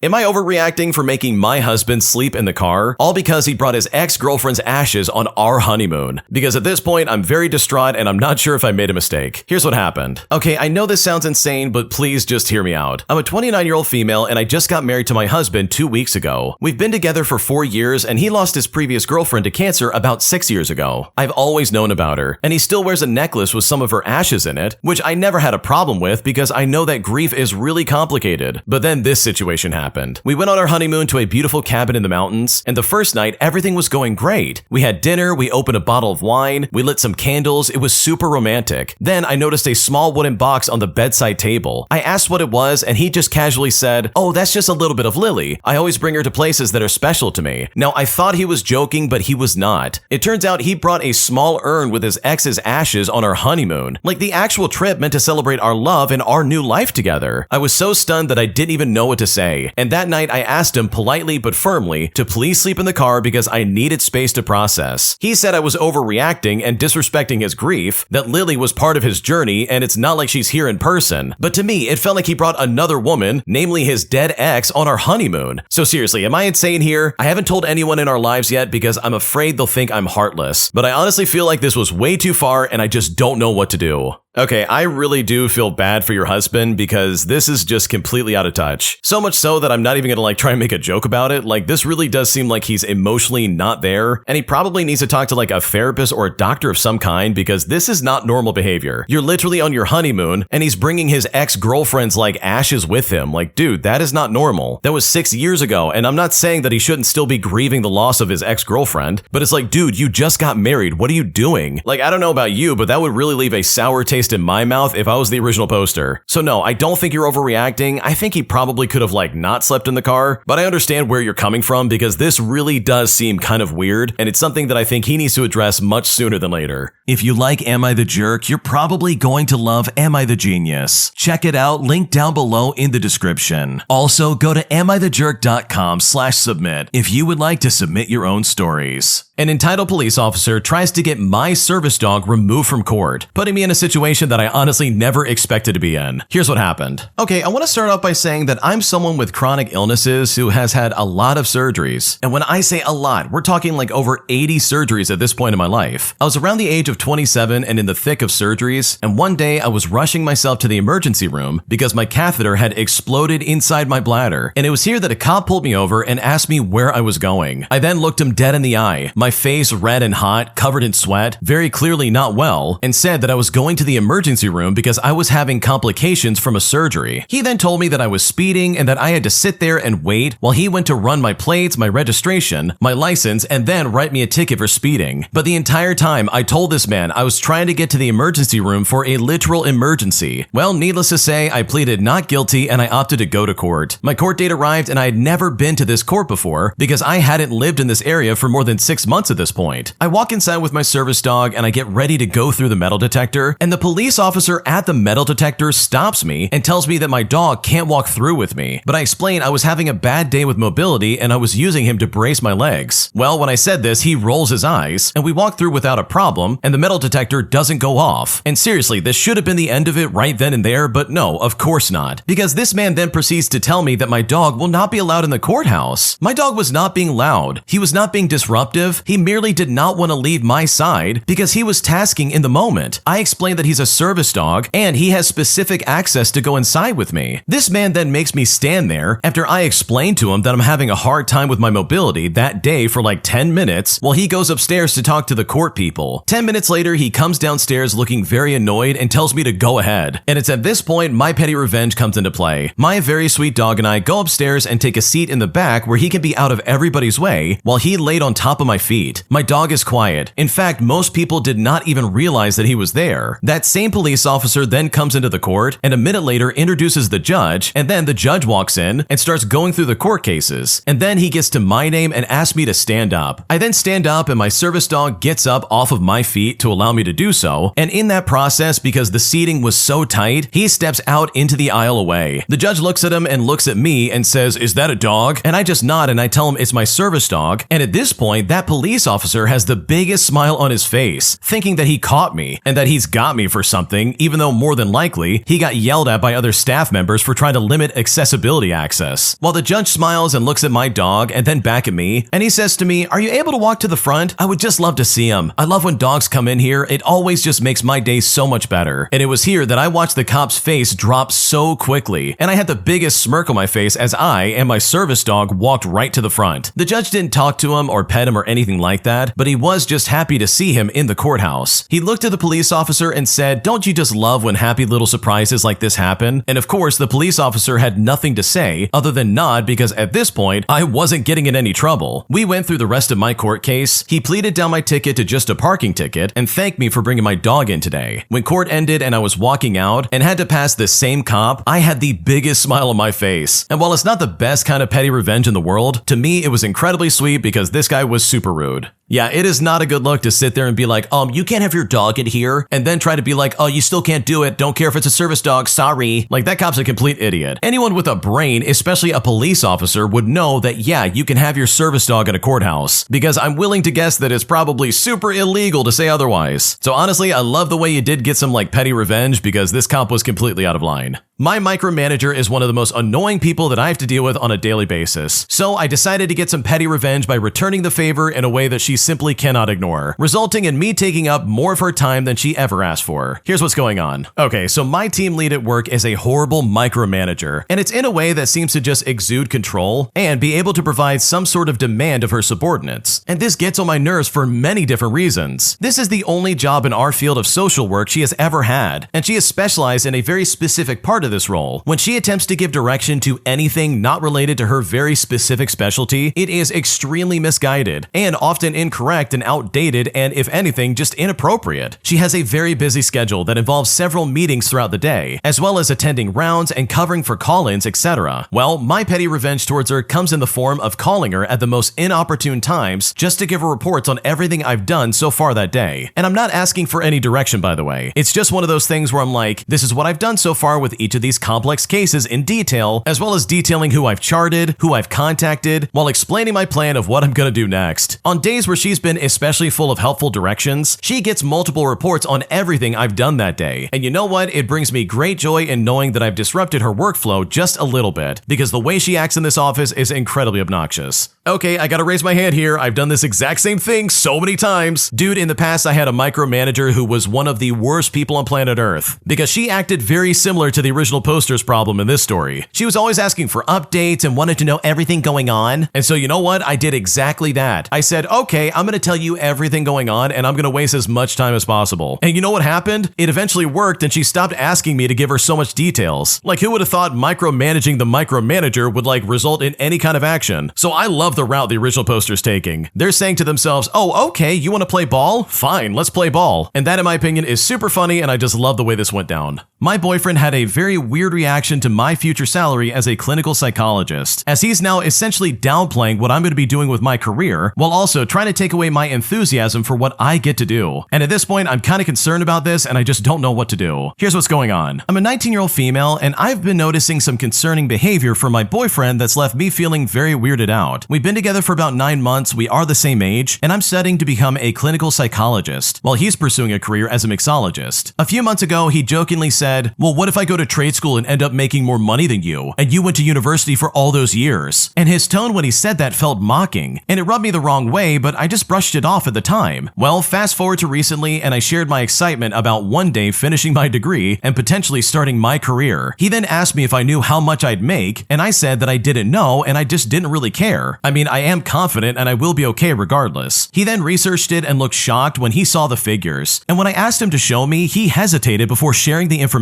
Am I overreacting for making my husband sleep in the car? All because he brought his ex-girlfriend's ashes on our honeymoon. Because at this point, I'm very distraught and I'm not sure if I made a mistake. Here's what happened. Okay, I know this sounds insane, but please just hear me out. I'm a 29-year-old female and I just got married to my husband 2 weeks ago. We've been together for 4 years and he lost his previous girlfriend to cancer about 6 years ago. I've always known about her, and he still wears a necklace with some of her ashes in it, which I never had a problem with because I know that grief is really complicated. But then this situation happened. We went on our honeymoon to a beautiful cabin in the mountains, and the first night, everything was going great. We had dinner, we opened a bottle of wine, we lit some candles, it was super romantic. Then I noticed a small wooden box on the bedside table. I asked what it was, and he just casually said, "Oh, that's just a little bit of Lily. I always bring her to places that are special to me." Now, I thought he was joking, but he was not. It turns out he brought a small urn with his ex's ashes on our honeymoon, like the actual trip meant to celebrate our love and our new life together. I was so stunned that I didn't even know what to say. And that night, I asked him politely but firmly to please sleep in the car because I needed space to process. He said I was overreacting and disrespecting his grief, that Lily was part of his journey and it's not like she's here in person. But to me, it felt like he brought another woman, namely his dead ex, on our honeymoon. So seriously, am I insane here? I haven't told anyone in our lives yet because I'm afraid they'll think I'm heartless. But I honestly feel like this was way too far and I just don't know what to do. Okay, I really do feel bad for your husband because this is just completely out of touch. So much so that I'm not even gonna try and make a joke about it. This really does seem like he's emotionally not there, and he probably needs to talk to a therapist or a doctor of some kind because this is not normal behavior. You're literally on your honeymoon and he's bringing his ex-girlfriend's ashes with him. Dude, that is not normal. That was 6 years ago, and I'm not saying that he shouldn't still be grieving the loss of his ex-girlfriend, but it's dude, you just got married. What are you doing? I don't know about you, but that would really leave a sour taste in my mouth if I was the original poster. So no, I don't think you're overreacting. I think he probably could have not slept in the car, but I understand where you're coming from because this really does seem kind of weird, and it's something that I think he needs to address much sooner than later. If you like Am I the Jerk, you're probably going to love Am I the Genius. Check it out, link down below in the description. Also, go to amithejerk.com/submit if you would like to submit your own stories. An entitled police officer tries to get my service dog removed from court, putting me in a situation that I honestly never expected to be in. Here's what happened. Okay, I want to start off by saying that I'm someone with chronic illnesses who has had a lot of surgeries. And when I say a lot, we're talking over 80 surgeries at this point in my life. I was around the age of 27 and in the thick of surgeries, and one day I was rushing myself to the emergency room because my catheter had exploded inside my bladder. And it was here that a cop pulled me over and asked me where I was going. I then looked him dead in the eye, my face red and hot, covered in sweat, very clearly not well, and said that I was going to the emergency room because I was having complications from a surgery. He then told me that I was speeding and that I had to sit there and wait while he went to run my plates, my registration, my license, and then write me a ticket for speeding. But the entire time I told this man I was trying to get to the emergency room for a literal emergency. Well, needless to say, I pleaded not guilty and I opted to go to court. My court date arrived and I had never been to this court before because I hadn't lived in this area for more than 6 months at this point. I walk inside with my service dog and I get ready to go through the metal detector, and the police officer at the metal detector stops me and tells me that my dog can't walk through with me. But I explain I was having a bad day with mobility and I was using him to brace my legs. Well, when I said this, he rolls his eyes and we walk through without a problem and the metal detector doesn't go off. And seriously, this should have been the end of it right then and there, but no, of course not. Because this man then proceeds to tell me that my dog will not be allowed in the courthouse. My dog was not being loud. He was not being disruptive. He merely did not want to leave my side because he was tasking in the moment. I explained that he's a service dog and he has specific access to go inside with me. This man then makes me stand there after I explain to him that I'm having a hard time with my mobility that day for 10 minutes while he goes upstairs to talk to the court people. 10 minutes later, he comes downstairs looking very annoyed and tells me to go ahead. And it's at this point my petty revenge comes into play. My very sweet dog and I go upstairs and take a seat in the back where he can be out of everybody's way while he laid on top of my feet. My dog is quiet. In fact, most people did not even realize that he was there. That same police officer then comes into the court and a minute later introduces the judge, and then the judge walks in and starts going through the court cases. And then he gets to my name and asks me to stand up. I then stand up and my service dog gets up off of my feet to allow me to do so. And in that process, because the seating was so tight, he steps out into the aisle away. The judge looks at him and looks at me and says, "Is that a dog?" And I just nod and I tell him it's my service dog. And at this point, that police officer has the biggest smile on his face, thinking that he caught me and that he's got me for for something, even though more than likely, he got yelled at by other staff members for trying to limit accessibility access. While the judge smiles and looks at my dog and then back at me, and he says to me, "Are you able to walk to the front? I would just love to see him. I love when dogs come in here. It always just makes my day so much better." And it was here that I watched the cop's face drop so quickly, and I had the biggest smirk on my face as I and my service dog walked right to the front. The judge didn't talk to him or pet him or anything like that, but he was just happy to see him in the courthouse. He looked at the police officer and said, "Don't you just love when happy little surprises like this happen?" And of course, the police officer had nothing to say other than nod, because at this point, I wasn't getting in any trouble. We went through the rest of my court case. He pleaded down my ticket to just a parking ticket and thanked me for bringing my dog in today. When court ended and I was walking out and had to pass this same cop, I had the biggest smile on my face. And while it's not the best kind of petty revenge in the world, to me it was incredibly sweet because this guy was super rude. Yeah, it is not a good look to sit there and be like, you can't have your dog in here, and then try to be like, "Oh, you still can't do it. Don't care if it's a service dog. Sorry." Like, that cop's a complete idiot. Anyone with a brain, especially a police officer, would know that, yeah, you can have your service dog in a courthouse, because I'm willing to guess that it's probably super illegal to say otherwise. So honestly, I love the way you did get some like petty revenge, because this cop was completely out of line. My micromanager is one of the most annoying people that I have to deal with on a daily basis. So I decided to get some petty revenge by returning the favor in a way that she simply cannot ignore, resulting in me taking up more of her time than she ever asked for. Here's what's going on. Okay, so my team lead at work is a horrible micromanager, and it's in a way that seems to just exude control and be able to provide some sort of demand of her subordinates. And this gets on my nerves for many different reasons. This is the only job in our field of social work she has ever had, and she is specialized in a very specific part of this role. When she attempts to give direction to anything not related to her very specific specialty, it is extremely misguided and often incorrect and outdated, and if anything, just inappropriate. She has a very busy schedule that involves several meetings throughout the day, as well as attending rounds and covering for call-ins, etc. Well, my petty revenge towards her comes in the form of calling her at the most inopportune times just to give her reports on everything I've done so far that day. And I'm not asking for any direction, by the way. It's just one of those things where I'm like, this is what I've done so far with each of these complex cases in detail, as well as detailing who I've charted, who I've contacted, while explaining my plan of what I'm gonna do next. On days where she's been especially full of helpful directions, she gets multiple reports on everything I've done that day. And you know what? It brings me great joy in knowing that I've disrupted her workflow just a little bit, because the way she acts in this office is incredibly obnoxious. Okay, I gotta raise my hand here. I've done this exact same thing so many times. Dude, in the past I had a micromanager who was one of the worst people on planet Earth, because she acted very similar to the original poster's problem in this story. She was always asking for updates and wanted to know everything going on. And so you know what? I did exactly that. I said, okay, I'm gonna tell you everything going on and I'm gonna waste as much time as possible. And you know what happened? It eventually worked, and she stopped asking me to give her so much details. Like, who would have thought micromanaging the micromanager would like result in any kind of action? So I love the route the original poster's taking. They're saying to themselves, oh, okay, you wanna play ball? Fine, let's play ball. And that, in my opinion, is super funny, and I just love the way this went down. My boyfriend had a very weird reaction to my future salary as a clinical psychologist, as he's now essentially downplaying what I'm going to be doing with my career, while also trying to take away my enthusiasm for what I get to do. And at this point, I'm kind of concerned about this, and I just don't know what to do. Here's what's going on. I'm a 19-year-old female, and I've been noticing some concerning behavior from my boyfriend that's left me feeling very weirded out. We've been together for about 9 months, we are the same age, and I'm studying to become a clinical psychologist, while he's pursuing a career as a mixologist. A few months ago, he jokingly said, well, what if I go to trade school and end up making more money than you, and you went to university for all those years? And his tone when he said that felt mocking, and it rubbed me the wrong way, but I just brushed it off at the time. Well, fast forward to recently, and I shared my excitement about one day finishing my degree and potentially starting my career. He then asked me if I knew how much I'd make, and I said that I didn't know, and I just didn't really care. I mean, I am confident and I will be okay regardless. He then researched it and looked shocked when he saw the figures, and when I asked him to show me, he hesitated before sharing the information.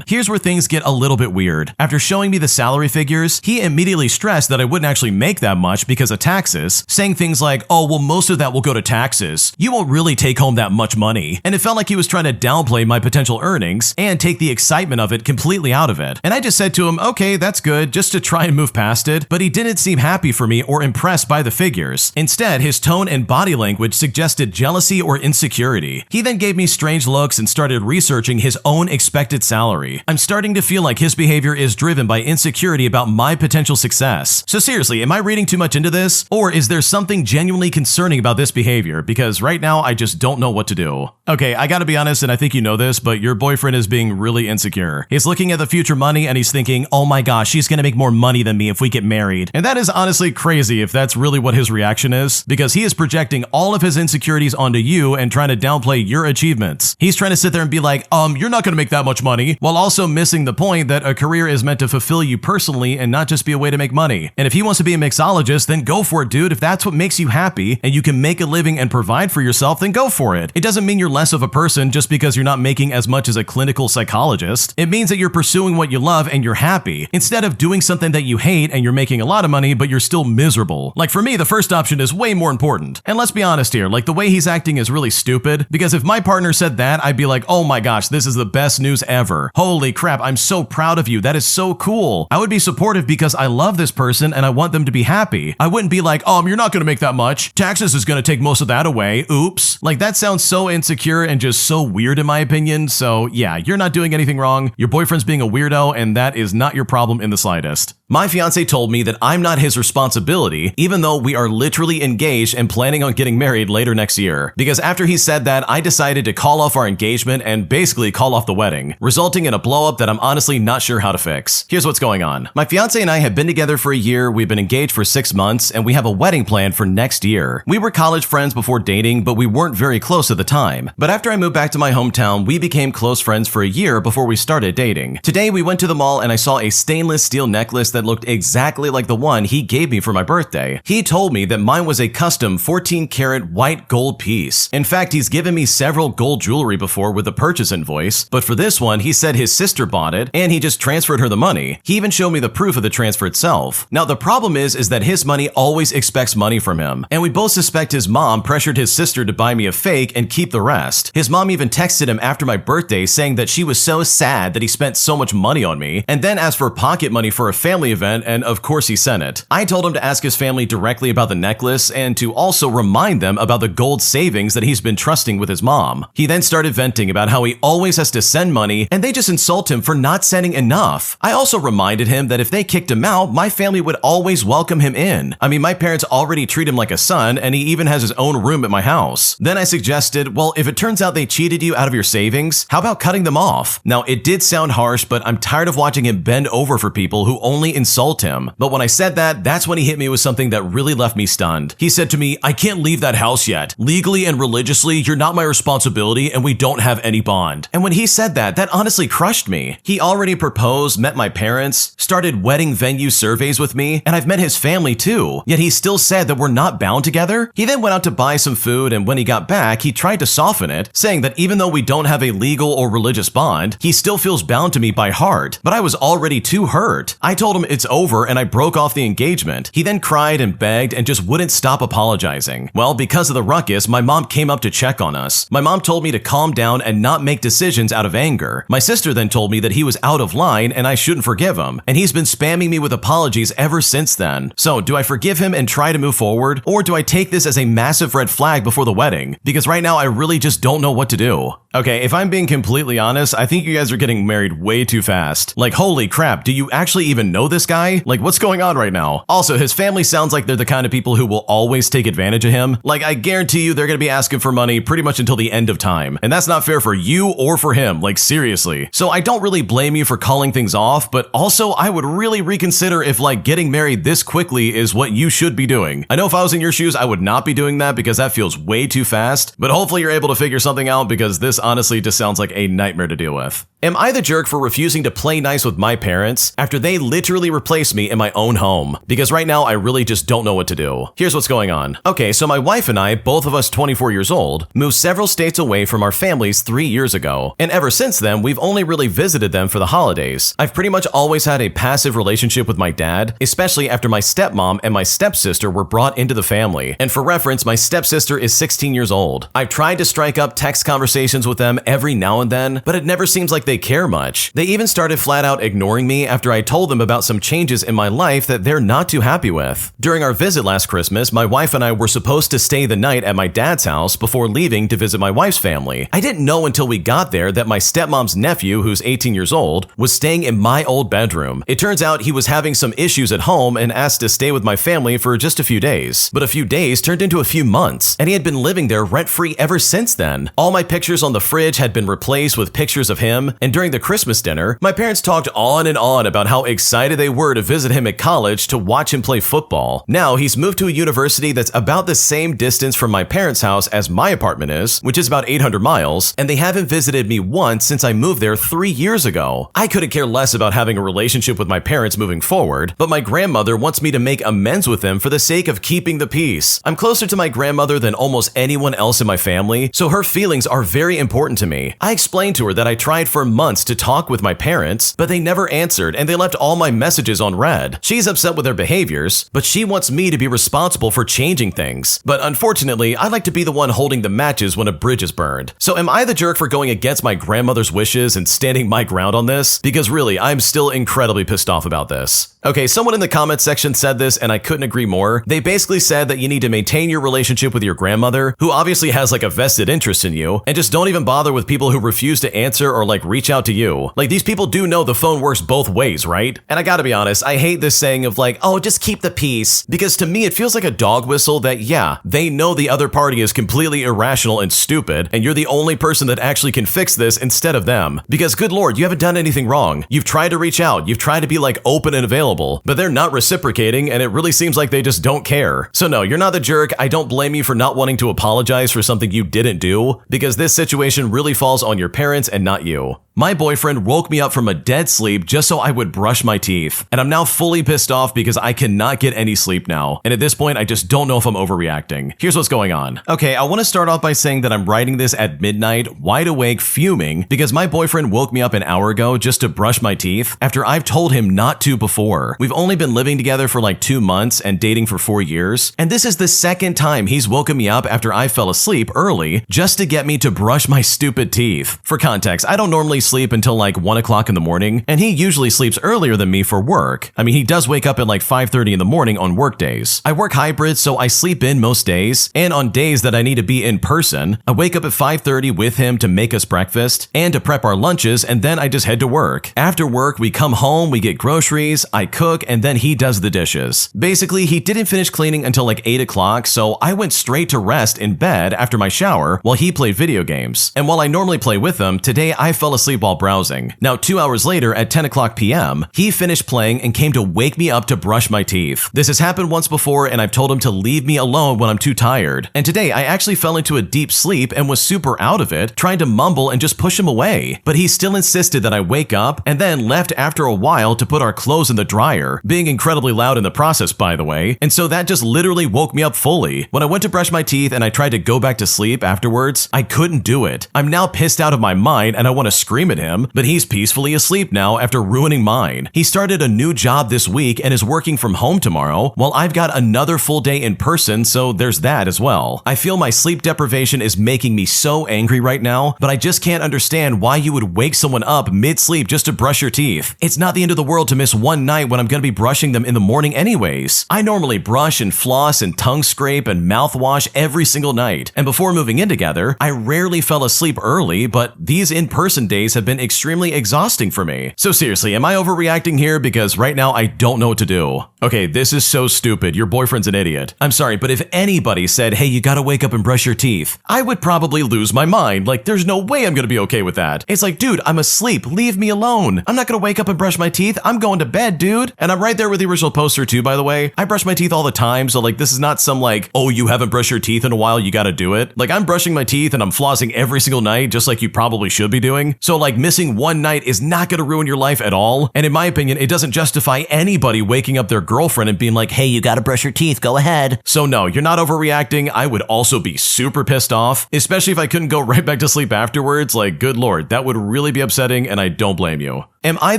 Here's where things get a little bit weird. After showing me the salary figures, he immediately stressed that I wouldn't actually make that much because of taxes, saying things like, oh, well, most of that will go to taxes. You won't really take home that much money. And it felt like he was trying to downplay my potential earnings and take the excitement of it completely out of it. And I just said to him, okay, that's good, just to try and move past it, but he didn't seem happy for me or impressed by the figures. Instead, his tone and body language suggested jealousy or insecurity. He then gave me strange looks and started researching his own expected salary. I'm starting to feel like his behavior is driven by insecurity about my potential success. So seriously, am I reading too much into this? Or is there something genuinely concerning about this behavior? Because right now, I just don't know what to do. Okay, I gotta be honest, and I think you know this, but your boyfriend is being really insecure. He's looking at the future money and he's thinking, oh my gosh, she's gonna make more money than me if we get married. And that is honestly crazy if that's really what his reaction is, because he is projecting all of his insecurities onto you and trying to downplay your achievements. He's trying to sit there and be like, you're not gonna make that much money, while also missing the point that a career is meant to fulfill you personally and not just be a way to make money. And if he wants to be a mixologist, then go for it, dude. If that's what makes you happy and you can make a living and provide for yourself, then go for it. It doesn't mean you're less of a person just because you're not making as much as a clinical psychologist. It means that you're pursuing what you love and you're happy, instead of doing something that you hate and you're making a lot of money, but you're still miserable. Like for me, the first option is way more important. And let's be honest here, like the way he's acting is really stupid, because if my partner said that, I'd be like, oh my gosh, this is the best news ever. Holy crap, I'm so proud of you. That is so cool. I would be supportive because I love this person and I want them to be happy. I wouldn't be like, you're not gonna make that much. Taxes is gonna take most of that away. Oops. Like that sounds so insecure and just so weird in my opinion. So yeah, you're not doing anything wrong. Your boyfriend's being a weirdo and that is not your problem in the slightest. My fiancé told me that I'm not his responsibility, even though we are literally engaged and planning on getting married later next year. Because after he said that, I decided to call off our engagement and basically call off the wedding, resulting in a blow-up that I'm honestly not sure how to fix. Here's what's going on. My fiancé and I have been together for a year, we've been engaged for 6 months, and we have a wedding planned for next year. We were college friends before dating, but we weren't very close at the time. But after I moved back to my hometown, we became close friends for a year before we started dating. Today, we went to the mall and I saw a stainless steel necklace that looked exactly like the one he gave me for my birthday. He told me that mine was a custom 14-karat white gold piece. In fact, he's given me several gold jewelry before with a purchase invoice, but for this one, he said his sister bought it and he just transferred her the money. He even showed me the proof of the transfer itself. Now, the problem is that his money always expects money from him, and we both suspect his mom pressured his sister to buy me a fake and keep the rest. His mom even texted him after my birthday saying that she was so sad that he spent so much money on me, and then asked for pocket money for a family event, and of course he sent it. I told him to ask his family directly about the necklace and to also remind them about the gold savings that he's been trusting with his mom. He then started venting about how he always has to send money and they just insult him for not sending enough. I also reminded him that if they kicked him out, my family would always welcome him in. I mean, my parents already treat him like a son and he even has his own room at my house. Then I suggested, well, if it turns out they cheated you out of your savings, how about cutting them off? Now, it did sound harsh, but I'm tired of watching him bend over for people who only insult him. But when I said that, that's when he hit me with something that really left me stunned. He said to me, I can't leave that house yet. Legally and religiously, you're not my responsibility and we don't have any bond. And when he said that, that honestly crushed me. He already proposed, met my parents, started wedding venue surveys with me, and I've met his family too. Yet he still said that we're not bound together. He then went out to buy some food, and when he got back, he tried to soften it, saying that even though we don't have a legal or religious bond, he still feels bound to me by heart. But I was already too hurt. I told him it's over and I broke off the engagement. He then cried and begged and just wouldn't stop apologizing. Well, because of the ruckus, my mom came up to check on us. My mom told me to calm down and not make decisions out of anger. My sister then told me that he was out of line and I shouldn't forgive him, and he's been spamming me with apologies ever since then. So, do I forgive him and try to move forward, or do I take this as a massive red flag before the wedding? Because right now I really just don't know what to do. Okay, if I'm being completely honest, I think you guys are getting married way too fast. Like, holy crap, do you actually even know this guy? Like, what's going on right now? Also, his family sounds like they're the kind of people who will always take advantage of him. Like, I guarantee you they're gonna be asking for money pretty much until the end of time. And that's not fair for you or for him, like seriously. So I don't really blame you for calling things off, but also I would really reconsider if like getting married this quickly is what you should be doing. I know if I was in your shoes, I would not be doing that because that feels way too fast, but hopefully you're able to figure something out because this honestly just sounds like a nightmare to deal with. Am I the jerk for refusing to play nice with my parents after they literally replaced me in my own home? Because right now I really just don't know what to do. Here's what's going on. Okay, so my wife and I, both of us 24 years old, moved several states away from our families 3 years ago. And ever since then, we've only really visited them for the holidays. I've pretty much always had a passive relationship with my dad, especially after my stepmom and my stepsister were brought into the family. And for reference, my stepsister is 16 years old. I've tried to strike up text conversations with them every now and then, but it never seems like they care much. They even started flat out ignoring me after I told them about some changes in my life that they're not too happy with. During our visit last Christmas, my wife and I were supposed to stay the night at my dad's house before leaving to visit my wife's family. I didn't know until we got there that my stepmom's nephew, who's 18 years old, was staying in my old bedroom. It turns out he was having some issues at home and asked to stay with my family for just a few days. But a few days turned into a few months, and he had been living there rent-free ever since then. All my pictures on the fridge had been replaced with pictures of him, and during the Christmas dinner, my parents talked on and on about how excited they were to visit him at college to watch him play football. Now he's moved to a university that's about the same distance from my parents' house as my apartment is, which is about 800 miles, and they haven't visited me once since I moved there 3 years ago. I couldn't care less about having a relationship with my parents moving forward, but my grandmother wants me to make amends with them for the sake of keeping the peace. I'm closer to my grandmother than almost anyone else in my family, so her feelings are very important to me. I explained to her that I tried for months to talk with my parents, but they never answered and they left all my messages on read. She's upset with their behaviors, but she wants me to be responsible for changing things. But unfortunately, I like to be the one holding the matches when a bridge is burned. So am I the jerk for going against my grandmother's wishes and standing my ground on this? Because really, I'm still incredibly pissed off about this. Okay, someone in the comments section said this and I couldn't agree more. They basically said that you need to maintain your relationship with your grandmother, who obviously has like a vested interest in you, and just don't even bother with people who refuse to answer or like reach out to you. Like, these people do know the phone works both ways, right? And I gotta be honest, I hate this saying of like, oh, just keep the peace, because to me it feels like a dog whistle that, yeah, they know the other party is completely irrational and stupid, and you're the only person that actually can fix this instead of them. Because good lord, you haven't done anything wrong. You've tried to reach out, you've tried to be like open and available, but they're not reciprocating, and it really seems like they just don't care. So no, you're not the jerk. I don't blame you for not wanting to apologize for something you didn't do, because this situation really falls on your parents and not you. My boyfriend woke me up from a dead sleep just so I would brush my teeth, and I'm now fully pissed off because I cannot get any sleep now, and at this point I just don't know if I'm overreacting. Here's what's going on. Okay, I want to start off by saying that I'm writing this at midnight, wide awake, fuming, because my boyfriend woke me up an hour ago just to brush my teeth after I've told him not to before. We've only been living together for like 2 months and dating for 4 years, and this is the second time he's woken me up after I fell asleep early just to get me to brush my stupid teeth. For context, I don't normally sleep until like 1 o'clock in the morning, and he usually sleeps earlier than me for work. I mean, he does wake up at like 5:30 in the morning on work days. I work hybrid, so I sleep in most days, and on days that I need to be in person, I wake up at 5:30 with him to make us breakfast and to prep our lunches, and then I just head to work. After work, we come home, we get groceries, I cook, and then he does the dishes. Basically, he didn't finish cleaning until like 8 o'clock, so I went straight to rest in bed after my shower while he played video games. And while I normally play with him, today I fell asleep while browsing. Now, 2 hours later at 10 o'clock p.m., he finished playing and came to wake me up to brush my teeth. This has happened once before, and I've told him to leave me alone when I'm too tired. And today I actually fell into a deep sleep and was super out of it, trying to mumble and just push him away. But he still insisted that I wake up, and then left after a while to put our clothes in the dryer, being incredibly loud in the process, by the way. And so that just literally woke me up fully. When I went to brush my teeth and I tried to go back to sleep afterwards, I couldn't do it. I'm now pissed out of my mind and I want to scream at him, but he's peacefully asleep now after ruining mine. He started a new job this week and is working from home tomorrow, while I've got another full day in person, so there's that as well. I feel my sleep deprivation is making me so angry right now, but I just can't understand why you would wake someone up mid-sleep just to brush your teeth. It's not the end of the world to miss one night when I'm gonna be brushing them in the morning anyways. I normally brush and floss and tongue scrape and mouthwash every single night, and before moving in together, I rarely fell asleep early, but these in-person days have been extremely exhausting for me. So seriously, am I overreacting here? Because right now I don't know what to do. Okay, this is so stupid. Your boyfriend's an idiot. I'm sorry, but if anybody said, hey, you gotta wake up and brush your teeth, I would probably lose my mind. Like, there's no way I'm gonna be okay with that. It's like, dude, I'm asleep. Leave me alone. I'm not gonna wake up and brush my teeth. I'm going to bed, dude. And I'm right there with the original poster too, by the way. I brush my teeth all the time, so like, this is not some like, oh, you haven't brushed your teeth in a while, you gotta do it. Like, I'm brushing my teeth and I'm flossing every single night, just like you probably should be doing. So like, missing one night is not gonna ruin your life at all. And in my opinion, it doesn't justify anybody waking up their girlfriend and being like, hey, you gotta brush your teeth, go ahead. So no, you're not overreacting. I would also be super pissed off, especially if I couldn't go right back to sleep afterwards. Like, good lord, that would really be upsetting, and I don't blame you. Am I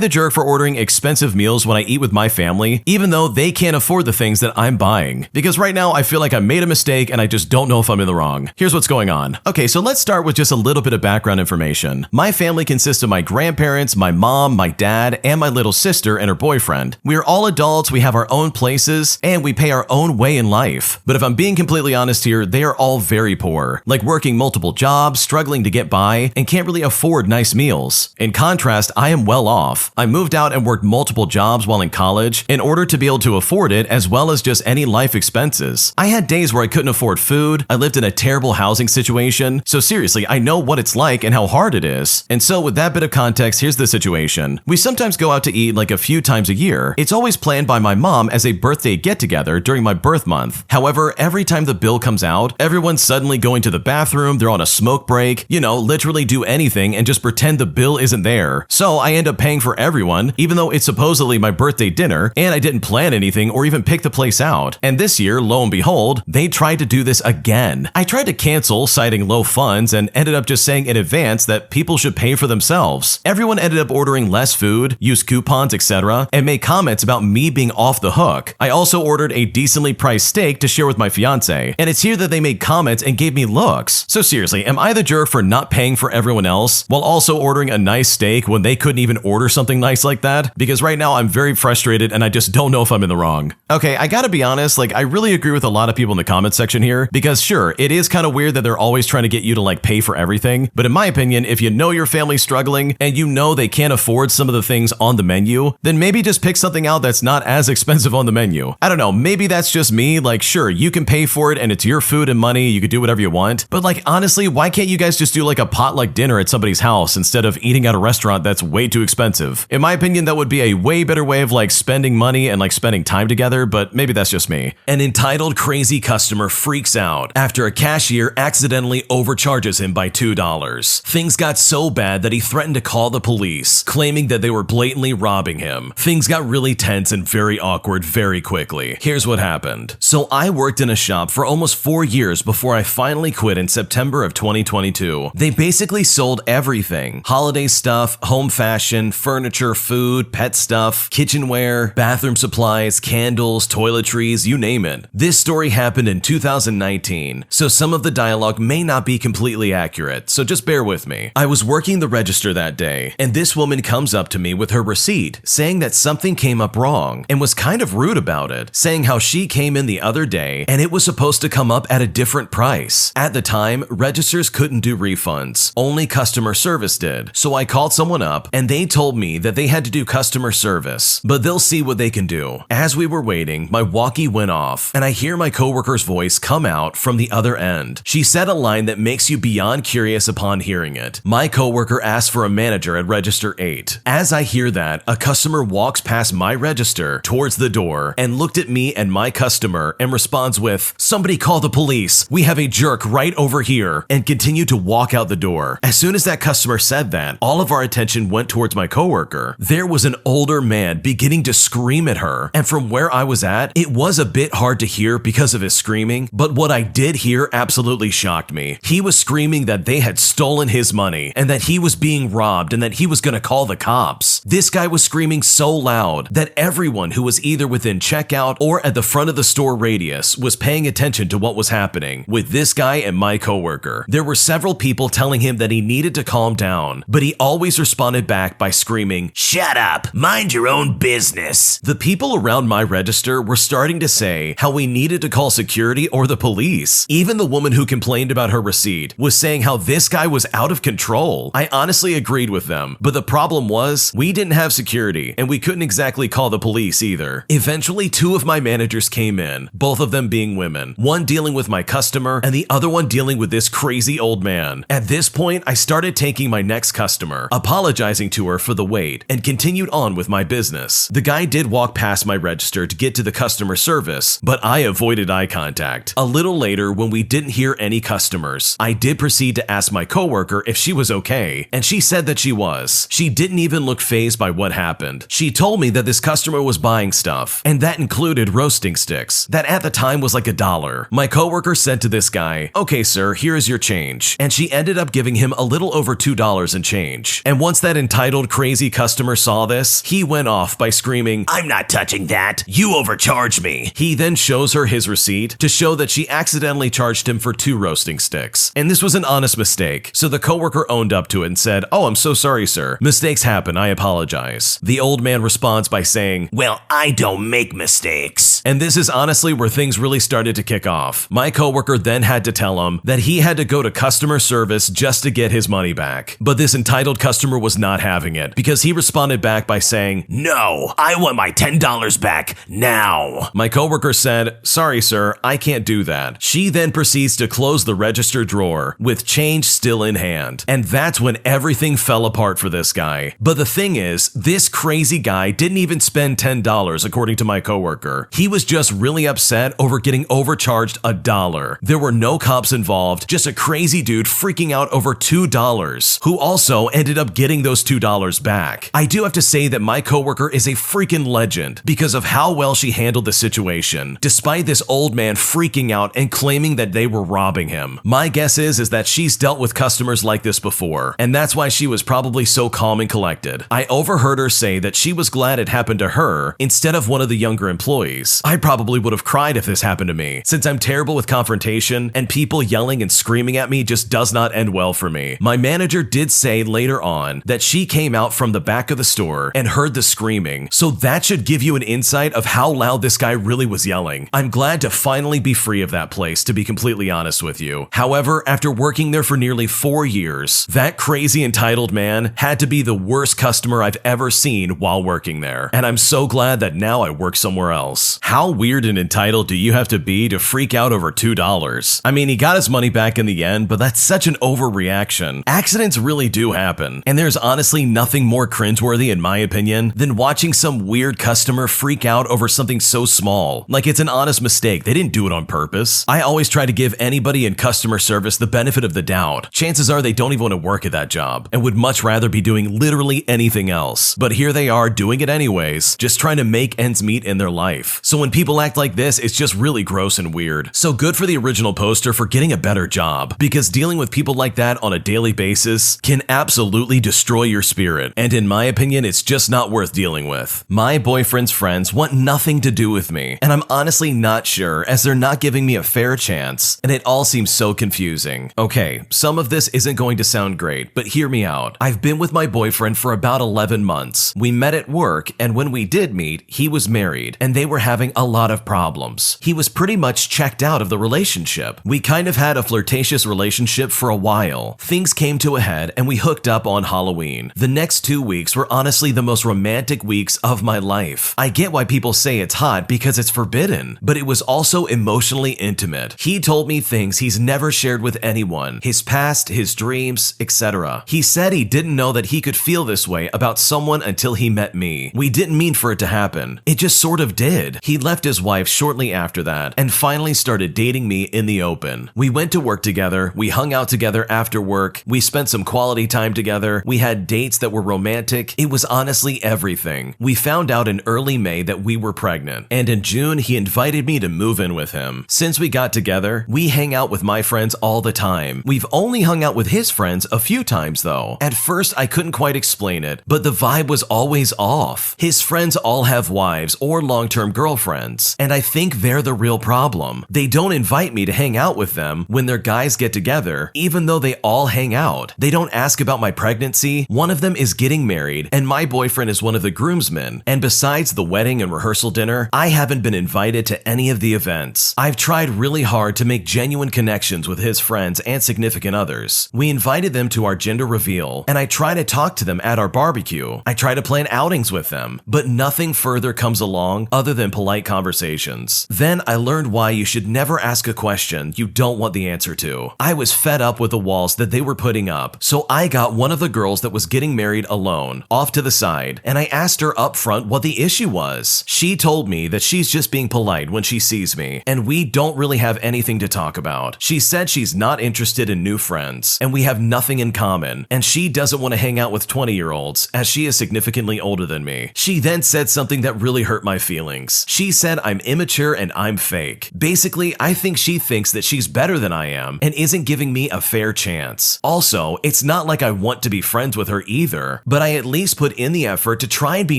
the jerk for ordering expensive meals when I eat with my family, even though they can't afford the things that I'm buying? Because right now I feel like I made a mistake and I just don't know if I'm in the wrong. Here's what's going on. Okay, so let's start with just a little bit of background information. My family consists of my grandparents, my mom, my dad, and my little sister and her boyfriend. We are all adults, we have our own places, and we pay our own way in life. But if I'm being completely honest here, they are all very poor, like working multiple jobs, struggling to get by, and can't really afford nice meals. In contrast, I am well off. I moved out and worked multiple jobs while in college in order to be able to afford it, as well as just any life expenses. I had days where I couldn't afford food, I lived in a terrible housing situation, so seriously, I know what it's like and how hard it is. And so with that bit of context, here's the situation. We sometimes go out to eat like a few times a year. It's always planned by my mom as a birthday get-together during my birth month. However, every time the bill comes out, everyone's suddenly going to the bathroom, they're on a smoke break, literally do anything and just pretend the bill isn't there. So I end up paying for everyone, even though it's supposedly my birthday dinner, and I didn't plan anything or even pick the place out. And this year, lo and behold, they tried to do this again. I tried to cancel, citing low funds, and ended up just saying in advance that people should pay for themselves. Everyone ended up ordering less food, used coupons, etc., and made comments about me being off the hook. I also ordered a decently priced steak to share with my fiancé, and it's here that they made comments and gave me looks. So seriously, am I the jerk for not paying for everyone else while also ordering a nice steak when they couldn't even order something nice like that? Because right now I'm very frustrated and I just don't know if I'm in the wrong. Okay, I gotta be honest, I really agree with a lot of people in the comment section here, because sure, it is kind of weird that they're always trying to get you to pay for everything, but in my opinion, if you know your family's struggling and you know they can't afford some of the things on the menu, then maybe just pick something out that's not as expensive on the menu. I don't know, maybe that's just me, sure, you can pay for it and it's your food and money, you can do whatever you want, but honestly, why can't you guys just do a potluck dinner at somebody's house instead of eating at a restaurant that's way too expensive? In my opinion, that would be a way better way of spending money and spending time together, but maybe that's just me. An entitled crazy customer freaks out after a cashier accidentally overcharges him by $2. Things got so bad that he threatened to call the police, claiming that they were blatantly robbing him. Things got really tense and very awkward very quickly. Here's what happened. So I worked in a shop for almost 4 years before I finally quit in September of 2022. They basically sold everything. Holiday stuff, home fashion, furniture, food, pet stuff, kitchenware, bathroom supplies, candles, toiletries, you name it. This story happened in 2019, so some of the dialogue may not be completely accurate, so just bear with me. I was working the register that day, and this woman comes up to me with her receipt, saying that something came up wrong, and was kind of rude about it, saying how she came in the other day, and it was supposed to come up at a different price. At the time, registers couldn't do refunds, only customer service did, so I called someone up, and they told me that they had to do customer service, but they'll see what they can do. As we were waiting, my walkie went off, and I hear my coworker's voice come out from the other end. She said a line that makes you beyond curious upon hearing it. My coworker asked for a manager at register 8. As I hear that, a customer walks past my register towards the door and looked at me and my customer and responds with, "Somebody call the police. We have a jerk right over here," and continued to walk out the door. As soon as that customer said that, all of our attention went towards my coworker. There was an older man beginning to scream at her, and from where I was at, it was a bit hard to hear because of his screaming, but what I did hear absolutely shocked me. He was screaming that they had stolen his money and that he was being robbed and that he was going to call the cops. This guy was screaming so loud that everyone who was either within checkout or at the front of the store radius was paying attention to what was happening with this guy and my coworker. There were several people telling him that he needed to calm down, but he always responded back by screaming, "Shut up, mind your own business." The people around my register were starting to say how we needed to call security or the police. Even the woman who complained about her receipt was saying how this guy was out of control. I honestly agreed with them, but the problem was we didn't have security and we couldn't exactly call the police either. Eventually, 2 of my managers came in, both of them being women, one dealing with my customer and the other one dealing with this crazy old man. At this point, I started taking my next customer, apologizing to her for the wait, and continued on with my business. The guy did walk past my register to get to the customer service, but I avoided eye contact. A little later, when we didn't hear any customers, I did proceed to ask my coworker if she was okay, and she said that she was. She didn't even look fazed by what happened. She told me that this customer was buying stuff, and that included roasting sticks, that at the time was like $1. My coworker said to this guy, "Okay sir, here is your change," and she ended up giving him a little over $2 in change. And once that entitled crazy customer saw this, he went off by screaming, "I'm not touching that. You overcharged me." He then shows her his receipt to show that she accidentally charged him for 2 roasting sticks. And this was an honest mistake. So the coworker owned up to it and said, "Oh, I'm so sorry, sir. Mistakes happen. I apologize." The old man responds by saying, "Well, I don't make mistakes." And this is honestly where things really started to kick off. My coworker then had to tell him that he had to go to customer service just to get his money back. But this entitled customer was not having it because he responded back by saying, "No, I want my $10 back now." My coworker said, "Sorry, sir, I can't do that." She then proceeds to close the register drawer with change still in hand. And that's when everything fell apart for this guy. But the thing is, this crazy guy didn't even spend $10 according to my coworker. He was just really upset over getting overcharged $1. There were no cops involved, just a crazy dude freaking out over $2, who also ended up getting those $2 back. I do have to say that my coworker is a freaking legend because of how well she handled the situation, despite this old man freaking out and claiming that they were robbing him. My guess is that she's dealt with customers like this before, and that's why she was probably so calm and collected. I overheard her say that she was glad it happened to her instead of one of the younger employees. I probably would have cried if this happened to me, since I'm terrible with confrontation and people yelling and screaming at me just does not end well for me. My manager did say later on that she came out from the back of the store and heard the screaming, so that should give you an insight of how loud this guy really was yelling. I'm glad to finally be free of that place, to be completely honest with you. However, after working there for nearly 4 years, that crazy entitled man had to be the worst customer I've ever seen while working there, and I'm so glad that now I work somewhere else. How weird and entitled do you have to be to freak out over $2? I mean, he got his money back in the end, but that's such an overreaction. Accidents really do happen, and there's honestly nothing more cringeworthy in my opinion than watching some weird customer freak out over something so small. Like it's an honest mistake, they didn't do it on purpose. I always try to give anybody in customer service the benefit of the doubt. Chances are they don't even want to work at that job and would much rather be doing literally anything else. But here they are doing it anyways, just trying to make ends meet in their life. So when people act like this, it's just really gross and weird. So good for the original poster for getting a better job, because dealing with people like that on a daily basis can absolutely destroy your spirit. And in my opinion, it's just not worth dealing with. My boyfriend's friends want nothing to do with me, and I'm honestly not sure, as they're not giving me a fair chance, and it all seems so confusing. Okay, some of this isn't going to sound great, but hear me out. I've been with my boyfriend for about 11 months. We met at work, and when we did meet, he was married, and they were having a lot of problems. He was pretty much checked out of the relationship. We kind of had a flirtatious relationship for a while. Things came to a head, and we hooked up on Halloween. The next 2 weeks were honestly the most romantic weeks of my life. I get why people say it's hot because it's forbidden, but it was also emotionally intimate. He told me things he's never shared with anyone, his past, his dreams, etc. He said he didn't know that he could feel this way about someone until he met me. We didn't mean for it to happen. It just sort of did. He left his wife shortly after that and finally started dating me in the open. We went to work together, we hung out together after work, we spent some quality time together, we had dates that were romantic. It was honestly everything. We found out in early May that we were pregnant, and in June he invited me to move in with him. Since we got together, we hang out with my friends all the time. We've only hung out with his friends a few times though. At first I couldn't quite explain it, but the vibe was always off. His friends all have wives or long-term girlfriends, and I think they're the real problem. They don't invite me to hang out with them when their guys get together, even though they all hang out. They don't ask about my pregnancy. One of them is getting married, and my boyfriend is one of the groomsmen, and besides the wedding and rehearsal dinner, I haven't been invited to any of the events. I've tried really hard to make genuine connections with his friends and significant others. We invited them to our gender reveal, and I try to talk to them at our barbecue. I try to plan outings with them, but nothing further comes along other than polite conversations. Then I learned why you should never ask a question you don't want the answer to. I was fed up with the walls that they were putting up, so I got one of the girls that was getting married alone off to the side, and I asked her up front what the issue was. She told me that she's just being polite when she sees me, and we don't really have anything to talk about. She said she's not interested in new friends, and we have nothing in common, and she doesn't want to hang out with 20-year-olds, as she is significantly older than me. She then said something that really hurt my feelings. She She said I'm immature and I'm fake. Basically, I think she thinks that she's better than I am and isn't giving me a fair chance. Also, it's not like I want to be friends with her either, but I at least put in the effort to try and be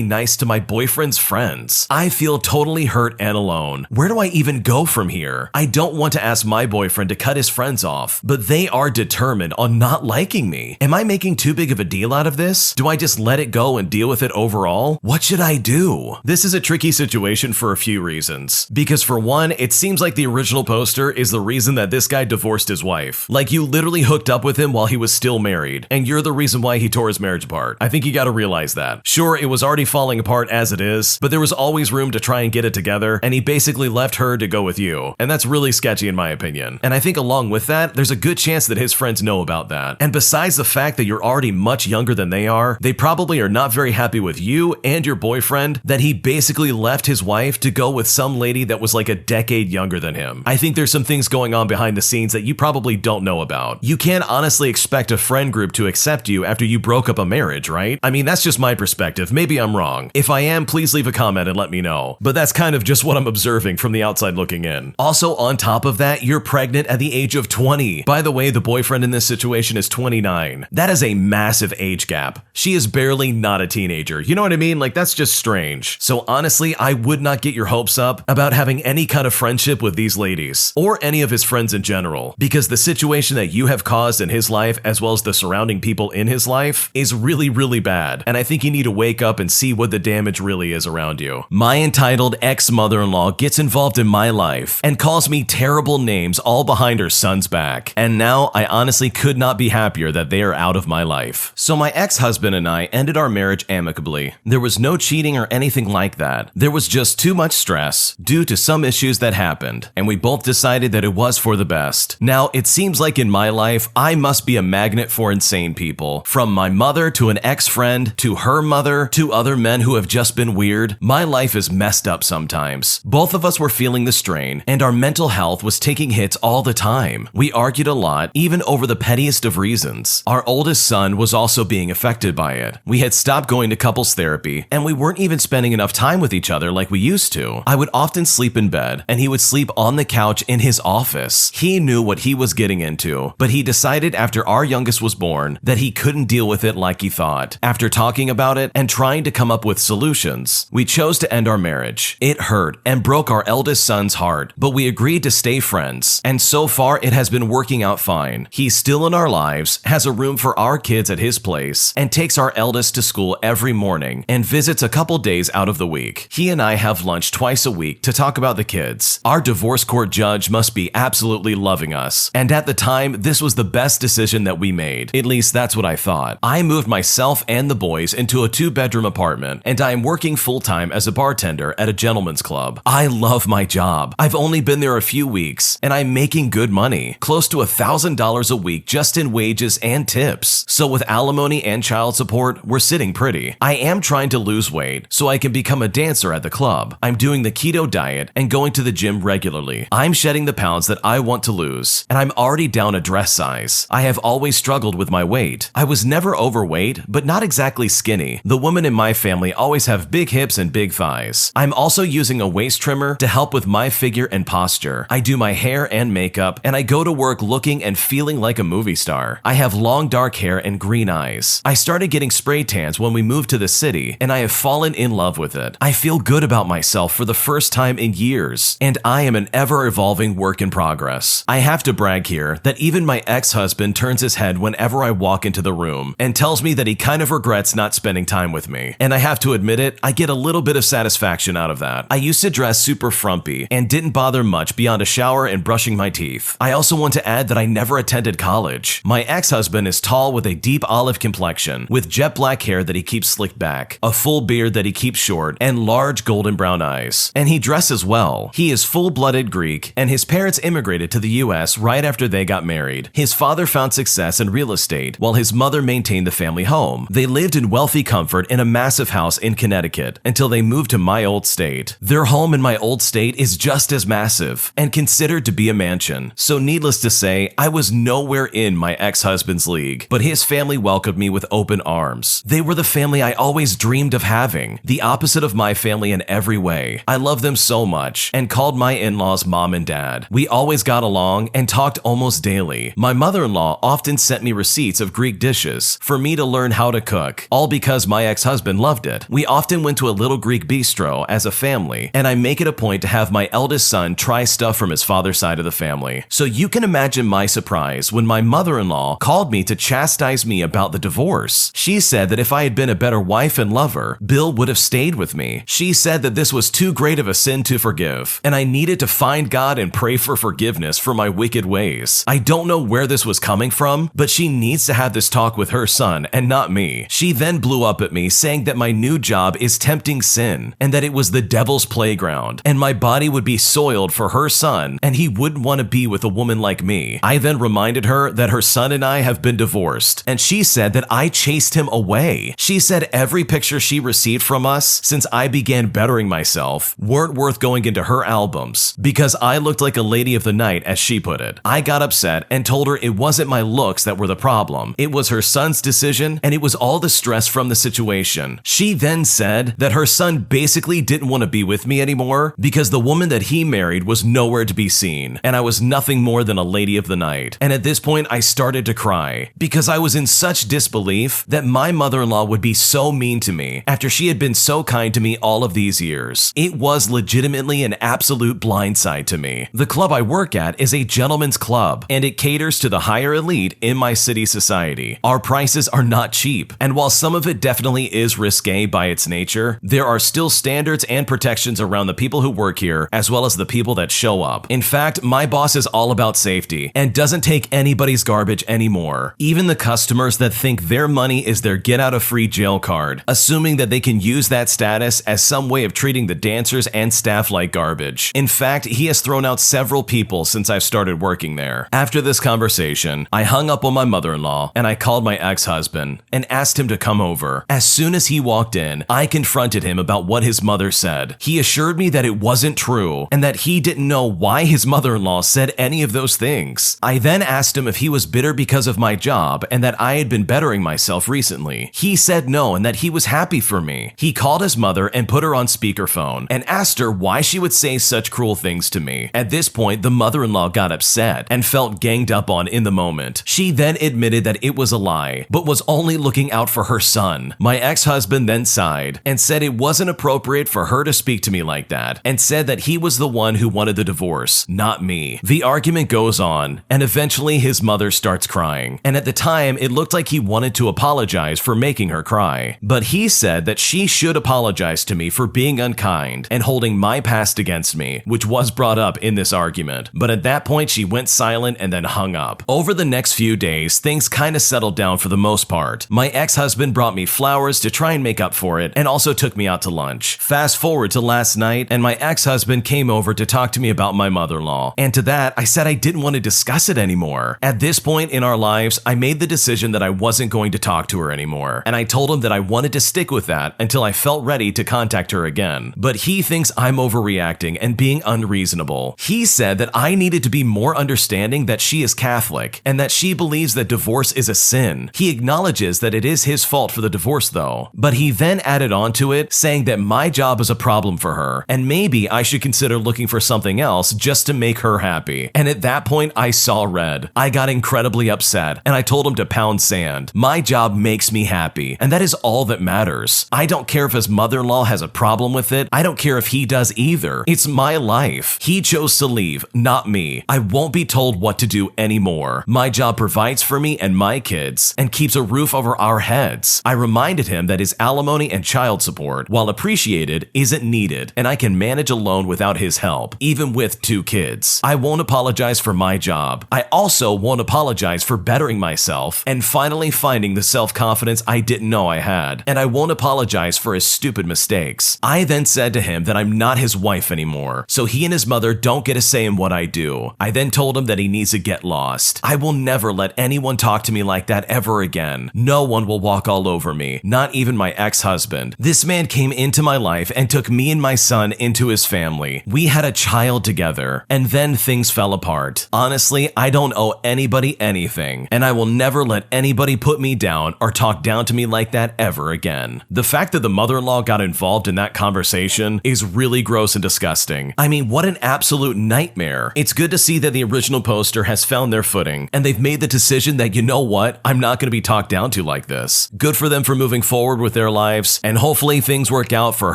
nice to my boyfriend's friends. I feel totally hurt and alone. Where do I even go from here? I don't want to ask my boyfriend to cut his friends off, but they are determined on not liking me. Am I making too big of a deal out of this? Do I just let it go and deal with it overall? What should I do? This is a tricky situation for a few reasons. Because for one, it seems like the original poster is the reason that this guy divorced his wife. Like you literally hooked up with him while he was still married, and you're the reason why he tore his marriage apart. I think you gotta realize that. Sure, it was already falling apart as it is, but there was always room to try and get it together, and he basically left her to go with you. And that's really sketchy in my opinion. And I think along with that, there's a good chance that his friends know about that. And besides the fact that you're already much younger than they probably are not very happy with you and your boyfriend that he basically left his wife to go with some lady that was like a decade younger than him. I think there's some things going on behind the scenes that you probably don't know about. You can't honestly expect a friend group to accept you after you broke up a marriage, right? I mean, that's just my perspective. Maybe I'm wrong. If I am, please leave a comment and let me know. But that's kind of just what I'm observing from the outside looking in. Also, on top of that, you're pregnant at the age of 20. By the way, the boyfriend in this situation is 29. That is a massive age gap. She is barely not a teenager. You know what I mean? Like, that's just strange. So honestly, I would not get your hopes up about having any kind of friendship with these ladies, or any of his friends in general, because the situation that you have caused in his life, as well as the surrounding people in his life, is really, really bad. And I think you need to wake up and see what the damage really is around you. My entitled ex-mother-in-law gets involved in my life and calls me terrible names all behind her son's back. And now I honestly could not be happier that they are out of my life. So my ex-husband and I ended our marriage amicably. There was no cheating or anything like that. There was just too much stress due to some issues that happened, and we both decided that it was for the best. Now, it seems like in my life, I must be a magnet for insane people. From my mother to an ex-friend, to her mother, to other men who have just been weird. My life is messed up sometimes. Both of us were feeling the strain, and our mental health was taking hits all the time. We argued a lot, even over the pettiest of reasons. Our oldest son was also being affected by it. We had stopped going to couples therapy, and we weren't even spending enough time with each other like we used to. I would often sleep in bed, and he would sleep on the couch in his office. He knew what he was getting into, but he decided after our youngest was born that he couldn't deal with it like he thought. After talking about it and trying to come up with solutions, we chose to end our marriage. It hurt and broke our eldest son's heart, but we agreed to stay friends, and so far it has been working out fine. He's still in our lives, has a room for our kids at his place, and takes our eldest to school every morning and visits a couple days out of the week. He and I have lunch twice a week to talk about the kids. Our divorce court judge must be absolutely loving us, and at the time, this was the best decision that we made. At least that's what I thought. I moved myself and the boys into a 2-bedroom apartment, and I am working full-time as a bartender at a gentleman's club. I love my job. I've only been there a few weeks, and I'm making good money, close to $1,000 a week just in wages and tips. So with alimony and child support, we're sitting pretty. I am trying to lose weight so I can become a dancer at the club. I'm doing the keto diet and going to the gym regularly. I'm shedding the pounds that I want to lose, and I'm already down a dress size. I have always struggled with my weight. I was never overweight, but not exactly skinny. The women in my family always have big hips and big thighs. I'm also using a waist trimmer to help with my figure and posture. I do my hair and makeup, and I go to work looking and feeling like a movie star. I have long dark hair and green eyes. I started getting spray tans when we moved to the city, and I have fallen in love with it. I feel good about myself for the first time in years, and I am an ever-evolving work in progress. I have to brag here that even my ex-husband turns his head whenever I walk into the room and tells me that he kind of regrets not spending time with me. And I have to admit it, I get a little bit of satisfaction out of that. I used to dress super frumpy and didn't bother much beyond a shower and brushing my teeth. I also want to add that I never attended college. My ex-husband is tall with a deep olive complexion, with jet black hair that he keeps slicked back, a full beard that he keeps short, and large golden brown eyes. And he dresses well. He is full-blooded Greek, and his parents immigrated to the US right after they got married. His father found success in real estate, while his mother maintained the family home. They lived in wealthy comfort in a massive house in Connecticut until they moved to my old state. Their home in my old state is just as massive and considered to be a mansion. So needless to say, I was nowhere in my ex-husband's league, but his family welcomed me with open arms. They were the family I always dreamed of having, the opposite of my family in every way. way. I love them so much and called my in-laws mom and dad. We always got along and talked almost daily. My mother-in-law often sent me receipts of Greek dishes for me to learn how to cook, all because my ex-husband loved it. We often went to a little Greek bistro as a family, and I make it a point to have my eldest son try stuff from his father's side of the family. So you can imagine my surprise when my mother-in-law called me to chastise me about the divorce. She said that if I had been a better wife and lover, Bill would have stayed with me. She said that this was too great of a sin to forgive, and I needed to find God and pray for forgiveness for my wicked ways. I don't know where this was coming from, but she needs to have this talk with her son and not me. She then blew up at me saying that my new job is tempting sin and that it was the devil's playground and my body would be soiled for her son and he wouldn't want to be with a woman like me. I then reminded her that her son and I have been divorced, and she said that I chased him away. She said every picture she received from us since I began bettering myself weren't worth going into her albums because I looked like a lady of the night, as she put it. I got upset and told her it wasn't my looks that were the problem. It was her son's decision and it was all the stress from the situation. She then said that her son basically didn't want to be with me anymore because the woman that he married was nowhere to be seen and I was nothing more than a lady of the night. And at this point I started to cry because I was in such disbelief that my mother-in-law would be so mean to me after she had been so kind to me all of these years. It was legitimately an absolute blindside to me. The club I work at is a gentleman's club and it caters to the higher elite in my city society. Our prices are not cheap, and while some of it definitely is risque by its nature, there are still standards and protections around the people who work here as well as the people that show up. In fact, my boss is all about safety and doesn't take anybody's garbage anymore. Even the customers that think their money is their get out of free jail card, assuming that they can use that status as some way of treating the dancers and staff like garbage. In fact, he has thrown out several people since I've started working there. After this conversation, I hung up on my mother-in-law and I called my ex-husband and asked him to come over. As soon as he walked in, I confronted him about what his mother said. He assured me that it wasn't true and that he didn't know why his mother-in-law said any of those things. I then asked him if he was bitter because of my job and that I had been bettering myself recently. He said no and that he was happy for me. He called his mother and put her on speakerphone and asked her why she would say such cruel things to me. At this point, the mother-in-law got upset and felt ganged up on in the moment. She then admitted that it was a lie, but was only looking out for her son. My ex-husband then sighed and said it wasn't appropriate for her to speak to me like that and said that he was the one who wanted the divorce, not me. The argument goes on and eventually his mother starts crying, and at the time it looked like he wanted to apologize for making her cry, but he said that she should apologize to me for being unkind and holding my past against me, which was brought up in this argument. But at that point she went silent and then hung up. Over the next few days, things kind of settled down for the most part. My ex-husband brought me flowers to try and make up for it and also took me out to lunch. Fast forward to last night and my ex-husband came over to talk to me about my mother-in-law, and to that I said I didn't want to discuss it anymore. At this point in our lives, I made the decision that I wasn't going to talk to her anymore, and I told him that I wanted to stick with that until I felt ready to contact her again. But he thinks I'm overreacting and being unreasonable. He said that I needed to be more understanding that she is Catholic and that she believes that divorce is a sin. He acknowledges that it is his fault for the divorce though, but he then added on to it saying that my job is a problem for her and maybe I should consider looking for something else just to make her happy. And at that point I saw red. I got incredibly upset and I told him to pound sand. My job makes me happy and that is all that matters. I don't care if his mother-in-law has a problem with it. I don't care if he does either. It's my life. He chose to leave, not me. I won't be told what to do anymore. My job provides for me and my kids and keeps a roof over our heads. I reminded him that his alimony and child support, while appreciated, isn't needed and I can manage alone without his help, even with 2 kids. I won't apologize for my job. I also won't apologize for bettering myself and finally finding the self-confidence I didn't know I had, and I won't apologize for his stupid mistakes. I then said to him that I'm not his wife anymore, so he and his mother don't get a say in what I do. I then told him that he needs to get lost. I will never let anyone talk to me like that ever again. No one will walk all over me, not even my ex-husband. This man came into my life and took me and my son into his family. We had a child together, and then things fell apart. Honestly, I don't owe anybody anything, and I will never let anybody put me down or talk down to me like that ever again. The fact that the mother-in-law got involved in that conversation conversation is really gross and disgusting. I mean, what an absolute nightmare. It's good to see that the original poster has found their footing, and they've made the decision that, you know what, I'm not going to be talked down to like this. Good for them for moving forward with their lives, and hopefully things work out for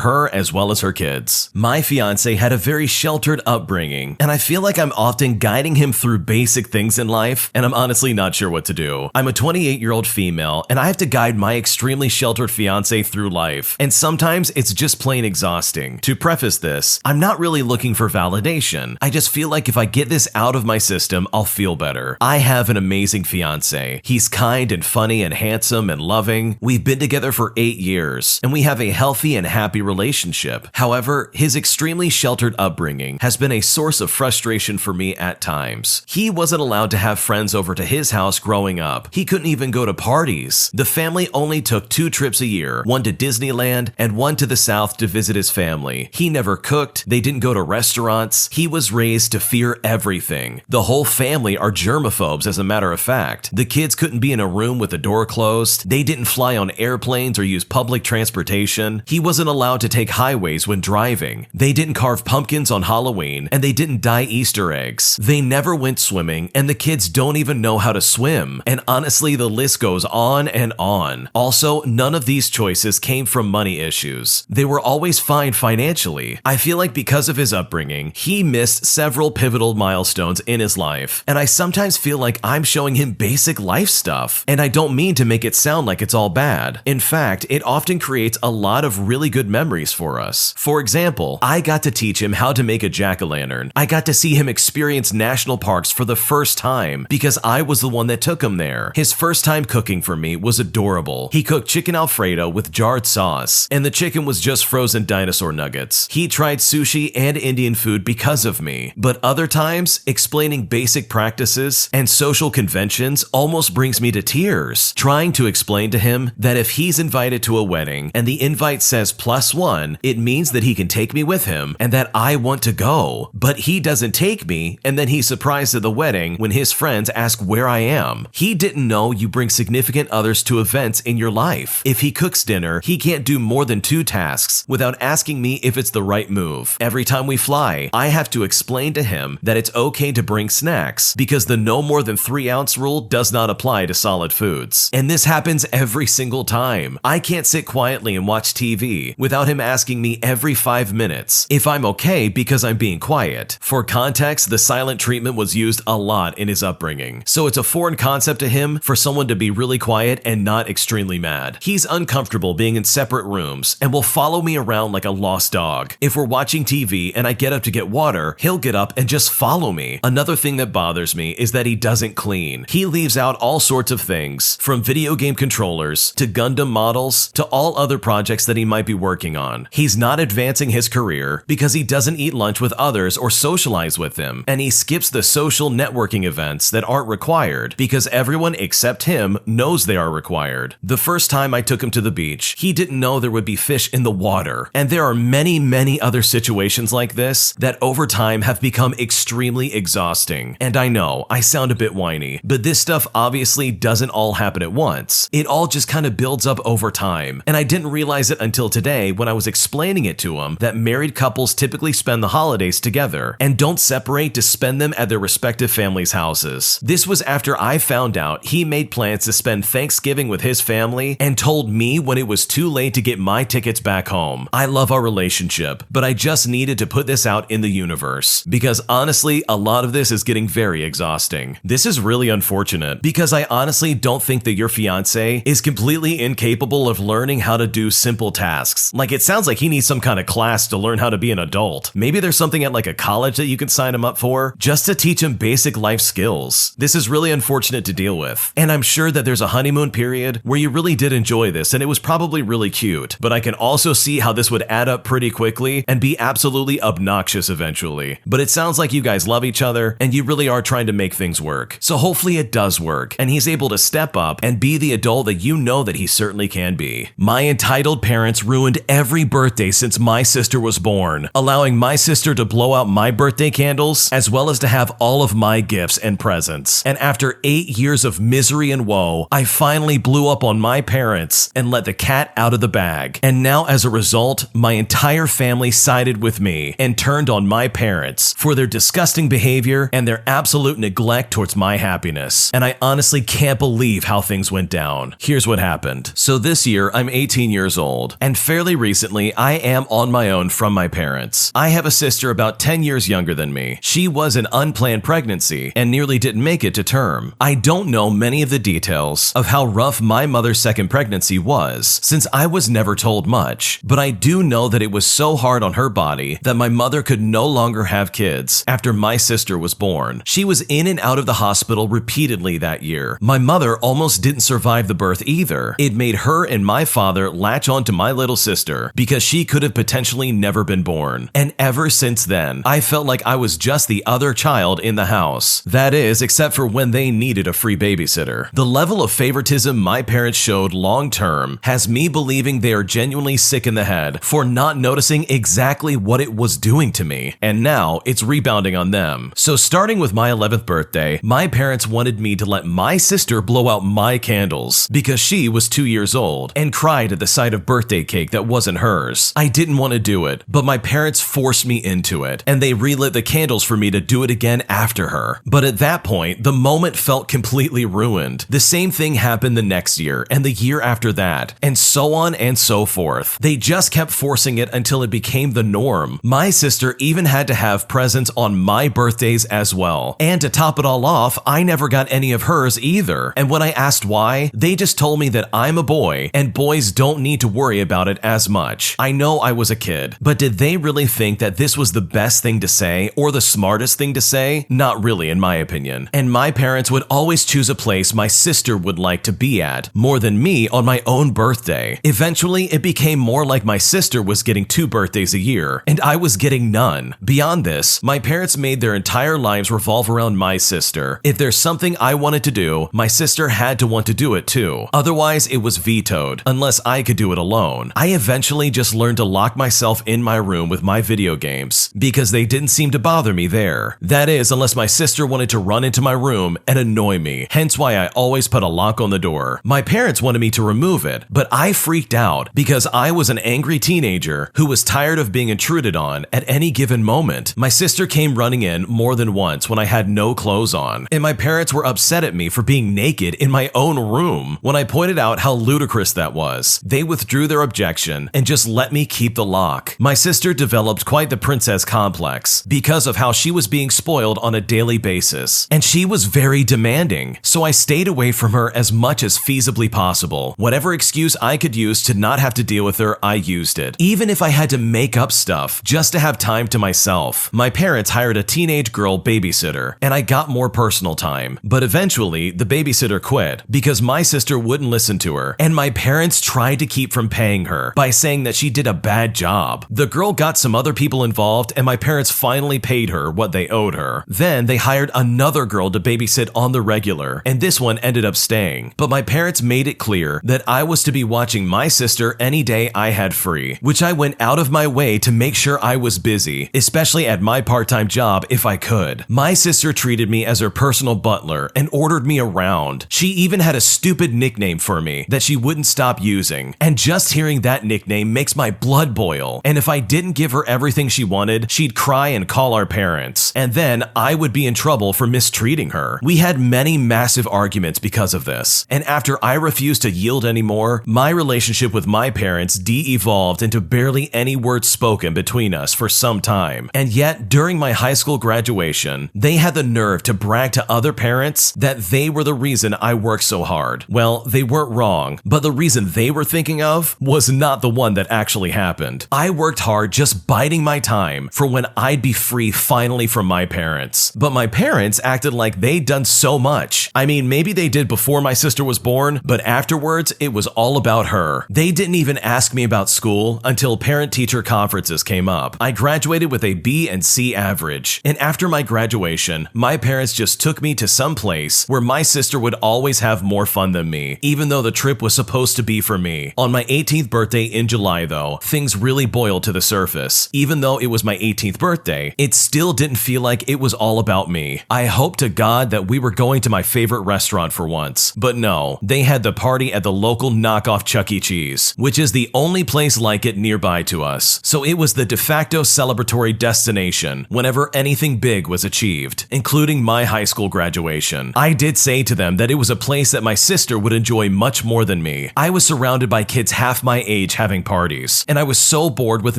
her as well as her kids. My fiancé had a very sheltered upbringing, and I feel like I'm often guiding him through basic things in life, and I'm honestly not sure what to do. I'm a 28-year-old female, and I have to guide my extremely sheltered fiancé through life, and sometimes it's just plain exhausting. To preface this, I'm not really looking for validation. I just feel like if I get this out of my system, I'll feel better. I have an amazing fiancé. He's kind and funny and handsome and loving. We've been together for 8 years, and we have a healthy and happy relationship. However, his extremely sheltered upbringing has been a source of frustration for me at times. He wasn't allowed to have friends over to his house growing up. He couldn't even go to parties. The family only took 2 trips a year, one to Disneyland and one to the South to visit his family. He never cooked. They didn't go to restaurants. He was raised to fear everything. The whole family are germaphobes, as a matter of fact. The kids couldn't be in a room with the door closed. They didn't fly on airplanes or use public transportation. He wasn't allowed to take highways when driving. They didn't carve pumpkins on Halloween, and they didn't dye Easter eggs. They never went swimming, and the kids don't even know how to swim. And honestly, the list goes on and on. Also, none of these choices came from money issues. They were always fine financially. I feel like because of his upbringing, he missed several pivotal milestones in his life, and I sometimes feel like I'm showing him basic life stuff, and I don't mean to make it sound like it's all bad. In fact, it often creates a lot of really good memories for us. For example, I got to teach him how to make a jack-o'-lantern. I got to see him experience national parks for the first time because I was the one that took him there. His first time cooking for me was adorable. He cooked chicken Alfredo with jarred sauce, and the chicken was just frozen dinosaur nuggets. He tried sushi and Indian food because of me, but other times, explaining basic practices and social conventions almost brings me to tears. Trying to explain to him that if he's invited to a wedding and the invite says +1, it means that he can take me with him and that I want to go. But he doesn't take me, and then he's surprised at the wedding when his friends ask where I am. He didn't know you bring significant others to events in your life. If he cooks dinner, he can't do more than 2 tasks without asking me if it's the right move. Every time we fly, I have to explain to him that it's okay to bring snacks because the no more than 3-ounce rule does not apply to solid foods. And this happens every single time. I can't sit quietly and watch TV without him asking me every 5 minutes if I'm okay because I'm being quiet. For context, the silent treatment was used a lot in his upbringing, so it's a foreign concept to him for someone to be really quiet and not extremely mad. He's uncomfortable being in separate rooms and will follow me around like a lost dog. If we're watching TV and I get up to get water, he'll get up and just follow me. Another thing that bothers me is that he doesn't clean. He leaves out all sorts of things, from video game controllers to Gundam models to all other projects that he might be working on. He's not advancing his career because he doesn't eat lunch with others or socialize with them, and he skips the social networking events that aren't required because everyone except him knows they are required. The first time I took him to the beach, he didn't know there would be fish in the water, and there are many other situations like this that over time have become extremely exhausting. And I know, I sound a bit whiny, but this stuff obviously doesn't all happen at once. It all just kind of builds up over time, and I didn't realize it until today when I was explaining it to him that married couples typically spend the holidays together and don't separate to spend them at their respective families' houses. This was after I found out he made plans to spend Thanksgiving with his family and told me when it was too late to get my tickets back home. I love our relationship, but I just needed to put this out in the universe because honestly, a lot of this is getting very exhausting. This is really unfortunate because I honestly don't think that your fiancé is completely incapable of learning how to do simple tasks. Like, it sounds like he needs some kind of class to learn how to be an adult. Maybe there's something at like a college that you can sign him up for just to teach him basic life skills. This is really unfortunate to deal with, and I'm sure that there's a honeymoon period where you really did enjoy this and it was probably really cute, but I can also see how this would add up pretty quickly and be absolutely obnoxious eventually. But it sounds like you guys love each other and you really are trying to make things work. So hopefully it does work and he's able to step up and be the adult that you know that he certainly can be. My entitled parents ruined every birthday since my sister was born, allowing my sister to blow out my birthday candles as well as to have all of my gifts and presents. And after 8 years of misery and woe, I finally blew up on my parents and let the cat out of the bag. And now as a result, my entire family sided with me and turned on my parents for their disgusting behavior and their absolute neglect towards my happiness. And I honestly can't believe how things went down. Here's what happened. So this year, I'm 18 years old, and fairly recently, I am on my own from my parents. I have a sister about 10 years younger than me. She was an unplanned pregnancy and nearly didn't make it to term. I don't know many of the details of how rough my mother's second pregnancy was, since I was never told much, but I do know that it was so hard on her body that my mother could no longer have kids after my sister was born. She was in and out of the hospital repeatedly that year. My mother almost didn't survive the birth either. It made her and my father latch on to my little sister because she could have potentially never been born. And ever since then, I felt like I was just the other child in the house. That is, except for when they needed a free babysitter. The level of favoritism my parents showed long term has me believing they are genuinely sick in the head for not noticing exactly what it was doing to me. And now it's rebounding on them. So starting with my 11th birthday, my parents wanted me to let my sister blow out my candles because she was 2 years old and cried at the sight of birthday cake that wasn't hers. I didn't want to do it, but my parents forced me into it, and they relit the candles for me to do it again after her. But at that point, the moment felt completely ruined. The same thing happened the next year and the year after that, and so on and so forth. They just kept forcing it until it became the norm. My sister even had to have presents on my birthdays as well. And to top it all off, I never got any of hers either. And when I asked why, they just told me that I'm a boy and boys don't need to worry about it as much. I know I was a kid, but did they really think that this was the best thing to say or the smartest thing to say? Not really, in my opinion. And my parents would always choose a place my sister would like to be at more than me on my own birthday. Eventually, it became more like my sister was getting 2 birthdays a year and I was getting none. Beyond this, my parents made their entire lives revolve around my sister. If there's something I wanted to do, my sister had to want to do it too. Otherwise, it was vetoed, unless I could do it alone. I eventually just learned to lock myself in my room with my video games because they didn't seem to bother me there. That is, unless my sister wanted to run into my room and annoy me, hence why I always put a lock on the door. My parents wanted me to remove it, but I freaked out because I was an angry teenager who was tired of being intruded on at any given moment. My sister came running in more than once when I had no clothes on, and my parents were upset at me for being naked in my own room. When I pointed out how ludicrous that was, they withdrew their objection and just let me keep the lock. My sister developed quite the princess complex because of how she was being spoiled on a daily basis, and she was very demanding, so I stayed away from her as much as feasibly possible. Whatever excuse I could use to not have to deal with her, I used it. Even if I had to make up stuff just to have time to myself. My parents hired a teenage girl babysitter, and I got more personal time. But eventually, the babysitter quit because my sister wouldn't listen to her, and my parents tried to keep from paying her by saying that she did a bad job. The girl got some other people involved, and my parents finally paid her what they owed her. Then they hired another girl to babysit on the regular, and this one ended up staying. But my parents made it clear that I was to be watching my sister any day I had free, which I went out of my way to make sure I was busy, especially at my part-time job if I could. My sister treated me as her personal butler and ordered me around. She even had a stupid nickname for me that she wouldn't stop using, and just hearing that nickname makes my blood boil. And if I didn't give her everything she wanted, she'd cry and call our parents, and then I would be in trouble for mistreating her. We had many massive arguments because of this, and after I refused to yield anymore, my relationship with my parents de-evolved into barely any words spoken between us for some time. And yet, during my high school graduation, they had the nerve to brag to other parents that they were the reason I worked so hard. Well, they weren't wrong, but the reason they were thinking of was not the one that actually happened. I worked hard just biding my time for when I'd be free finally from my parents. But my parents acted like they'd done so much. I mean, maybe they did before my sister was born, but afterwards, it was all about her. They didn't even ask me about school until parent-teacher conferences came up. I graduated with a B and C average, and after my graduation, my parents just took me to some place where my sister would always have more fun than me, even though the trip was supposed to be for me. On my 18th birthday in July though, things really boiled to the surface. Even though it was my 18th birthday, it still didn't feel like it was all about me. I hoped to God that we were going to my favorite restaurant for once, but no, they had the party at the local knockoff Chuck E. Cheese, which is the only place like like it nearby to us, so it was the de facto celebratory destination whenever anything big was achieved, including my high school graduation. I did say to them that it was a place that my sister would enjoy much more than me. I was surrounded by kids half my age having parties, and I was so bored with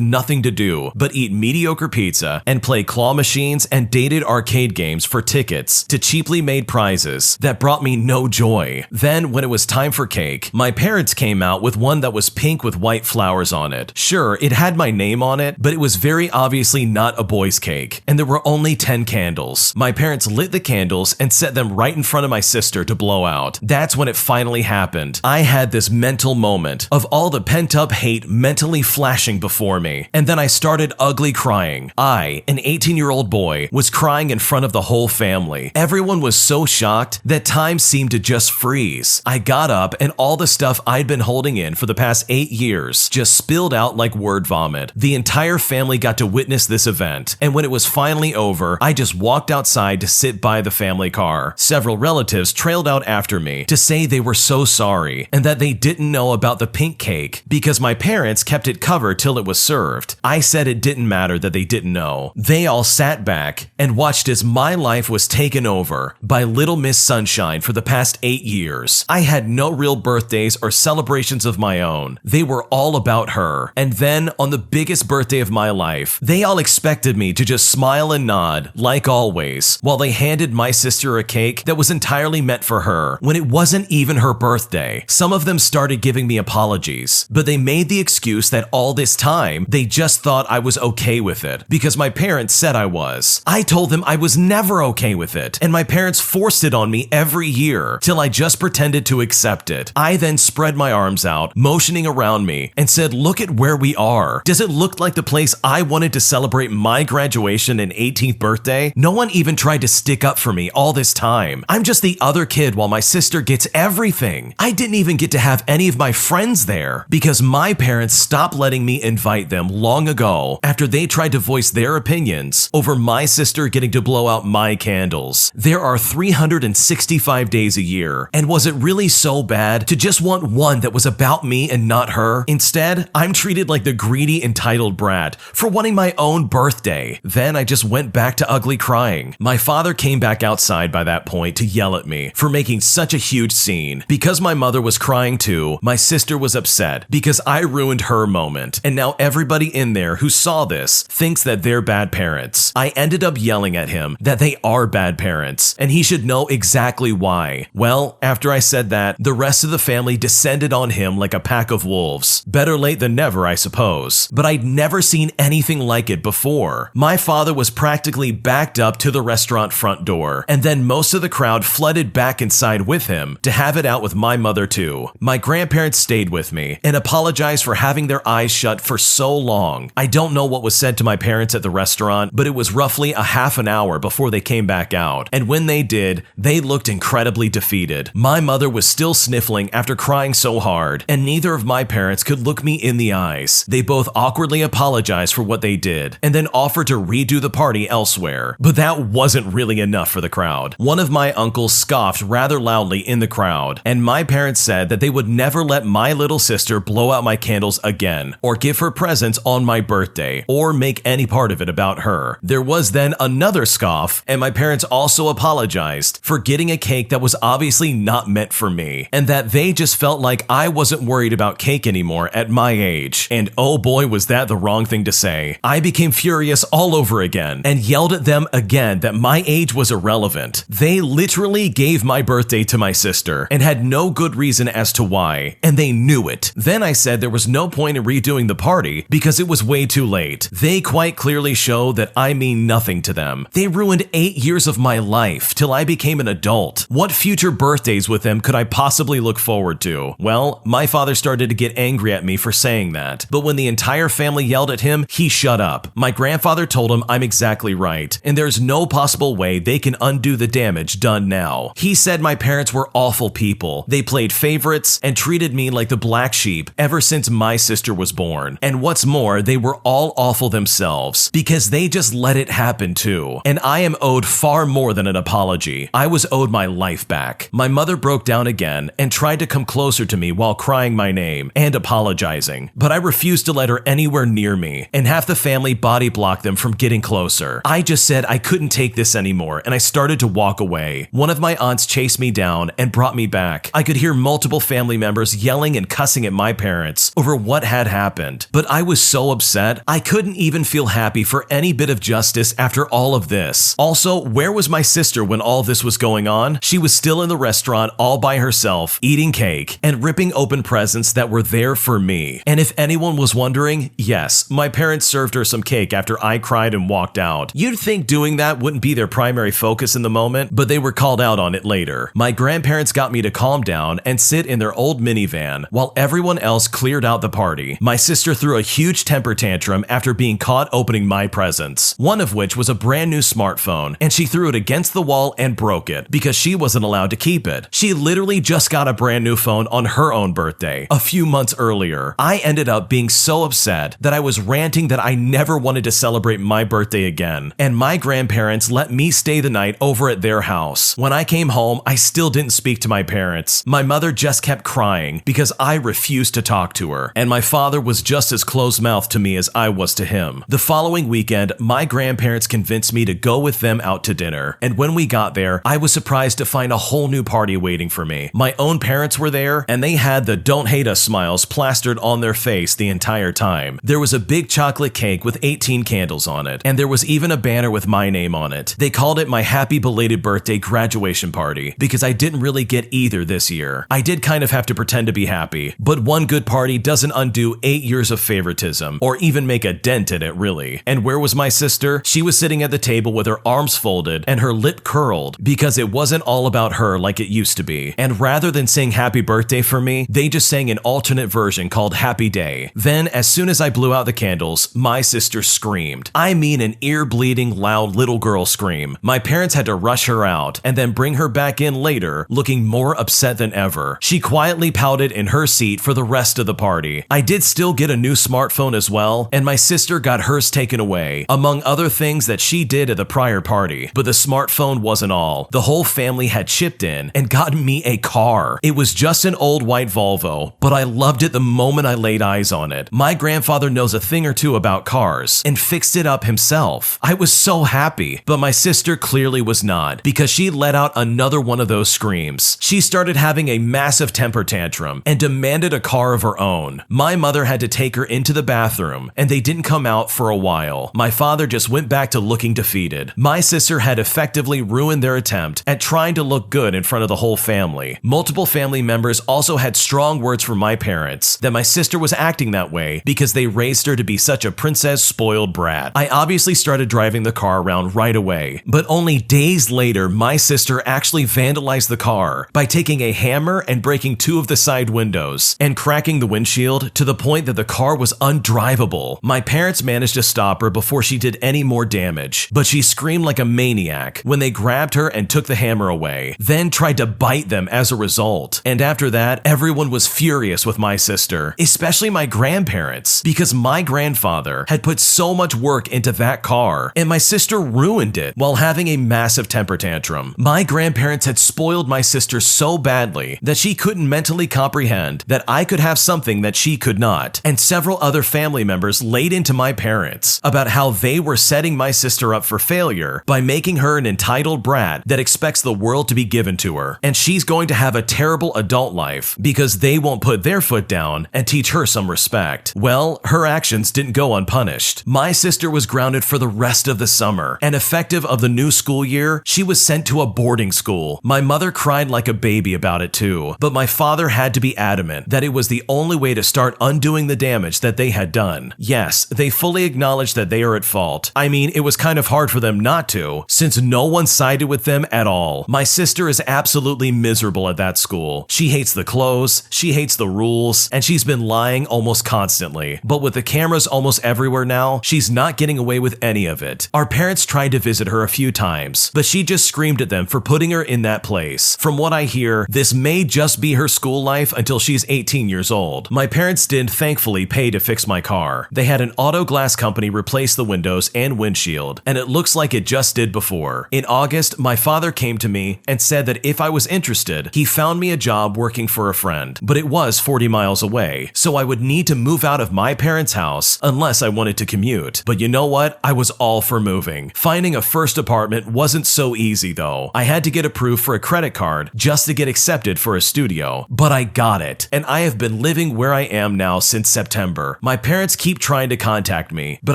nothing to do but eat mediocre pizza and play claw machines and dated arcade games for tickets to cheaply made prizes that brought me no joy. Then, when it was time for cake, my parents came out with one that was pink with white flowers on it. Sure, it had my name on it, but it was very obviously not a boy's cake, and there were only 10 candles. My parents lit the candles and set them right in front of my sister to blow out. That's when it finally happened. I had this mental moment of all the pent-up hate mentally flashing before me, and then I started ugly crying. I, an 18-year-old boy, was crying in front of the whole family. Everyone was so shocked that time seemed to just freeze. I got up and all the stuff I'd been holding in for the past 8 years just spilled out like word vomit. The entire family got to witness this event, and when it was finally over, I just walked outside to sit by the family car. Several relatives trailed out after me to say they were so sorry and that they didn't know about the pink cake because my parents kept it covered till it was served. I said it didn't matter that they didn't know. They all sat back and watched as my life was taken over by Little Miss Sunshine for the past 8 years. I had no real birthdays or celebrations of my own. They were all about her. And then, on the biggest birthday of my life, they all expected me to just smile and nod, like always, while they handed my sister a cake that was entirely meant for her, when it wasn't even her birthday. Some of them started giving me apologies, but they made the excuse that all this time, they just thought I was okay with it, because my parents said I was. I told them I was never okay with it, and my parents forced it on me every year, till I just pretended to accept it. I then spread my arms out, motioning around me, and said, look at where we are. Does it look like the place I wanted to celebrate my graduation and 18th birthday? No one even tried to stick up for me all this time. I'm just the other kid while my sister gets everything. I didn't even get to have any of my friends there because my parents stopped letting me invite them long ago after they tried to voice their opinions over my sister getting to blow out my candles. There are 365 days a year, and was it really so bad to just want one that was about me and not her? Instead, I'm treated like the greedy, entitled brat for wanting my own birthday. Then I just went back to ugly crying. My father came back outside by that point to yell at me for making such a huge scene. Because my mother was crying too, my sister was upset because I ruined her moment, and now everybody in there who saw this thinks that they're bad parents. I ended up yelling at him that they are bad parents, and he should know exactly why. Well, after I said that, the rest of the family descended on him like a pack of wolves. Better late than never, I suppose. But I'd never seen anything like it before. My father was practically backed up to the restaurant front door, and then most of the crowd flooded back inside with him to have it out with my mother too. My grandparents stayed with me and apologized for having their eyes shut for so long. I don't know what was said to my parents at the restaurant, but it was roughly a half an hour before they came back out, and when they did, they looked incredibly defeated. My mother was still sniffling after crying so hard, and neither of my parents could look me in the eyes. They both awkwardly apologized for what they did, and then offered to redo the party elsewhere. But that wasn't really enough for the crowd. One of my uncles scoffed rather loudly in the crowd, and my parents said that they would never let my little sister blow out my candles again, or give her presents on my birthday, or make any part of it about her. There was then another scoff, and my parents also apologized for getting a cake that was obviously not meant for me, and that they just felt like I wasn't worried about cake anymore at my age. And oh boy, was that the wrong thing to say. I became furious all over again and yelled at them again that my age was irrelevant. They literally gave my birthday to my sister and had no good reason as to why, and they knew it. Then I said there was no point in redoing the party because it was way too late. They quite clearly show that I mean nothing to them. They ruined 8 years of my life till I became an adult. What future birthdays with them could I possibly look forward to? Well, my father started to get angry at me for saying that, but when the entire family yelled at him, he shut up. My grandfather told him I'm exactly right, and there's no possible way they can undo the damage done now. He said my parents were awful people. They played favorites and treated me like the black sheep ever since my sister was born. And what's more, they were all awful themselves because they just let it happen too. And I am owed far more than an apology. I was owed my life back. My mother broke down again and tried to come closer to me while crying my name and apologizing. but I refused to let her anywhere near me, and half the family body blocked them from getting closer. I just said I couldn't take this anymore, and I started to walk away. One of my aunts chased me down and brought me back. I could hear multiple family members yelling and cussing at my parents over what had happened, but I was so upset, I couldn't even feel happy for any bit of justice after all of this. Also, where was my sister when all this was going on? She was still in the restaurant all by herself, eating cake and ripping open presents that were there for me. And if anyone was wondering, yes, my parents served her some cake after I cried and walked out. You'd think doing that wouldn't be their primary focus in the moment, but they were called out on it later. My grandparents got me to calm down and sit in their old minivan while everyone else cleared out the party. My sister threw a huge temper tantrum after being caught opening my presents, one of which was a brand new smartphone, and she threw it against the wall and broke it because she wasn't allowed to keep it. She literally just got a brand new phone on her own birthday a few months earlier. I ended up being so upset that I was ranting that I never wanted to celebrate my birthday again, and my grandparents let me stay the night over at their house. When I came home, I still didn't speak to my parents. My mother just kept crying because I refused to talk to her, and my father was just as closed-mouthed to me as I was to him. The following weekend, my grandparents convinced me to go with them out to dinner, and when we got there, I was surprised to find a whole new party waiting for me. My own parents were there, and they had the "Don't Hate Us" smiles plastered on their face the entire time. There was a big chocolate cake with 18 candles on it, and there was even a banner with my name on it. They called it my happy belated birthday graduation party because I didn't really get either this year. I did kind of have to pretend to be happy, but one good party doesn't undo 8 years of favoritism or even make a dent in it, really. And where was my sister? She was sitting at the table with her arms folded and her lip curled because it wasn't all about her like it used to be. And rather than saying happy birthday for me, they just sang an alternate version called Happy Day. Then, as soon as I blew out the candles, my sister screamed. I mean an ear-bleeding, loud little girl scream. My parents had to rush her out and then bring her back in later, looking more upset than ever. She quietly pouted in her seat for the rest of the party. I did still get a new smartphone as well, and my sister got hers taken away, among other things that she did at the prior party. But the smartphone wasn't all. The whole family had chipped in and gotten me a car. It was just an old white Volvo, but I loved it the moment I laid eyes on it. My grandfather knows a thing or two about cars and fixed it up himself. I was so happy, but my sister clearly was not, because she let out another one of those screams. She started having a massive temper tantrum and demanded a car of her own. My mother had to take her into the bathroom, and they didn't come out for a while. My father just went back to looking defeated. My sister had effectively ruined their attempt at trying to look good in front of the whole family. Multiple family members also had strong words from my parents that my sister was acting that way because they raised her to be such a princess spoiled brat. I obviously started driving the car around right away, but only days later, my sister actually vandalized the car by taking a hammer and breaking 2 of the side windows and cracking the windshield to the point that the car was undrivable. My parents managed to stop her before she did any more damage, but she screamed like a maniac when they grabbed her and took the hammer away, then tried to bite them as a result. And after that, everyone was furious with my sister, especially my grandparents, because my grandfather had put so much work into that car, and my sister ruined it while having a massive temper tantrum. My grandparents had spoiled my sister so badly that she couldn't mentally comprehend that I could have something that she could not, and several other family members laid into my parents about how they were setting my sister up for failure by making her an entitled brat that expects the world to be given to her, and she's going to have a terrible adult life because they won't put their foot down and teach her some respect. Well, her actions didn't go unpunished. My sister was grounded for the rest of the summer, and effective of the new school year, she was sent to a boarding school. My mother cried like a baby about it too, but my father had to be adamant that it was the only way to start undoing the damage that they had done. Yes, they fully acknowledged that they are at fault. I mean, it was kind of hard for them not to, since no one sided with them at all. My sister is absolutely miserable at that school. She hates the clothes, she hates the rules, and she's been lying almost constantly. But with the cameras almost everywhere now, she's not getting away with any of it. Our parents tried to visit her a few times, but she just screamed at them for putting her in that place. From what I hear, this may just be her school life until she's 18 years old. My parents did thankfully pay to fix my car. They had an auto glass company replace the windows and windshield, and it looks like it just did before. In August, my father came to me and said that if I was interested, he found me a job working for a friend, but it was 40 miles away, so I would need to move out of my parents' house unless I wanted to commute. But you know what? I was all for moving. Finding a first apartment wasn't so easy though. I had to get approved for a credit card just to get accepted for a studio. But I got it, and I have been living where I am now since September. My parents keep trying to contact me, but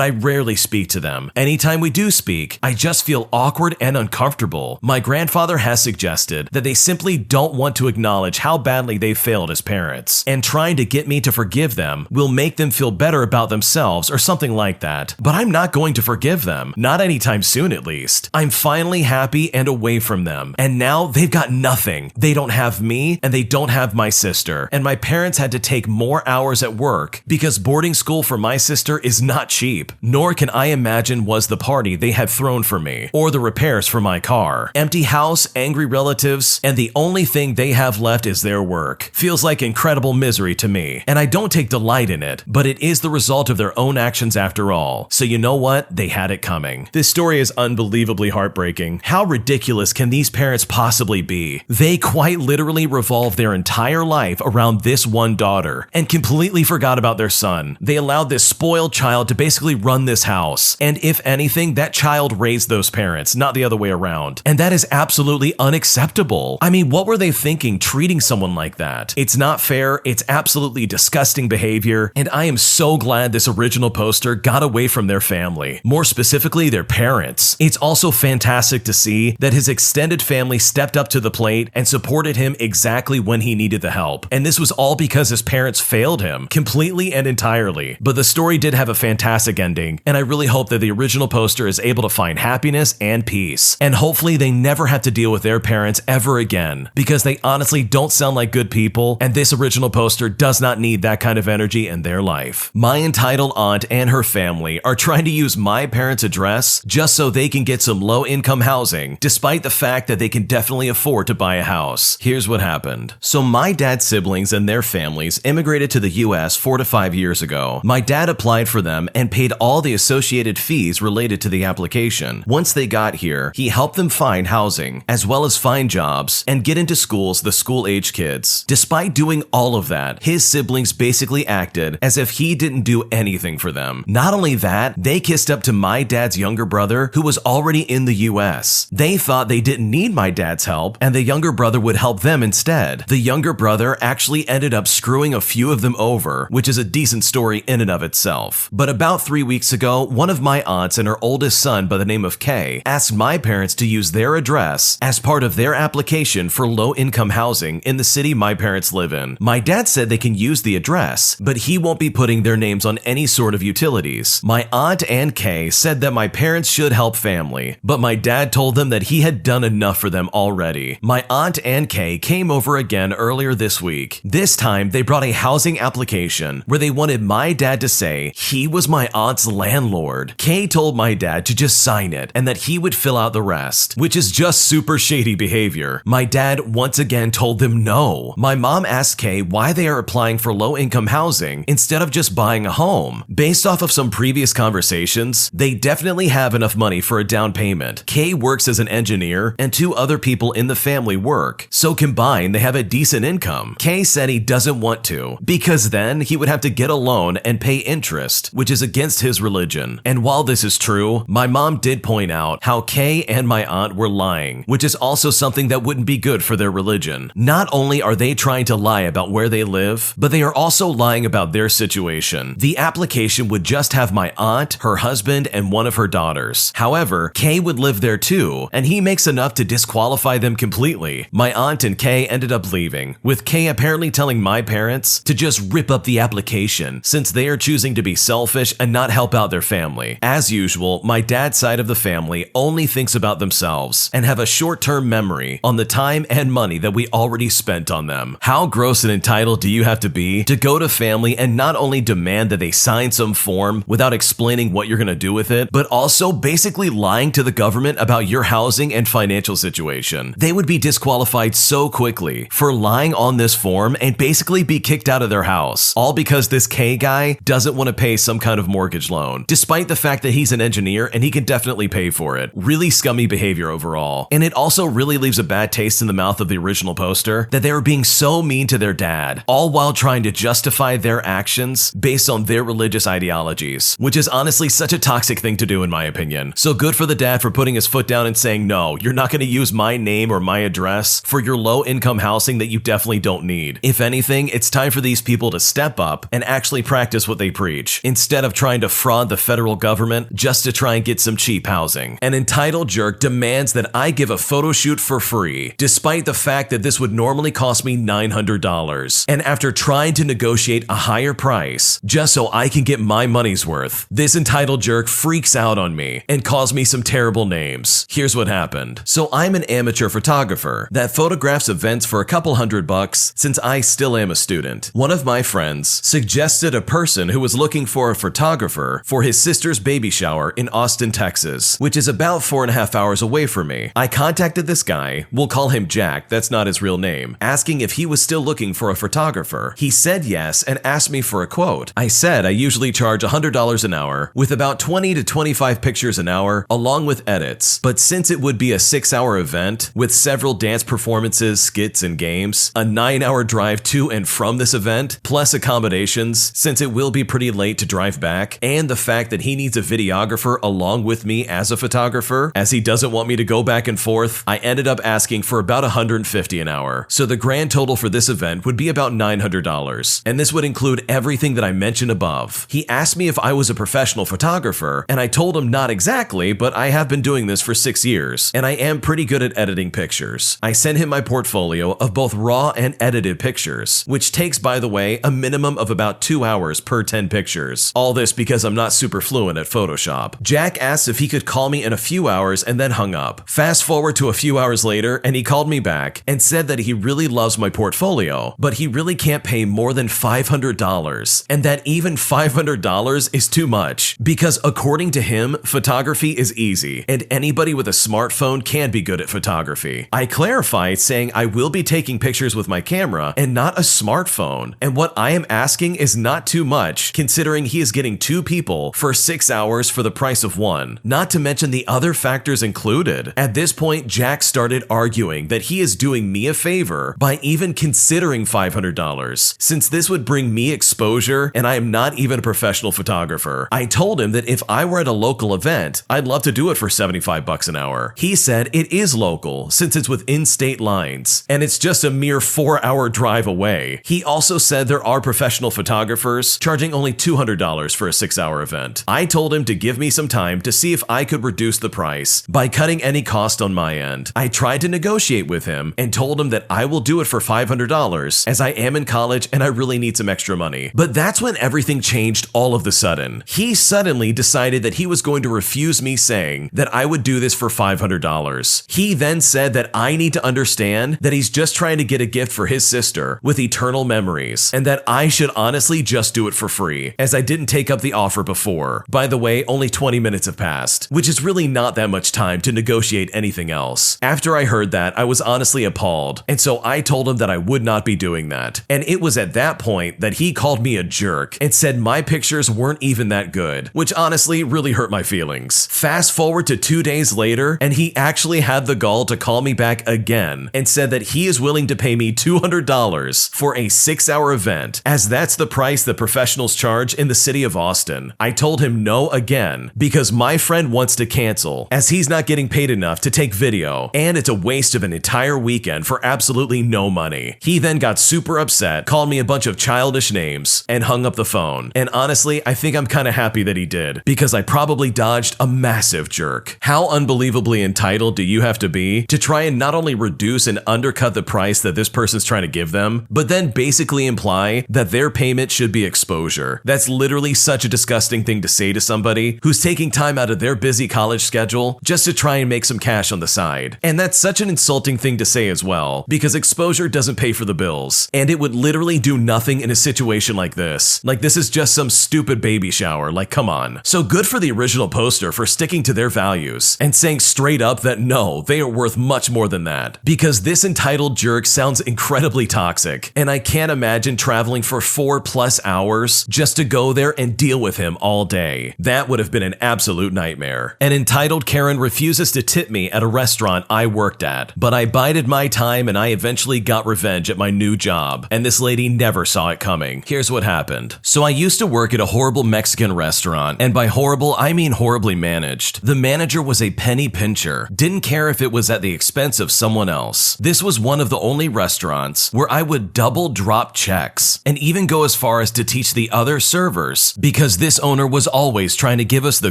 I rarely speak to them. Anytime we do speak, I just feel awkward and uncomfortable. My grandfather has suggested that they simply don't want to acknowledge how badly they failed as parents, and trying to get me to forgive them will make them feel better about themselves or something like that. But I'm not going to forgive them, not anytime soon at least. I'm finally happy and away from them, and now they've got nothing. They don't have me, and they don't have my sister, and my parents had to take more hours at work because boarding school for my sister is not cheap, nor can I imagine was the party they had thrown for me, or the repairs for my car. Empty house, angry relatives, and the only thing they have left is their work. Feels like incredible misery to me, and I don't take delight in it, but it is the result of their own actions after all. So you know what? They had it coming. This story is unbelievably heartbreaking. How ridiculous can these parents possibly be? They quite literally revolved their entire life around this one daughter and completely forgot about their son. They allowed this spoiled child to basically run this house, and if anything, that child raised those parents, not the other way around. And that is absolutely unacceptable. I mean, what were they thinking treating someone like that? It's not fair, it's absolutely disgusting behavior, and I am so glad this original poster got away from their family, more specifically their parents. It's also fantastic to see that his extended family stepped up to the plate and supported him exactly when he needed the help. And this was all because his parents failed him completely and entirely. But the story did have a fantastic ending, and I really hope that the original poster is able to find happiness and peace. And hopefully they never have to deal with their parents ever again, because they honestly don't sound like good people, and this original poster does not need that kind of energy in their life. My entitled aunt and her family are trying to use my parents' address just so they can get some low-income housing, despite the fact that they can definitely afford to buy a house. Here's what happened. So my dad's siblings and their families immigrated to the US 4 to 5 years ago. My dad applied for them and paid all the associated fees related to the application. Once they got here, he helped them find housing, as well as find jobs, and get into schools the school-age kids. Despite doing all of that, his siblings basically acted as if he didn't do anything for them. Not only that, they kissed up to my dad's younger brother, who was already in the US. They thought they didn't need my dad's help, and the younger brother would help them instead. The younger brother actually ended up screwing a few of them over, which is a decent story in and of itself. But about 3 weeks ago, one of my aunts and her oldest son by the name of Kay asked my parents to use their address as part of their application for low-income housing in the city my parents live in. My dad said they can use the address, but he won't be putting their names on any sort of utilities. My aunt and Kay said that my parents should help family, but my dad told them that he had done enough for them already. My aunt and Kay came over again earlier this week. This time, they brought a housing application where they wanted my dad to say he was my aunt's landlord. Kay told my dad to just sign it and that he would fill out the rest, which is just super shady behavior. My dad once again told them no. My mom asked Kay why they are applying for low-income housing instead of just buying a home. Based off of some previous conversations, they definitely have enough money for a down payment. Kay works as an engineer and 2 other people in the family work, so combined they have a decent income. Kay said he doesn't want to, because then he would have to get a loan and pay interest, which is against his religion. And while this is true, my mom did point out how Kay and my aunt were lying, which is also something that wouldn't be good for their religion. Not only are they trying to lie about where they live, but they are also lying about their situation. The application would just have my aunt, her husband, and one of her daughters. However, Kay would live there too, and he makes enough to disqualify them completely. My aunt and Kay ended up leaving, with Kay apparently telling my parents to just rip up the application since they are choosing to be selfish and not help out their family. As usual, my dad's side of the family only thinks about themselves and have a short-term memory on the time and money that we already spent on them. How gross and entitled do you have to be to go to family and not only demand that they sign some form without explaining what you're gonna do with it, but also basically lying to the government about your housing and financial situation? They would be disqualified so quickly for lying on this form and basically be kicked out of their house, all because this K guy doesn't want to pay some kind of mortgage loan, despite the fact that he's an engineer and he can definitely pay for it. Really scummy behavior overall. And it also really leaves a bad taste in the mouth of the original poster that they were being so mean to their dad, all while trying to justify justify their actions based on their religious ideologies, which is honestly such a toxic thing to do in my opinion. So good for the dad for putting his foot down and saying, no, you're not going to use my name or my address for your low-income housing that you definitely don't need. If anything, it's time for these people to step up and actually practice what they preach, instead of trying to fraud the federal government just to try and get some cheap housing. An entitled jerk demands that I give a photo shoot for free, despite the fact that this would normally cost me $900. And after trying to negotiate a higher price, just so I can get my money's worth, this entitled jerk freaks out on me and calls me some terrible names. Here's what happened. So I'm an amateur photographer that photographs events for a couple $100 since I still am a student. One of my friends suggested a person who was looking for a photographer for his sister's baby shower in Austin, Texas, which is about 4.5 hours away from me. I contacted this guy, we'll call him Jack, that's not his real name, asking if he was still looking for a photographer. He said yes and asked me for a quote. I said I usually charge $100 an hour with about 20 to 25 pictures an hour along with edits, but since it would be a 6-hour event with several dance performances, skits, and games, a 9-hour drive to and from this event, plus accommodations since it will be pretty late to drive back, and the fact that he needs a videographer along with me as a photographer, as he doesn't want me to go back and forth, I ended up asking for about $150 an hour. So the grand total for this event would be about $900, and this would include everything that I mentioned above. He asked me if I was a professional photographer, and I told him not exactly, but I have been doing this for 6 years, and I am pretty good at editing pictures. I sent him my portfolio of both raw and edited pictures, which takes, by the way, a minimum of about 2 hours per 10 pictures. All this because I'm not super fluent at Photoshop. Jack asked if he could call me in a few hours and then hung up. Fast forward to a few hours later, and he called me back and said that he really loves my portfolio, but he really can't pay more than $500, and that even $500 is too much, because according to him, photography is easy, and anybody with a smartphone can be good at photography. I clarified saying I will be taking pictures with my camera and not a smartphone, and what I am asking is not too much, considering he is getting 2 people for 6 hours for the price of 1, not to mention the other factors included. At this point, Jack started arguing that he is doing me a favor by even considering $500, since this would bring me exposure and I am not even a professional photographer. I told him that if I were at a local event, I'd love to do it for $75 an hour. He said it is local since it's within state lines, and it's just a mere 4-hour drive away. He also said there are professional photographers charging only $200 for a 6-hour event. I told him to give me some time to see if I could reduce the price by cutting any cost on my end. I tried to negotiate with him and told him that I will do it for $500 as I am in college and I really need some extra money. But that's when everything changed all of the sudden. He suddenly decided that he was going to refuse me saying that I would do this for $500. He then said that I need to understand that he's just trying to get a gift for his sister with eternal memories, and that I should honestly just do it for free, as I didn't take up the offer before. By the way, only 20 minutes have passed, which is really not that much time to negotiate anything else. After I heard that, I was honestly appalled, and so I told him that I would not be doing that. And it was at that point that he called me a jerk and said my pictures weren't even that good, which honestly really hurt my feelings. Fast forward to 2 days later, and he actually had the gall to call me back again and said that he is willing to pay me $200 for a 6-hour event, as that's the price that professionals charge in the city of Austin. I told him no again, because my friend wants to cancel, as he's not getting paid enough to take video, and it's a waste of an entire weekend for absolutely no money. He then got super upset, called me a bunch of childish names, and hung up the phone. And honestly, I think I'm kind of happy that he did, because I probably dodged a massive jerk. How unbelievably entitled do you have to be to try and not only reduce and undercut the price that this person's trying to give them, but then basically imply that their payment should be exposure? That's literally such a disgusting thing to say to somebody who's taking time out of their busy college schedule just to try and make some cash on the side. And that's such an insulting thing to say as well, because exposure doesn't pay for the bills, and it would literally do nothing in a situation like this. Like, this is just some stupid baby shower, like, come on. So good for the original poster for sticking to their values and saying straight up that no, they are worth much more than that, because this entitled jerk sounds incredibly toxic, and I can't imagine traveling for 4+ hours just to go there and deal with him all day. That would have been an absolute nightmare. An entitled Karen refuses to tip me at a restaurant I worked at, but I bided my time and I eventually got revenge at my new job, and this lady never saw it coming. Here's what happened. So I used to work at a horrible Mexican restaurant, and by horrible, I mean horribly managed. The manager was a penny pincher, didn't care if it was at the expense of someone else. This was one of the only restaurants where I would double drop checks, and even go as far as to teach the other servers, because this owner was always trying to give us the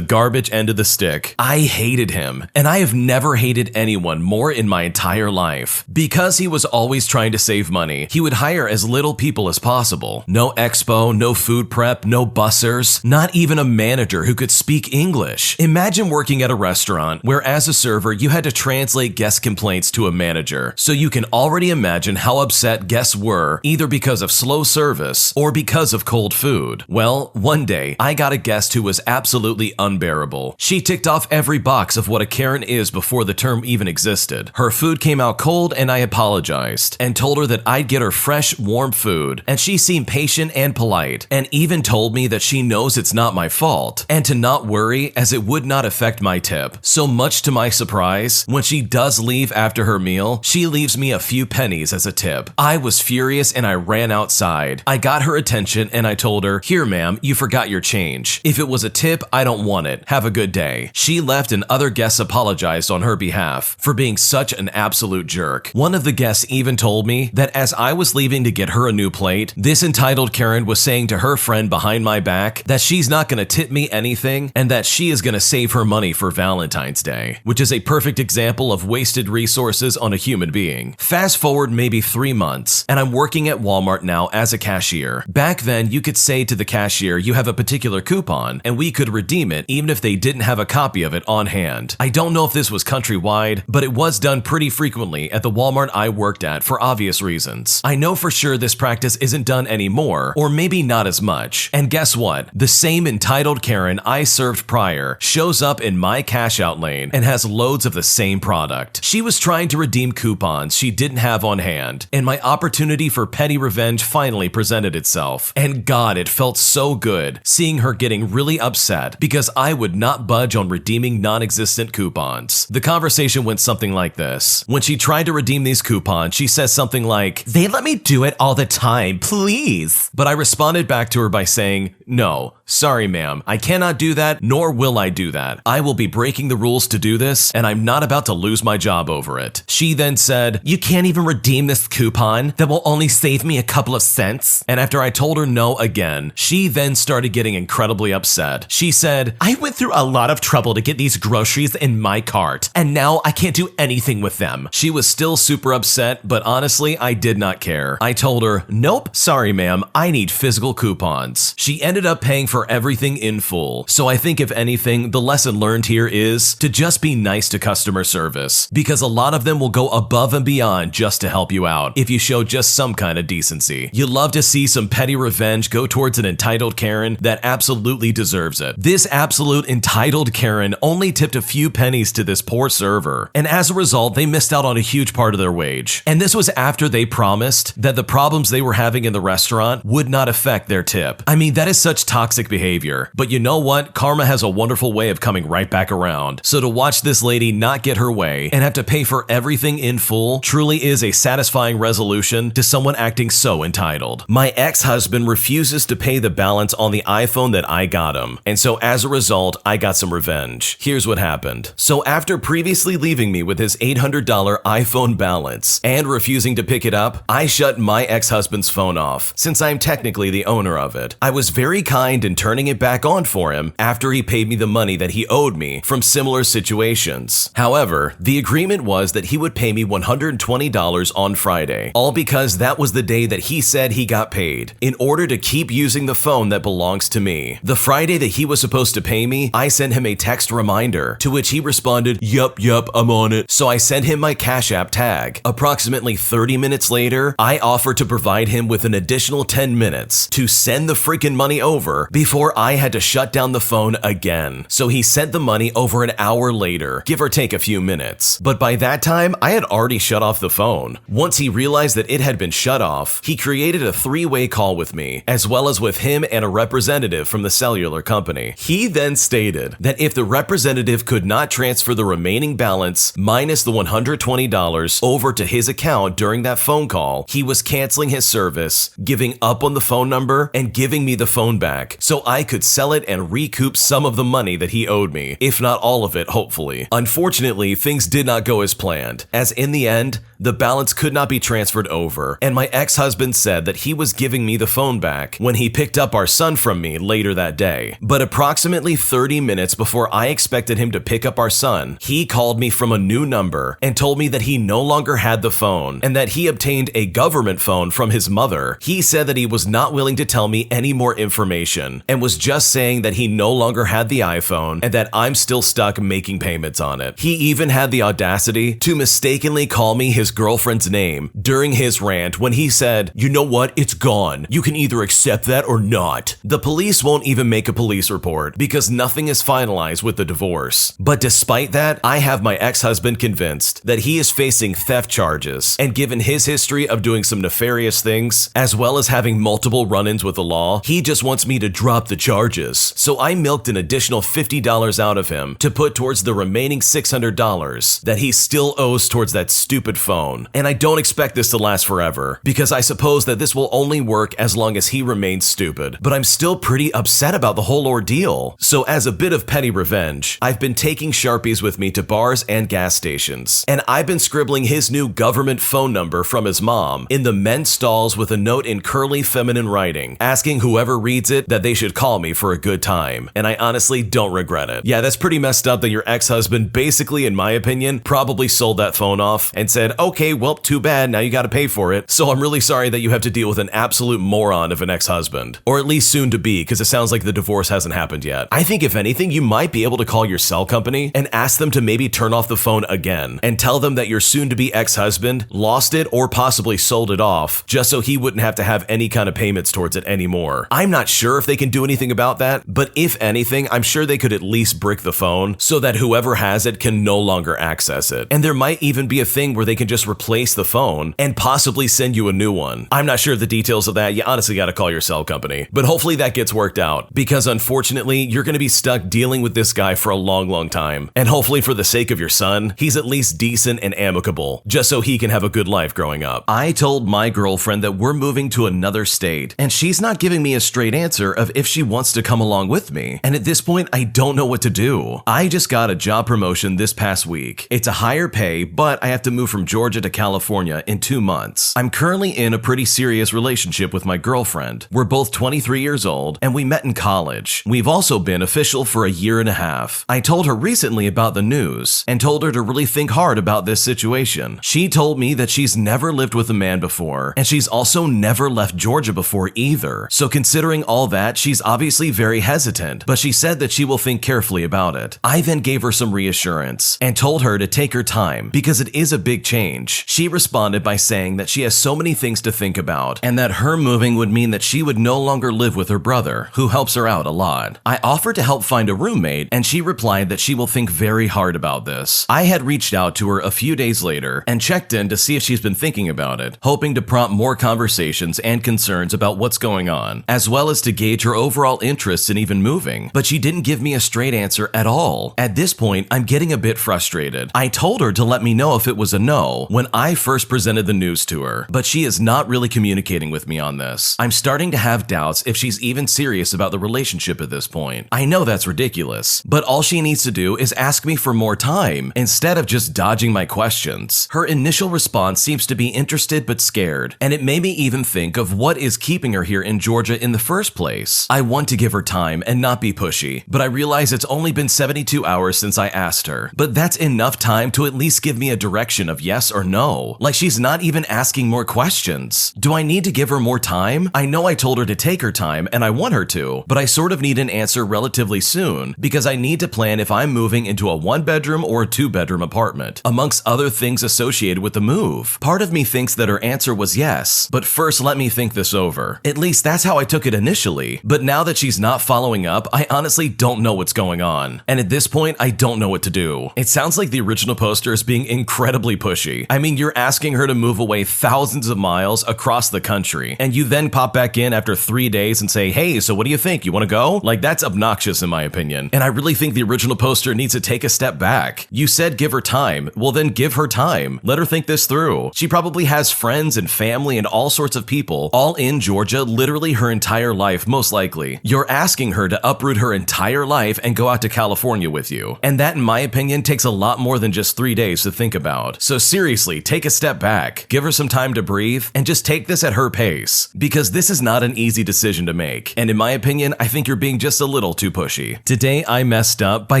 garbage end of the stick. I hated him, and I have never hated anyone more in my entire life. Because he was always trying to save money, he would hire as little people as possible. No expo, no food prep, no bussers, not even a manager who could speak English. Imagine working at a restaurant where as a server you had to translate guest complaints to a manager, so you can already imagine how upset guests were, either because of slow service or because of cold food. Well, one day I got a guest who was absolutely unbearable. She ticked off every box of what a Karen is before the term even existed. Her food came out cold and I apologized and told her that I'd get her fresh, warm food, and she seemed patient and polite, and even told me that she knows it's not my fault and to not worry as it would not affect my tip. So much to my surprise, when she does leave after her meal, she leaves me a few pennies as a tip. I was furious and I ran outside. I got her attention and I told her, "Here ma'am, you forgot your change. If it was a tip, I don't want it. Have a good day." She left and other guests apologized on her behalf for being such an absolute jerk. One of the guests even told me that as I was leaving to get her a new plate, this entitled Karen was saying to her friend behind my back that she's not going to tip me anything and that she is going to save her money for Valentine's Day, which is a perfect example of wasted resources on a human being. Fast forward maybe 3 months, and I'm working at Walmart now as a cashier. Back then, you could say to the cashier you have a particular coupon, and we could redeem it even if they didn't have a copy of it on hand. I don't know if this was countrywide, but it was done pretty frequently at the Walmart I worked at for obvious reasons. I know for sure this practice isn't done anymore, or maybe not as much. And guess what? The same entitled Karen I served prior shows up in my cash out lane and has loads of the same product. She was trying to redeem coupons she didn't have on hand, and my opportunity for petty revenge finally presented itself. And God, it felt so good seeing her getting really upset because I would not budge on redeeming non-existent coupons. The conversation went something like this. When she tried to redeem these coupons, she says something like, "They let me do it all the time, please." But I responded back to her by saying, "No, sorry ma'am, I cannot do that, nor will I do that. I will be breaking the rules to do this, and I'm not about to lose my job over it." She then said, "You can't even redeem this coupon that will only save me a couple of cents?" And after I told her no again, she then started getting incredibly upset. She said, "I went through a lot of trouble to get these groceries in my cart, and now I can't do anything with them." She was still super upset, but honestly, I did not care. I told her, "Nope, sorry ma'am, I need physical coupons." She ended up paying for everything in full. So I think if anything, the lesson learned here is to just be nice to customer service, because a lot of them will go above and beyond just to help you out if you show just some kind of decency. You love to see some petty revenge go towards an entitled Karen that absolutely deserves it. This absolute entitled Karen only tipped a few pennies to this poor server, and as a result, they missed out on a huge part of their wage. And this was after they promised that the problems they were having in the restaurant would not affect their tip. I mean, that is such toxic behavior, but you know what? Karma has a wonderful way of coming right back around. So to watch this lady not get her way and have to pay for everything in full truly is a satisfying resolution to someone acting so entitled. My ex-husband refuses to pay the balance on the iPhone that I got him, and so as a result, I got some revenge. Here's what happened. So after previously leaving me with his $800 iPhone balance and refusing to pick it up, I shut my ex-husband's phone off, since I'm technically the owner of it. I was very kind in turning it back on for him after he paid me the money that he owed me from similar situations. However, the agreement was that he would pay me $120 on Friday, all because that was the day that he said he got paid, in order to keep using the phone that belongs to me. The Friday that he was supposed to pay me, I sent him a text reminder, to which he responded, Yup, I'm on it." So I sent him my Cash App tag. Approximately 30 minutes later, I offered to provide him with an additional 10 minutes to send the freaking money over before I had to shut down the phone again. So he sent the money over an hour later, give or take a few minutes. But by that time, I had already shut off the phone. Once he realized that it had been shut off, he created a three-way call with me, as well as with him and a representative from the cellular company. He then stated that if the representative could not transfer the remaining balance minus the $120 over to his account during that phone call, he was canceling his service, giving up on the phone number, and giving me the phone back so I could sell it and recoup some of the money that he owed me, if not all of it, hopefully. Unfortunately, things did not go as planned, as in the end, the balance could not be transferred over, and my ex-husband said that he was giving me the phone back when he picked up our son from me later that day. But approximately 30 minutes before I expected him to pick up our son, he called me from a new number and told me that he no longer had the phone and that he obtained a government phone from his mother. He said that he was not willing to tell me any more information and was just saying that he no longer had the iPhone and that I'm still stuck making payments on it. He even had the audacity to mistakenly call me his girlfriend's name during his rant when he said, "You know what? It's gone. You can either accept that or not." The police won't even make a police report because nothing is finalized with the divorce. But despite that, I have my ex-husband convinced that he is facing theft charges, and given his history of doing some nefarious things, as well as having multiple run-ins with the law, he just wants me to drop the charges. So I milked an additional $50 out of him to put towards the remaining $600 that he still owes towards that stupid phone. And I don't expect this to last forever, because I suppose that this will only work as long as he remains stupid. But I'm still pretty upset about the whole ordeal. So as a bit of petty revenge, I've been taking Sharpies with me to bars and gas stations, and I've been scribbling his new government phone number from his mom in the men's stalls with a note in curly feminine writing, asking whoever reads it that they should call me for a good time. And I honestly don't regret it. Yeah, that's pretty messed up that your ex-husband basically, in my opinion, probably sold that phone off and said, "Okay, well, too bad, now you gotta pay for it." So I'm really sorry that you have to deal with an absolute moron of an ex-husband. Or at least soon to be, because it sounds like the divorce hasn't happened yet. I think if anything, you might be able to call your cell company and ask them to maybe turn off the phone again and tell them that your soon-to-be ex-husband lost it or possibly sold it off just so he wouldn't have to have any kind of payments towards it anymore. I'm not sure if they can do anything about that, but if anything, I'm sure they could at least brick the phone so that whoever has it can no longer access it. And there might even be a thing where they can just replace the phone and possibly send you a new one. I'm not sure of the details of that. You honestly gotta call your cell company. But hopefully that gets worked out, because unfortunately, you're gonna be stuck dealing with this guy for a long, long time. And hopefully for the sake of your son, he's at least decent and amicable, just so he can have a good life growing up. I told my girlfriend that we're moving to another state, and she's not giving me a straight answer of if she wants to come along with me. And at this point, I don't know what to do. I just got a job promotion this past week. It's a higher pay, but I have to move from Georgia to California in 2 months. I'm currently in a pretty serious relationship with my girlfriend. We're both 23 years old, and we met in college. We've also been official for a year and a half. I told her recently about the news and told her to really think hard about this situation. She told me that she's never lived with a man before, and she's also never left Georgia before either. So considering all that, she's obviously very hesitant, but she said that she will think carefully about it. I then gave her some reassurance and told her to take her time because it is a big change. She responded by saying that she has so many things to think about and that her moving would mean that she would no longer live with her brother, who helps her out a lot. I offered to help find a roommate, and she replied that she will think very hard about this. I had reached out to her a few days later and checked in to see if she's been thinking about it, hoping to prompt more conversations and concerns about what's going on, as well as to gauge her overall interest in even moving. But she didn't give me a straight answer at all. At this point, I'm getting a bit frustrated. I told her to let me know if it was a no when I first presented the news to her, but she is not really communicating with me on this. I'm starting to have doubts if she's even serious about the relationship at this point. I know that's ridiculous, but all she needs to do is ask me for more time instead of just dodging my questions. Her initial response seems to be interested but scared, and it made me even think of what is keeping her here in Georgia in the first place. I want to give her time and not be pushy, but I realize it's only been 72 hours since I asked her. But that's enough time to at least give me a direction of yes or no. Like, she's not even asking more questions. Do I need to give her more time? I know I told her to take her time, and I want her to, but I sort of need an answer relatively soon because I need to plan if I'm moving into a 1-bedroom or a 2-bedroom apartment, amongst other things associated with the move. Part of me thinks that her answer was yes, but first let me think this over. At least that's how I took it initially. initially, but now that she's not following up, I honestly don't know what's going on. And at this point, I don't know what to do. It sounds like the original poster is being incredibly pushy. I mean, you're asking her to move away thousands of miles across the country, and you then pop back in after 3 days and say, hey, so what do you think? You want to go? Like, that's obnoxious in my opinion. And I really think the original poster needs to take a step back. You said give her time. Well, then give her time. Let her think this through. She probably has friends and family and all sorts of people all in Georgia literally her entire life, most likely. You're asking her to uproot her entire life and go out to California with you. And that, in my opinion, takes a lot more than just 3 days to think about. So seriously, take a step back, give her some time to breathe, and just take this at her pace. Because this is not an easy decision to make. And in my opinion, I think you're being just a little too pushy. Today, I messed up by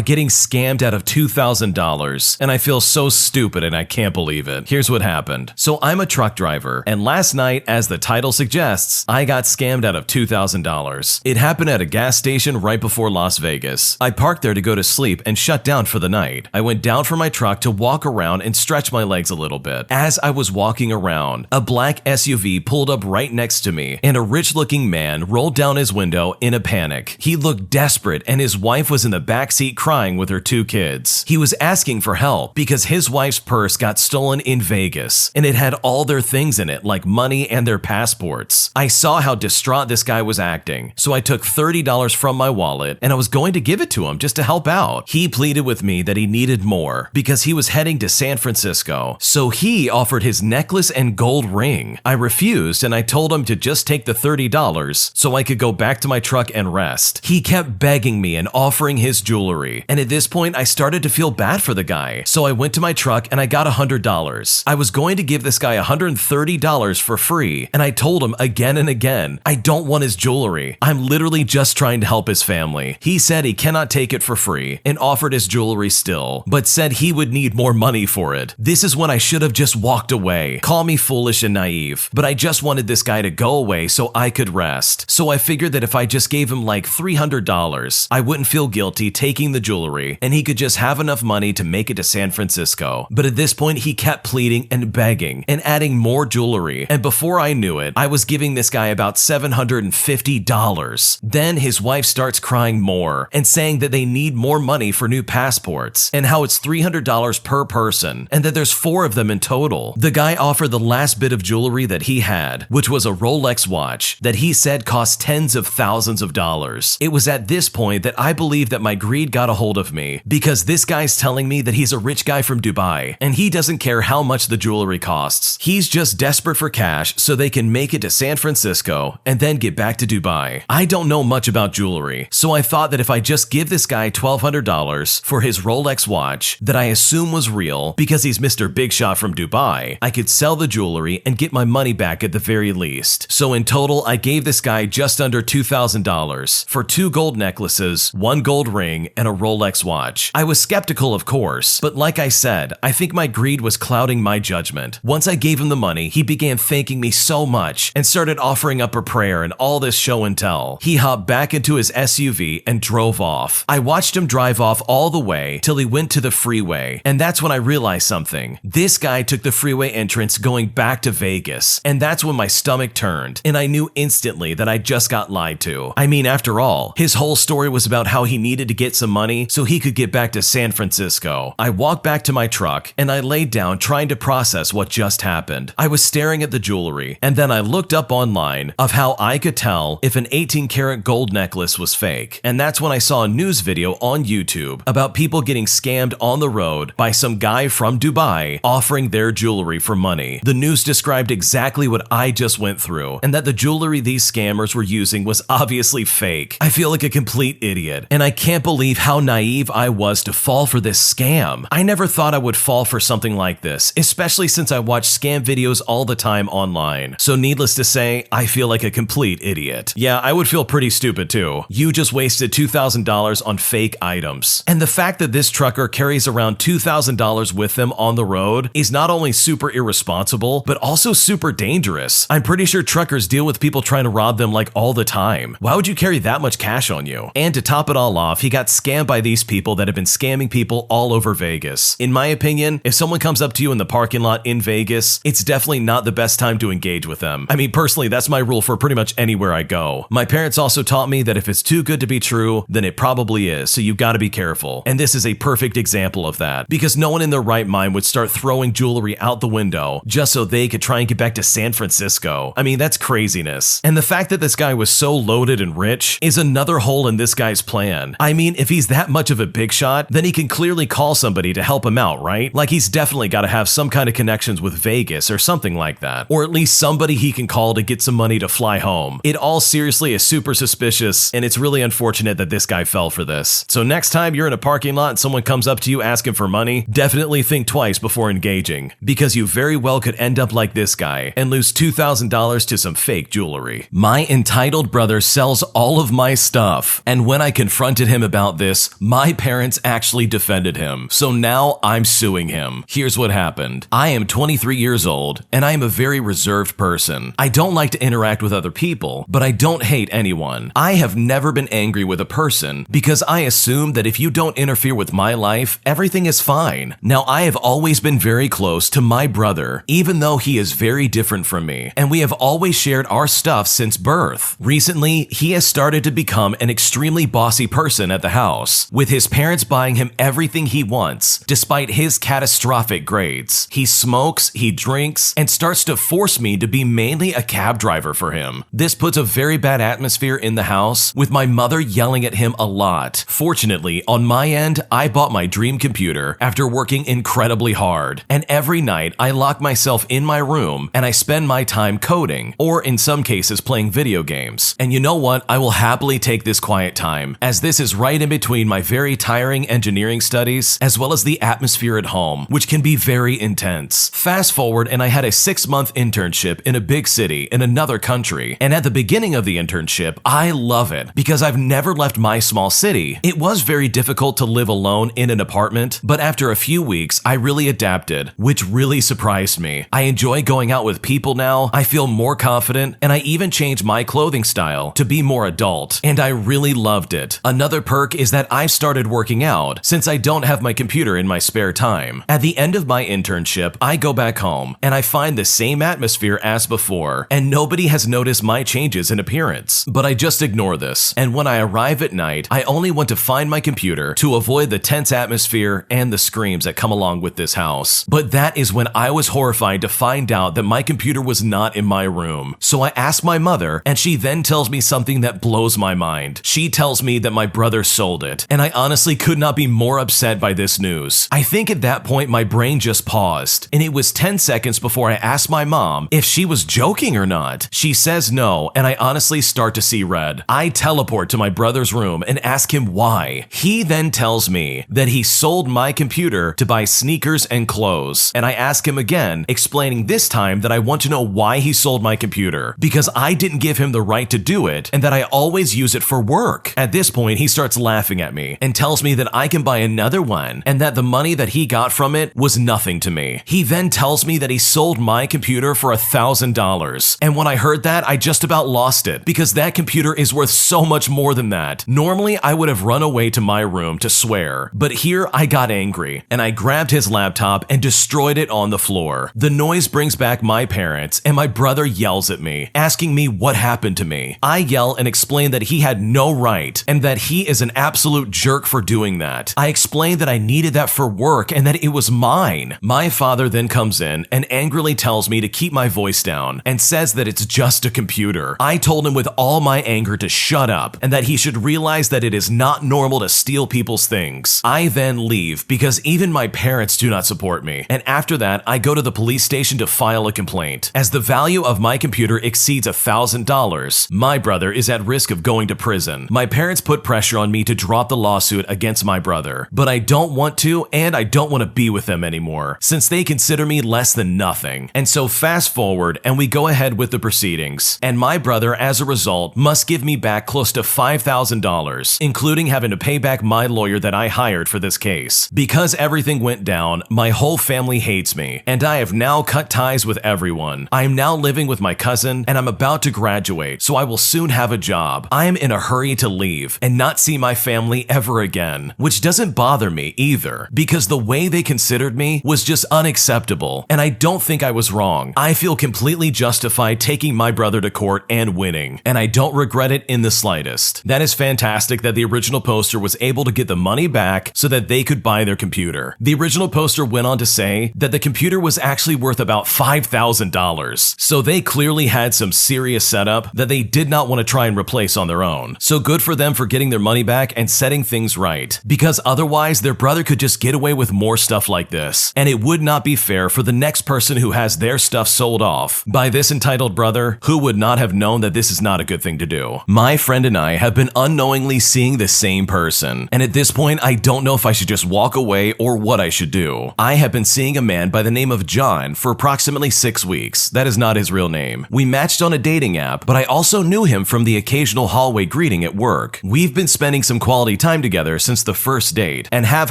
getting scammed out of $2,000, and I feel so stupid and I can't believe it. Here's what happened. So I'm a truck driver, and last night, as the title suggests, I got scammed out of $2,000. It happened at a gas station right before Las Vegas. I parked there to go to sleep and shut down for the night. I went down from my truck to walk around and stretch my legs a little bit. As I was walking around, a black SUV pulled up right next to me, and a rich-looking man rolled down his window in a panic. He looked desperate, and his wife was in the back seat crying with her 2 kids. He was asking for help because his wife's purse got stolen in Vegas, and it had all their things in it, like money and their passports. I saw how distraught this guy was acting, so I took $30 from my wallet, and I was going to give it to him just to help out. He pleaded with me that he needed more because he was heading to San Francisco, so he offered his necklace and gold ring. I refused, and I told him to just take the $30 so I could go back to my truck and rest. He kept begging me and offering his jewelry, and at this point I started to feel bad for the guy, so I went to my truck and I got $100. I was going to give this guy $130 for free, and I told him again and again, I don't want his jewelry. I'm literally just trying to help his family. He said he cannot take it for free and offered his jewelry still, but said he would need more money for it. This is when I should have just walked away. Call me foolish and naive, but I just wanted this guy to go away so I could rest. So I figured that if I just gave him like $300, I wouldn't feel guilty taking the jewelry, and he could just have enough money to make it to San Francisco. But at this point, he kept pleading and begging and adding more jewelry, and before I knew it, I was giving this guy about $750. Then his wife starts crying more and saying that they need more money for new passports, and how it's $300 per person, and that there's 4 of them in total. The guy offered the last bit of jewelry that he had, which was a Rolex watch that he said cost tens of thousands of dollars. It was at this point that I believed that my greed got a hold of me, because this guy's telling me that he's a rich guy from Dubai, and he doesn't care how much the jewelry costs. He's just desperate for cash so they can make it to San Francisco and then get back to Dubai. I don't know much about jewelry, so I thought that if I just give this guy $1,200 for his Rolex watch that I assume was real because he's Mr. Big Shot from Dubai, I could sell the jewelry and get my money back at the very least. So in total, I gave this guy just under $2,000 for 2 gold necklaces, 1 gold ring, and a Rolex watch. I was skeptical, of course, but like I said, I think my greed was clouding my judgment. Once I gave him the money, he began thanking me so much and started offering up a prayer and all this show and tell. He hopped back into his SUV and drove off. I watched him drive off all the way till he went to the freeway, and that's when I realized something. This guy took the freeway entrance going back to Vegas, and that's when my stomach turned, and I knew instantly that I just got lied to. I mean, after all, his whole story was about how he needed to get some money so he could get back to San Francisco. I walked back to my truck, and I laid down trying to process what just happened. I was staring at the jewelry, and then I looked up online of how I could tell if an 18-karat gold necklace was fake, and that's when I saw a news video on YouTube about people getting scammed on the road by some guy from Dubai offering their jewelry for money. The news described exactly what I just went through, and that the jewelry these scammers were using was obviously fake. I feel like a complete idiot, and I can't believe how naive I was to fall for this scam. I never thought I would fall for something like this, especially since I watch scam videos all the time online. So needless to say, I feel like a complete idiot. Yeah, I would feel pretty stupid too. You just wasted $2,000 on fake items. And the fact that this trucker carries around $2,000 with them on the road is not only super irresponsible, but also super dangerous. I'm pretty sure truckers deal with people trying to rob them like all the time. Why would you carry that much cash on you? And to top it all off, he got scammed by these people that have been scamming people all over Vegas. In my opinion, if someone comes up to you in the parking lot in Vegas, it's definitely not the best time to engage with them. I mean, personally, that's my rule for pretty much anywhere I I go. My parents also taught me that if it's too good to be true, then it probably is, so you gotta be careful. And this is a perfect example of that, because no one in their right mind would start throwing jewelry out the window just so they could try and get back to San Francisco. I mean, that's craziness. And the fact that this guy was so loaded and rich is another hole in this guy's plan. I mean, if he's that much of a big shot, then he can clearly call somebody to help him out, right? Like, he's definitely got to have some kind of connections with Vegas or something like that. Or at least somebody he can call to get some money to fly home. It all seriously is super suspicious, and it's really unfortunate that this guy fell for this. So next time you're in a parking lot and someone comes up to you asking for money, definitely think twice before engaging, because you very well could end up like this guy and lose $2,000 to some fake jewelry. My entitled brother sells all of my stuff, and when I confronted him about this, my parents actually defended him. So now I'm suing him. Here's what happened. I am 23 years old, and I am a very reserved person. I don't like to interact with other people, but I don't hate anyone. I have never been angry with a person because I assume that if you don't interfere with my life, everything is fine. Now, I have always been very close to my brother, even though he is very different from me, and we have always shared our stuff since birth. Recently, he has started to become an extremely bossy person at the house, with his parents buying him everything he wants, despite his catastrophic grades. He smokes, he drinks, and starts to force me to be mainly a cab driver for him. This puts a very bad atmosphere in the house, with my mother yelling at him a lot. Fortunately, on my end, I bought my dream computer after working incredibly hard, and every night I lock myself in my room and I spend my time coding, or in some cases playing video games. And you know what? I will happily take this quiet time, as this is right in between my very tiring engineering studies as well as the atmosphere at home, which can be very intense. Fast forward, and I had a 6-month internship in a big city in another country, and at the beginning of the internship, I love it because I've never left my small city. It was very difficult to live alone in an apartment, but after a few weeks, I really adapted, which really surprised me. I enjoy going out with people now, I feel more confident, and I even changed my clothing style to be more adult, and I really loved it. Another perk is that I've started working out since I don't have my computer in my spare time. At the end of my internship, I go back home and I find the same atmosphere as before, and nobody has noticed my changes in appearance. But I just ignore this, and when I arrive at night, I only want to find my computer to avoid the tense atmosphere and the screams that come along with this house. But that is when I was horrified to find out that my computer was not in my room. So I asked my mother, and she then tells me something that blows my mind. She tells me that my brother sold it, and I honestly could not be more upset by this news. I think at that point my brain just paused, and it was 10 seconds before I asked my mom if she was joking or not. She says no, and I honestly start to see red. I teleport to my brother's room and ask him why. He then tells me that he sold my computer to buy sneakers and clothes, and I ask him again, explaining this time that I want to know why he sold my computer, because I didn't give him the right to do it, and that I always use it for work. At this point, he starts laughing at me and tells me that I can buy another one, and that the money that he got from it was nothing to me. He then tells me that he sold my computer for $1,000, and when I heard that, I just about lost it, because that computer is worth so much more than that. Normally, I would have run away to my room to swear, but here I got angry, and I grabbed his laptop and destroyed it on the floor. The noise brings back my parents, and my brother yells at me, asking me what happened to me. I yell and explain that he had no right, and that he is an absolute jerk for doing that. I explain that I needed that for work and that it was mine. My father then comes in and angrily tells me to keep my voice down and says that it's just a computer. I told him with all my anger to shut up and that he should realize that it is not normal to steal people's things. I then leave because even my parents do not support me, and after that I go to the police station to file a complaint. As the value of my computer exceeds $1,000, my brother is at risk of going to prison. My parents put pressure on me to drop the lawsuit against my brother, but I don't want to, and I don't want to be with them anymore, since they consider me less than nothing. And so fast forward, and we go ahead with the proceedings, and my brother, as a result, must give me back close to $5,000, including having to pay back my lawyer that I hired for this case. Because everything went down, my whole family hates me, and I have now cut ties with everyone. I am now living with my cousin, and I'm about to graduate, so I will soon have a job. I am in a hurry to leave and not see my family ever again, which doesn't bother me either, because the way they considered me was just unacceptable, and I don't think I was wrong. I feel completely justified taking my brother to court and and winning, and I don't regret it in the slightest. That is fantastic that the original poster was able to get the money back so that they could buy their computer. The original poster went on to say that the computer was actually worth about $5,000, so they clearly had some serious setup that they did not want to try and replace on their own. So good for them for getting their money back and setting things right, because otherwise their brother could just get away with more stuff like this, and it would not be fair for the next person who has their stuff sold off by this entitled brother who would not have known that this is not a good thing to do. My friend and I have been unknowingly seeing the same person, and at this point I don't know if I should just walk away or what I should do. I have been seeing a man by the name of John for approximately 6 weeks. That is not his real name. We matched on a dating app, but I also knew him from the occasional hallway greeting at work. We've been spending some quality time together since the first date and have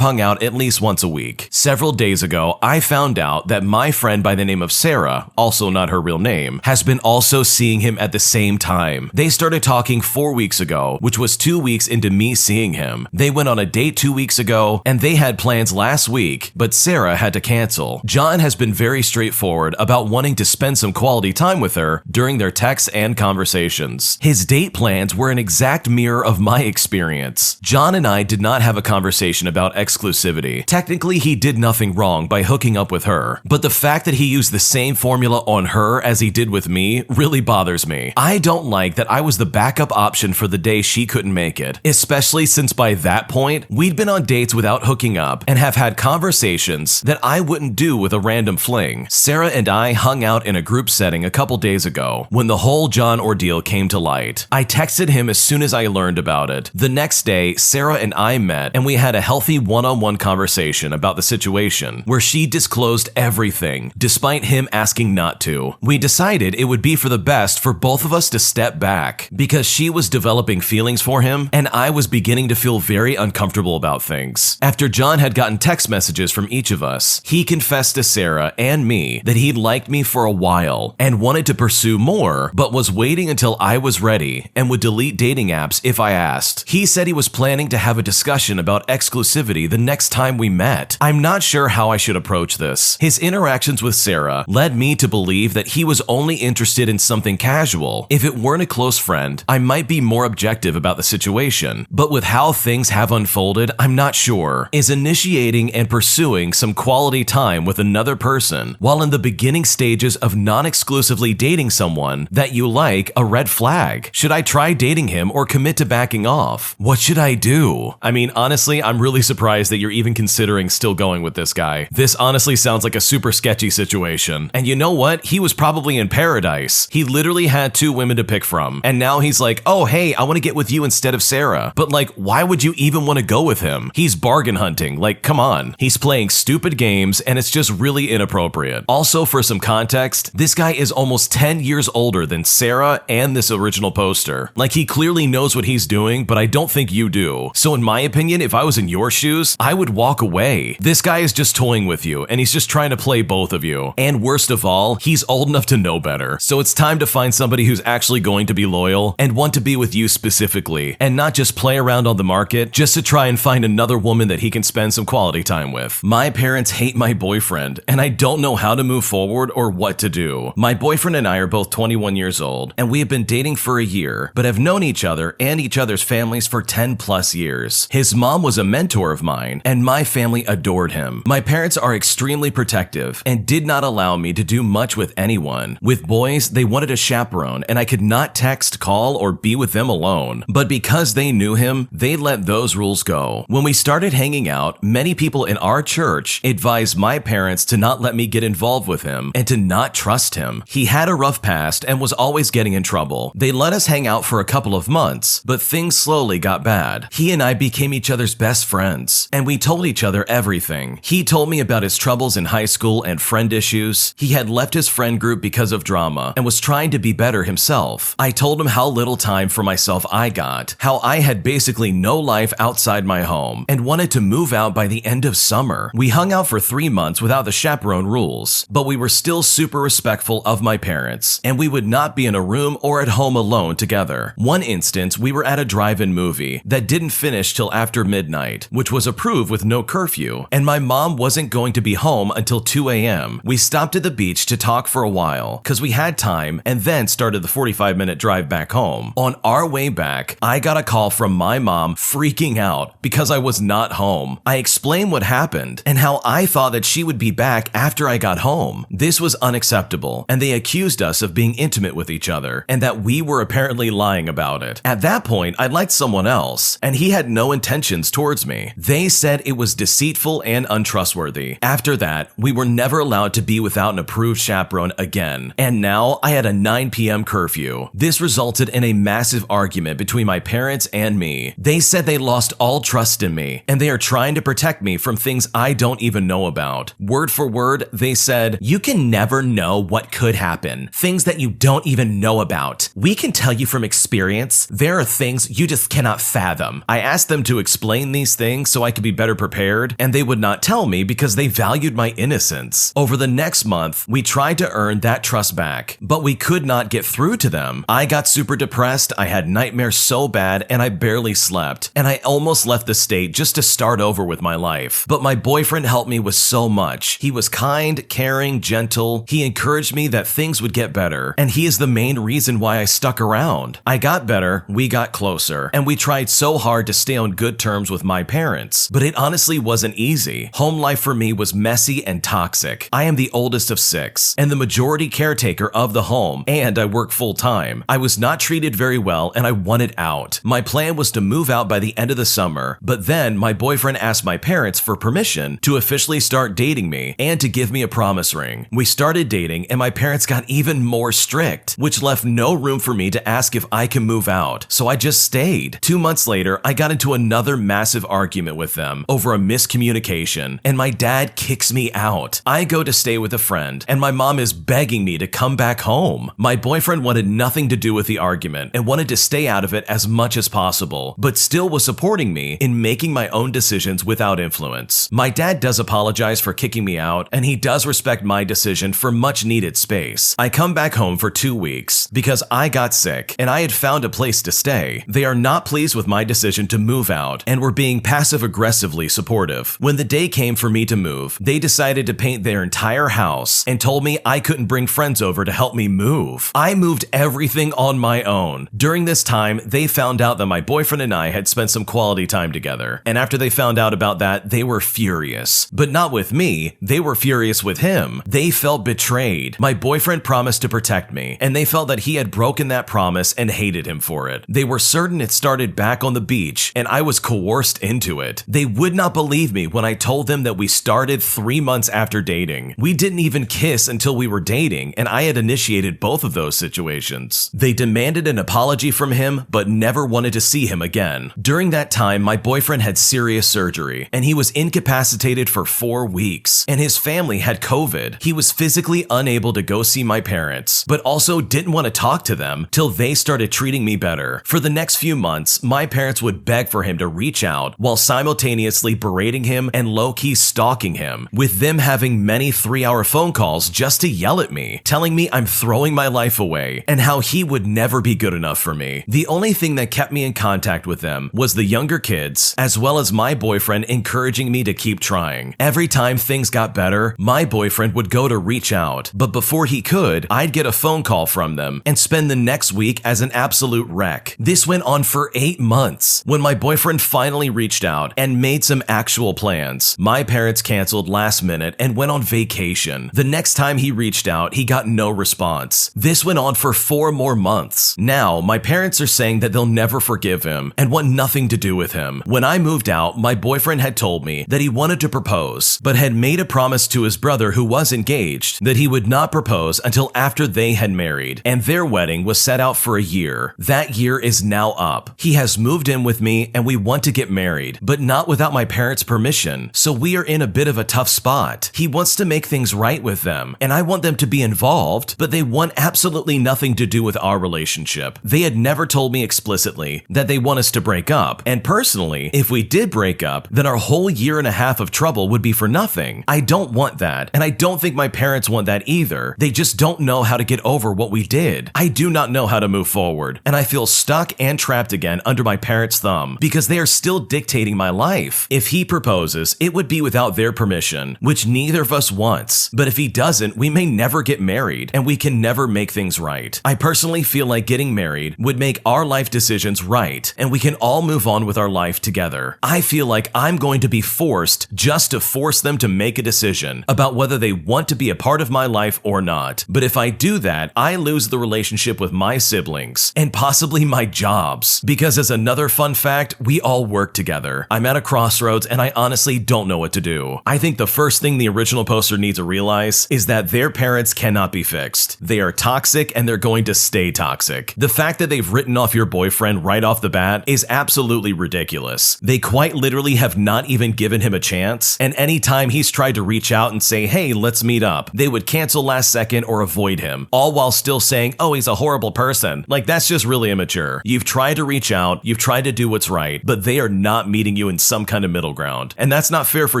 hung out at least once a week. Several days ago, I found out that my friend by the name of Sarah, also not her real name, has been also seeing him at the same time. They started talking 4 weeks ago, which was 2 weeks into me seeing him. They went on a date 2 weeks ago, and they had plans last week, but Sarah had to cancel. John has been very straightforward about wanting to spend some quality time with her during their texts and conversations. His date plans were an exact mirror of my experience. John and I did not have a conversation about exclusivity. Technically, he did nothing wrong by hooking up with her, but the fact that he used the same formula on her as he did with me really bothers me. I don't like that I was the backup option for the day she couldn't make it, especially since by that point, we'd been on dates without hooking up and have had conversations that I wouldn't do with a random fling. Sarah and I hung out in a group setting a couple days ago when the whole John ordeal came to light. I texted him as soon as I learned about it. The next day, Sarah and I met and we had a healthy one-on-one conversation about the situation where she disclosed everything, despite him asking not to. We decided it would be for the best for both of us to step back because she was developing feelings for him and I was beginning to feel very uncomfortable about things. After John had gotten text messages from each of us, he confessed to Sarah and me that he'd liked me for a while and wanted to pursue more, but was waiting until I was ready and would delete dating apps if I asked. He said he was planning to have a discussion about exclusivity the next time we met. I'm not sure how I should approach this. His interactions with Sarah led me to believe that he was only interested in something casual. If it weren't a close friend, I might be more objective about the situation, but with how things have unfolded, I'm not sure. Is initiating and pursuing some quality time with another person while in the beginning stages of non-exclusively dating someone that you like a red flag? Should I try dating him or commit to backing off? What should I do? I mean, honestly, I'm really surprised that you're even considering still going with this guy. This honestly sounds like a super sketchy situation. And you know what? He was probably in paradise. He literally had 2 women to pick from. And now he's like, oh, hey, I want to get with you instead of Sarah. But like, why would you even want to go with him? He's bargain hunting. Like, come on. He's playing stupid games and it's just really inappropriate. Also, for some context, this guy is almost 10 years older than Sarah and this original poster. Like, he clearly knows what he's doing, but I don't think you do. So in my opinion, if I was in your shoes, I would walk away. This guy is just toying with you and he's just trying to play both of you. And worst of all, he's old enough to know better. So it's time to find somebody who's actually going to be loyal and want to be with you specifically and not just play around on the market just to try and find another woman that he can spend some quality time with. My parents hate my boyfriend and I don't know how to move forward or what to do. My boyfriend and I are both 21 years old and we have been dating for a year, but have known each other and each other's families for 10 plus years. His mom was a mentor of mine and my family adored him. My parents are extremely protective and did not allow me to do much with anyone. With boys, they wanted a chaperone and I could not text, call, or be with them alone. But because they knew him, they let those rules go. When we started hanging out, many people in our church advised my parents to not let me get involved with him and to not trust him. He had a rough past and was always getting in trouble. They let us hang out for a couple of months, but things slowly got bad. He and I became each other's best friends, and we told each other everything. He told me about his troubles in high school and friend issues. He had left his friend group because of drama and was trying to be better himself. I told him how little time for myself I got, how I had basically no life outside my home, and wanted to move out by the end of summer. We hung out for 3 months without the chaperone rules, but we were still super respectful of my parents, and we would not be in a room or at home alone together. One instance, we were at a drive-in movie that didn't finish till after midnight, which was approved with no curfew, and my mom wasn't going to be home until 2 a.m. We stopped at the beach to talk for a while, cause we had time, and then started the the 45-minute drive back home. On our way back, I got a call from my mom freaking out because I was not home. I explained what happened and how I thought that she would be back after I got home. This was unacceptable, and they accused us of being intimate with each other and that we were apparently lying about it. At that point, I liked someone else, and he had no intentions towards me. They said it was deceitful and untrustworthy. After that, we were never allowed to be without an approved chaperone again, and now I had a 9 p.m. curfew. This resulted in a massive argument between my parents and me. They said they lost all trust in me, and they are trying to protect me from things I don't even know about. Word for word, they said, "You can never know what could happen. Things that you don't even know about. We can tell you from experience, there are things you just cannot fathom." I asked them to explain these things so I could be better prepared, and they would not tell me because they valued my innocence. Over the next month, we tried to earn that trust back, but we could not get through to them. I got super depressed, I had nightmares so bad, and I barely slept, and I almost left the state just to start over with my life. But my boyfriend helped me with so much. He was kind, caring, gentle. He encouraged me that things would get better, and he is the main reason why I stuck around. I got better, we got closer, and we tried so hard to stay on good terms with my parents, but it honestly wasn't easy. Home life for me was messy and toxic. I am the oldest of 6, and the majority caretaker of the home, and I work full-time. I was not treated very well, and I wanted out. My plan was to move out by the end of the summer, but then my boyfriend asked my parents for permission to officially start dating me and to give me a promise ring. We started dating, and my parents got even more strict, which left no room for me to ask if I can move out, so I just stayed. 2 months later, I got into another massive argument with them over a miscommunication, and my dad kicks me out. I go to stay with a friend, and my mom is begging me to come back home. My boyfriend wanted nothing to do with the argument and wanted to stay out of it as much as possible, but still was supporting me in making my own decisions without influence. My dad does apologize for kicking me out, and he does respect my decision for much needed space. I come back home for 2 weeks because I got sick and I had found a place to stay. They are not pleased with my decision to move out and were being passive-aggressively supportive. When the day came for me to move, they decided to paint their entire house and told me I couldn't bring friends over to help me move. I moved everything on my own. During this time, they found out that my boyfriend and I had spent some quality time together, and after they found out about that, they were furious. But not with me, they were furious with him. They felt betrayed. My boyfriend promised to protect me, and they felt that he had broken that promise and hated him for it. They were certain it started back on the beach, and I was coerced into it. They would not believe me when I told them that we started 3 months after dating. We didn't even kiss until we were dating, and I had initiated both of those situations. They demanded an apology from him, but never wanted to see him again. During that time, my boyfriend had serious surgery, and he was incapacitated for 4 weeks, and his family had COVID. He was physically unable to go see my parents, but also didn't want to talk to them till they started treating me better. For the next few months, my parents would beg for him to reach out while simultaneously berating him and low-key stalking him, with them having many 3-hour phone calls just to yell at me, telling me I'm throwing my life away and how he would never be good enough for me. The only thing that kept me in contact with them was the younger kids, as well as my boyfriend encouraging me to keep trying. Every time things got better, my boyfriend would go to reach out, but before he could, I'd get a phone call from them and spend the next week as an absolute wreck. This went on for 8 months. When my boyfriend finally reached out and made some actual plans, my parents canceled last minute and went on vacation. The next time he reached out, he got no response. This went on for 4 more months. Now, my parents are saying that they'll never forgive him and want nothing to do with him. When I moved out, my boyfriend had told me that he wanted to propose, but had made a promise to his brother who was engaged that he would not propose until after they had married, and their wedding was set out for a year. That year is now up. He has moved in with me and we want to get married, but not without my parents' permission, so we are in a bit of a tough spot. He wants to make things right with them, and I want them to be involved, but they want absolutely nothing to do with our relationship. They had never told me explicitly that they want us to break up, and personally, if we did break up, then our whole 1.5 years of trouble would be for nothing. I don't want that, and I don't think my parents want that either. They just don't know how to get over what we did. I do not know how to move forward, and I feel stuck and trapped again under my parents' thumb because they are still dictating my life. If he proposes, it would be without their permission, which neither of us wants. But if he doesn't, we may never get married, and we can never make things right. right. I personally feel like getting married would make our life decisions right, and we can all move on with our life together. I feel like I'm going to be forced just to force them to make a decision about whether they want to be a part of my life or not. But if I do that, I lose the relationship with my siblings and possibly my jobs. Because as another fun fact, we all work together. I'm at a crossroads and I honestly don't know what to do. I think the first thing the original poster needs to realize is that their parents cannot be fixed. They are toxic and they're going to stay toxic. The fact that they've written off your boyfriend right off the bat is absolutely ridiculous. They quite literally have not even given him a chance, and anytime he's tried to reach out and say, hey, let's meet up, they would cancel last second or avoid him, all while still saying, oh, he's a horrible person. Like, that's just really immature. You've tried to reach out, you've tried to do what's right, but they are not meeting you in some kind of middle ground. And that's not fair for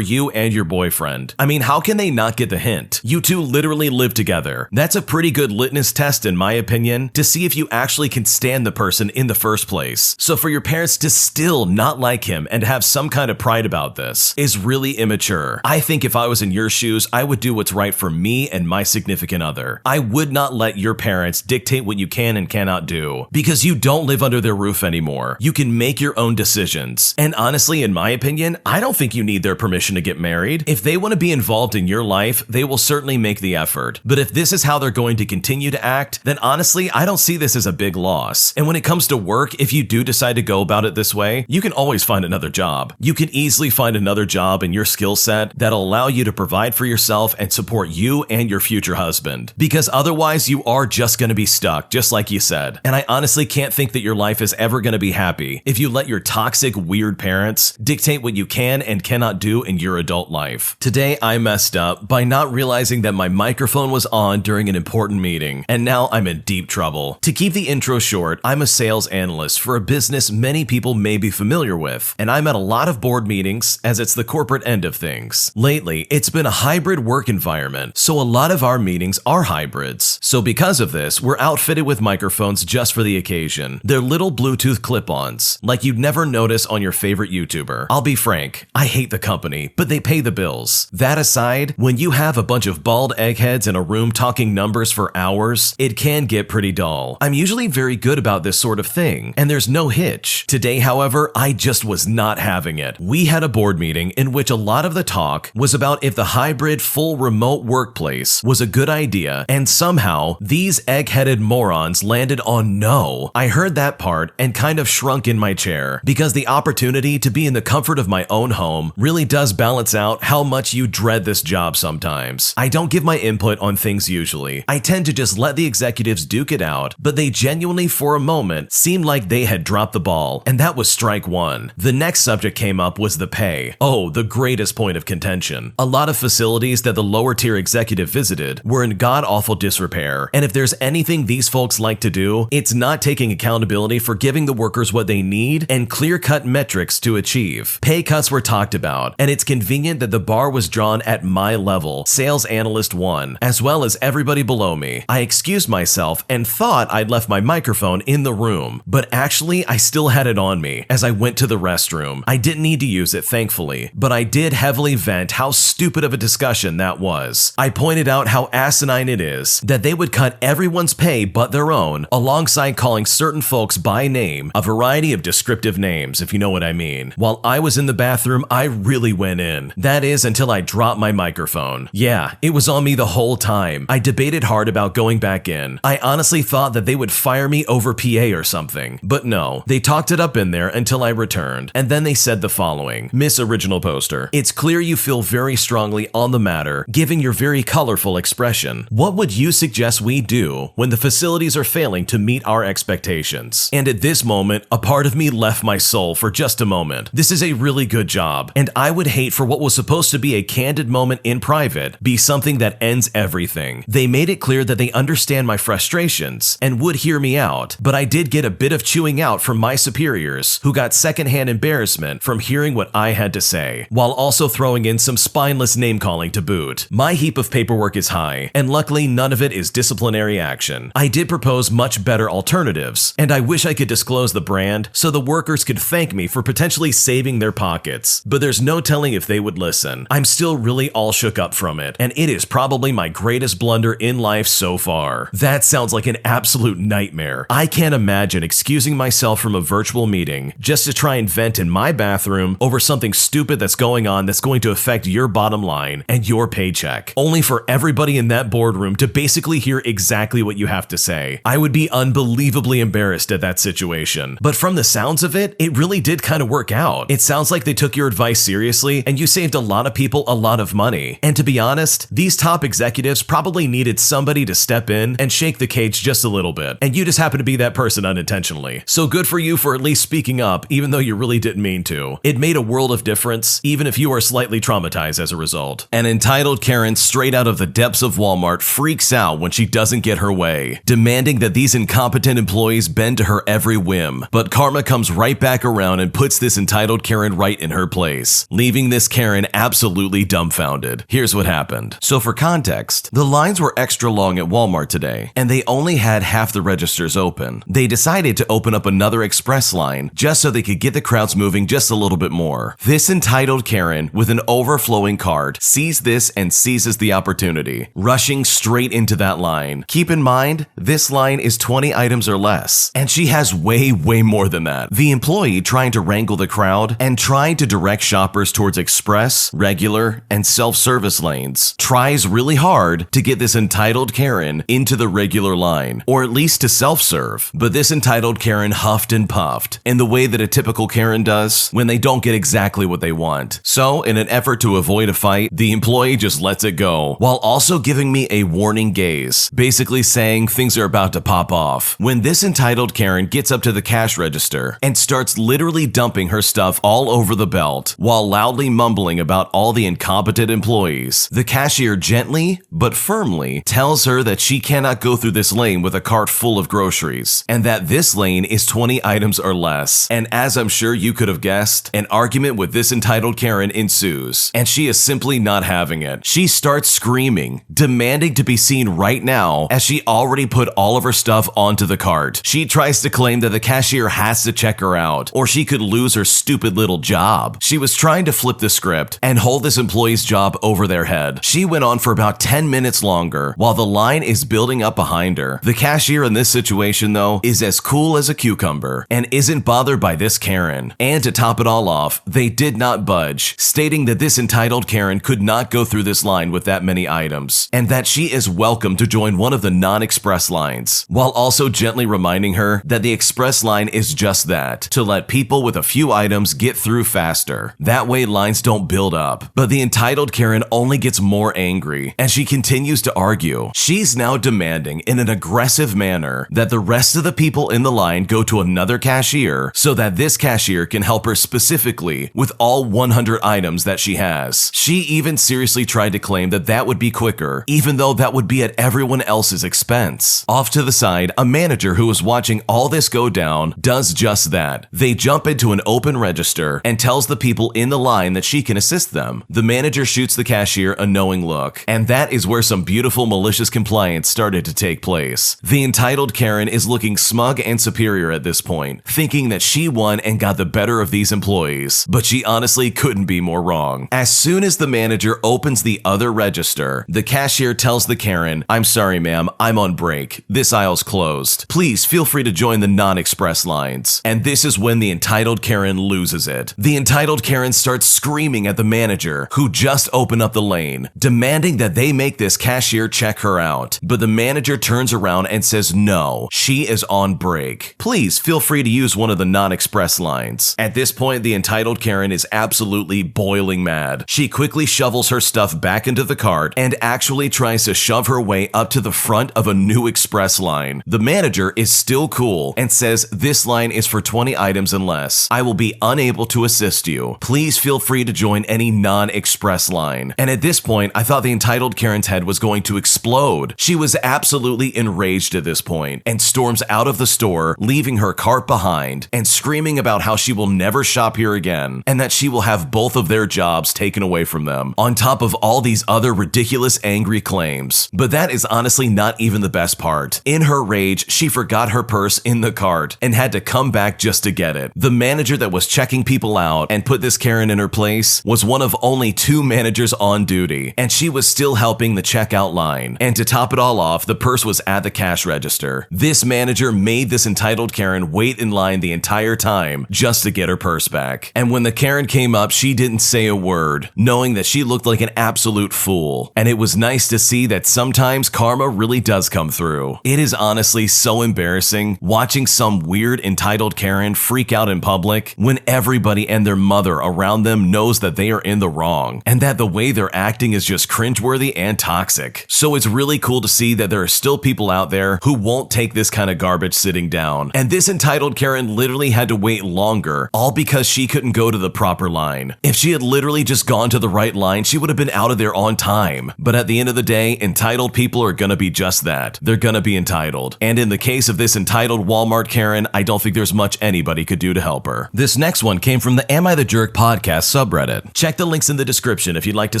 you and your boyfriend. I mean, how can they not get the hint? You two literally live together. That's a pretty good litmus test, in my opinion, to see if you actually can stand the person in the first place. So for your parents to still not like him and have some kind of pride about this is really immature. I think if I was in your shoes, I would do what's right for me and my significant other. I would not let your parents dictate what you can and cannot do, because you don't live under their roof anymore. You can make your own decisions. And honestly, in my opinion, I don't think you need their permission to get married. If they want to be involved in your life, they will certainly make the effort. But if this is how they're going to continue to act, then honestly, I don't see this as a big loss. And when it comes to work, if you do decide to go about it this way, you can always find another job. You can easily find another job in your skill set that'll allow you to provide for yourself and support you and your future husband. Because otherwise, you are just going to be stuck, just like you said. And I honestly can't think that your life is ever going to be happy if you let your toxic, weird parents dictate what you can and cannot do in your adult life. Today, I messed up by not realizing that my microphone was on during an important meeting, and now I'm in deep trouble. To keep the intro short, I'm a sales analyst for a business many people may be familiar with, and I'm at a lot of board meetings as it's the corporate end of things. Lately, it's been a hybrid work environment, so a lot of our meetings are hybrids. So because of this, we're outfitted with microphones just for the occasion. They're little Bluetooth clip-ons, like you'd never notice on your favorite YouTuber. I'll be frank, I hate the company, but they pay the bills. That aside, when you have a bunch of bald eggheads in a room talking numbers for hours, it can get pretty dull. I'm usually very good about this sort of thing, and there's no hitch. Today, however, I just was not having it. We had a board meeting in which a lot of the talk was about if the hybrid full remote workplace was a good idea, and somehow these egg-headed morons landed on no. I heard that part and kind of shrunk in my chair, because the opportunity to be in the comfort of my own home really does balance out how much you dread this job sometimes. I don't give my input on things usually. I tend to just let the executives duke it out, but they genuinely for a moment seemed like they had dropped the ball, and that was strike one. The next subject came up was the pay. Oh, the greatest point of contention. A lot of facilities that the lower tier executive visited were in god-awful disrepair, and if there's anything these folks like to do, it's not taking accountability for giving the workers what they need and clear-cut metrics to achieve. Pay cuts were talked about, and it's convenient that the bar was drawn at my level, Sales Analyst 1, as well as everybody below me. I excused myself and thought I'd left my microphone in the room, but actually I still had it on me as I went to the restroom. I didn't need to use it, thankfully, but I did heavily vent how stupid of a discussion that was. I pointed out how asinine it is that they would cut everyone's pay but their own, alongside calling certain folks by name, a variety of descriptive names, if you know what I mean. While I was in the bathroom, I really went in. That is, until I dropped my microphone. Yeah, it was on me the whole time. I debated hard about going back in. I honestly thought that they would fire me over PA or something, but no. They talked it up in there until I returned, and then they said the following: Miss Original Poster, it's clear you feel very strongly on the matter, given your very colorful expression. What would you suggest we do when the facilities are failing to meet our expectations? And at this moment, a part of me left my soul for just a moment. This is a really good job, and I would hate for what was supposed to be a candid moment in private be something that ends everything. They made it clear that they understand my frustrations and would hear me out, but I did get a bit of chewing out from my superiors, who got secondhand embarrassment from hearing what I had to say, while also throwing in some spineless name-calling to boot. My heap of paperwork is high, and luckily none of it is disciplinary action. I did propose much better alternatives, and I wish I could disclose the brand so the workers could thank me for potentially saving their pockets, but there's no telling if they would listen. I'm still really all shook up from it, and it is probably my greatest blunder in life so far. That sounds like an absolute nightmare. I can't imagine excusing myself from a virtual meeting just to try and vent in my bathroom over something stupid that's going on that's going to affect your bottom line and your paycheck, only for everybody in that boardroom to basically hear exactly what you have to say. I would be unbelievably embarrassed at that situation. But from the sounds of it, it really did kind of work out. It sounds like they took your advice seriously and you saved a lot of people a lot of money. And to be honest, these top executives probably needed somebody to step in and shake the cage just a little bit. And you just happen to be that person unintentionally. So good for you for at least speaking up, even though you really didn't mean to. It made a world of difference, even if you are slightly traumatized as a result. An entitled Karen straight out of the depths of Walmart freaks out when she doesn't get her way, demanding that these incompetent employees bend to her every whim. But karma comes right back around and puts this entitled Karen right in her place, leaving this Karen absolutely dumbfounded. Here's what happened. So for context, the lines were extra long at Walmart today, and they only had half the registers open. They decided to open up another express line just so they could get the crowds moving just a little bit more. This entitled Karen with an overflowing cart sees this and seizes the opportunity, rushing straight into that line. Keep in mind, this line is 20 items or less, and she has way more than that. The employee trying to wrangle the crowd and trying to direct shoppers towards express, regular, and self-service lanes tries really hard to get this entitled Karen into the regular line, or at least to self-serve. But this entitled Karen huffed and puffed in the way that a typical Karen does when they don't get exactly what they want. So in an effort to avoid a fight, the employee just lets it go, while also giving me a warning gaze, basically saying things are about to pop off. When this entitled Karen gets up to the cash register and starts literally dumping her stuff all over the belt, while loudly mumbling about all the incompetent employees, the cashier gently but firmly tells her that she cannot go through this lane with a cart full of groceries, and that this lane is 20 items or less. And as I'm sure you could have guessed, an argument with this entitled Karen ensues, and she is simply not having it. She starts screaming, demanding to be seen right now, as she already put all of her stuff onto the cart. She tries to claim that the cashier has to check her out, or she could lose her stupid little job. She was trying to flip the script and hold this employee's job over their head. She went on for about 10 minutes longer while the line is building up behind her. The cashier in this situation, though, is as cool as a cucumber and isn't bothered by this Karen. And to top it all off, they did not budge, stating that this entitled Karen could not go through this line with that many items, and that she is welcome to join one of the non-express lines, while also gently reminding her that the express line is just that, to let people with a few items get through faster. That way lines don't build up. But the entitled Karen only gets more angry as she continues to argue. She's now demanding in an aggressive manner that the rest of the people in the line go to another cashier so that this cashier can help her specifically with all 100 items that she has. She even seriously tried to claim that that would be quicker, even though that would be at everyone else's expense. Off to the side, a manager who was watching all this go down does just that. They jump into an open register and tells the people in the line that she can assist them. The manager shoots the cashier a knowing look, and that is where some beautiful malicious compliance started to take place. The entitled Karen is looking smug and superior at this point, thinking that she won and got the better of these employees, but she honestly couldn't be more wrong. As soon as the manager opens the other register, the cashier tells the Karen, "I'm sorry ma'am, I'm on break. This aisle's closed. Please feel free to join the non-express lines." And this is when the entitled Karen loses it. The entitled Karen starts screaming at the manager, who just opened up the lane, demanding that they make this cashier check her out. But the manager turns around and says no, she is on break. Please feel free to use one of the non-express lines. At this point, the entitled Karen is absolutely boiling mad. She quickly shovels her stuff back into the cart and actually tries to shove her way up to the front of a new express line. The manager is still cool and says this line is for 20 items and less. I will be unable to assist you. Please feel free to join any non-express line. And at this point, I thought the entitled Karen's head was going to explode. She was absolutely enraged at this point and storms out of the store, leaving her cart behind and screaming about how she will never shop here again and that she will have both of their jobs taken away from them, on top of all these other ridiculous angry claims. But that is honestly not even the best part. In her rage, she forgot her purse in the cart and had to come back just to get it. The manager that was checking people out and put this Karen in her place was one of only 2 managers on duty, and she was still helping the checkout line. And to top it all off, the purse was at the cash register. This manager made this entitled Karen wait in line the entire time just to get her purse back. And when the Karen came up, she didn't say a word, knowing that she looked like an absolute fool. And it was nice to see that sometimes karma really does come through. It is honestly so embarrassing watching some weird entitled Karen freak out in public when everybody and their mother around them knows that they are in the wrong and that the way they're acting is just cringeworthy and toxic. So it's really cool to see that there are still people out there who won't take this kind of garbage sitting down. And this entitled Karen literally had to wait longer, all because she couldn't go to the proper line. If she had literally just gone to the right line, she would have been out of there on time. But at the end of the day, entitled people are gonna be just that. They're gonna be entitled. And in the case of this entitled Walmart Karen, I don't think there's much anybody could do to help her. This next one came from the Am I the Jerk podcast subreddit. Check the links in the description if you'd like to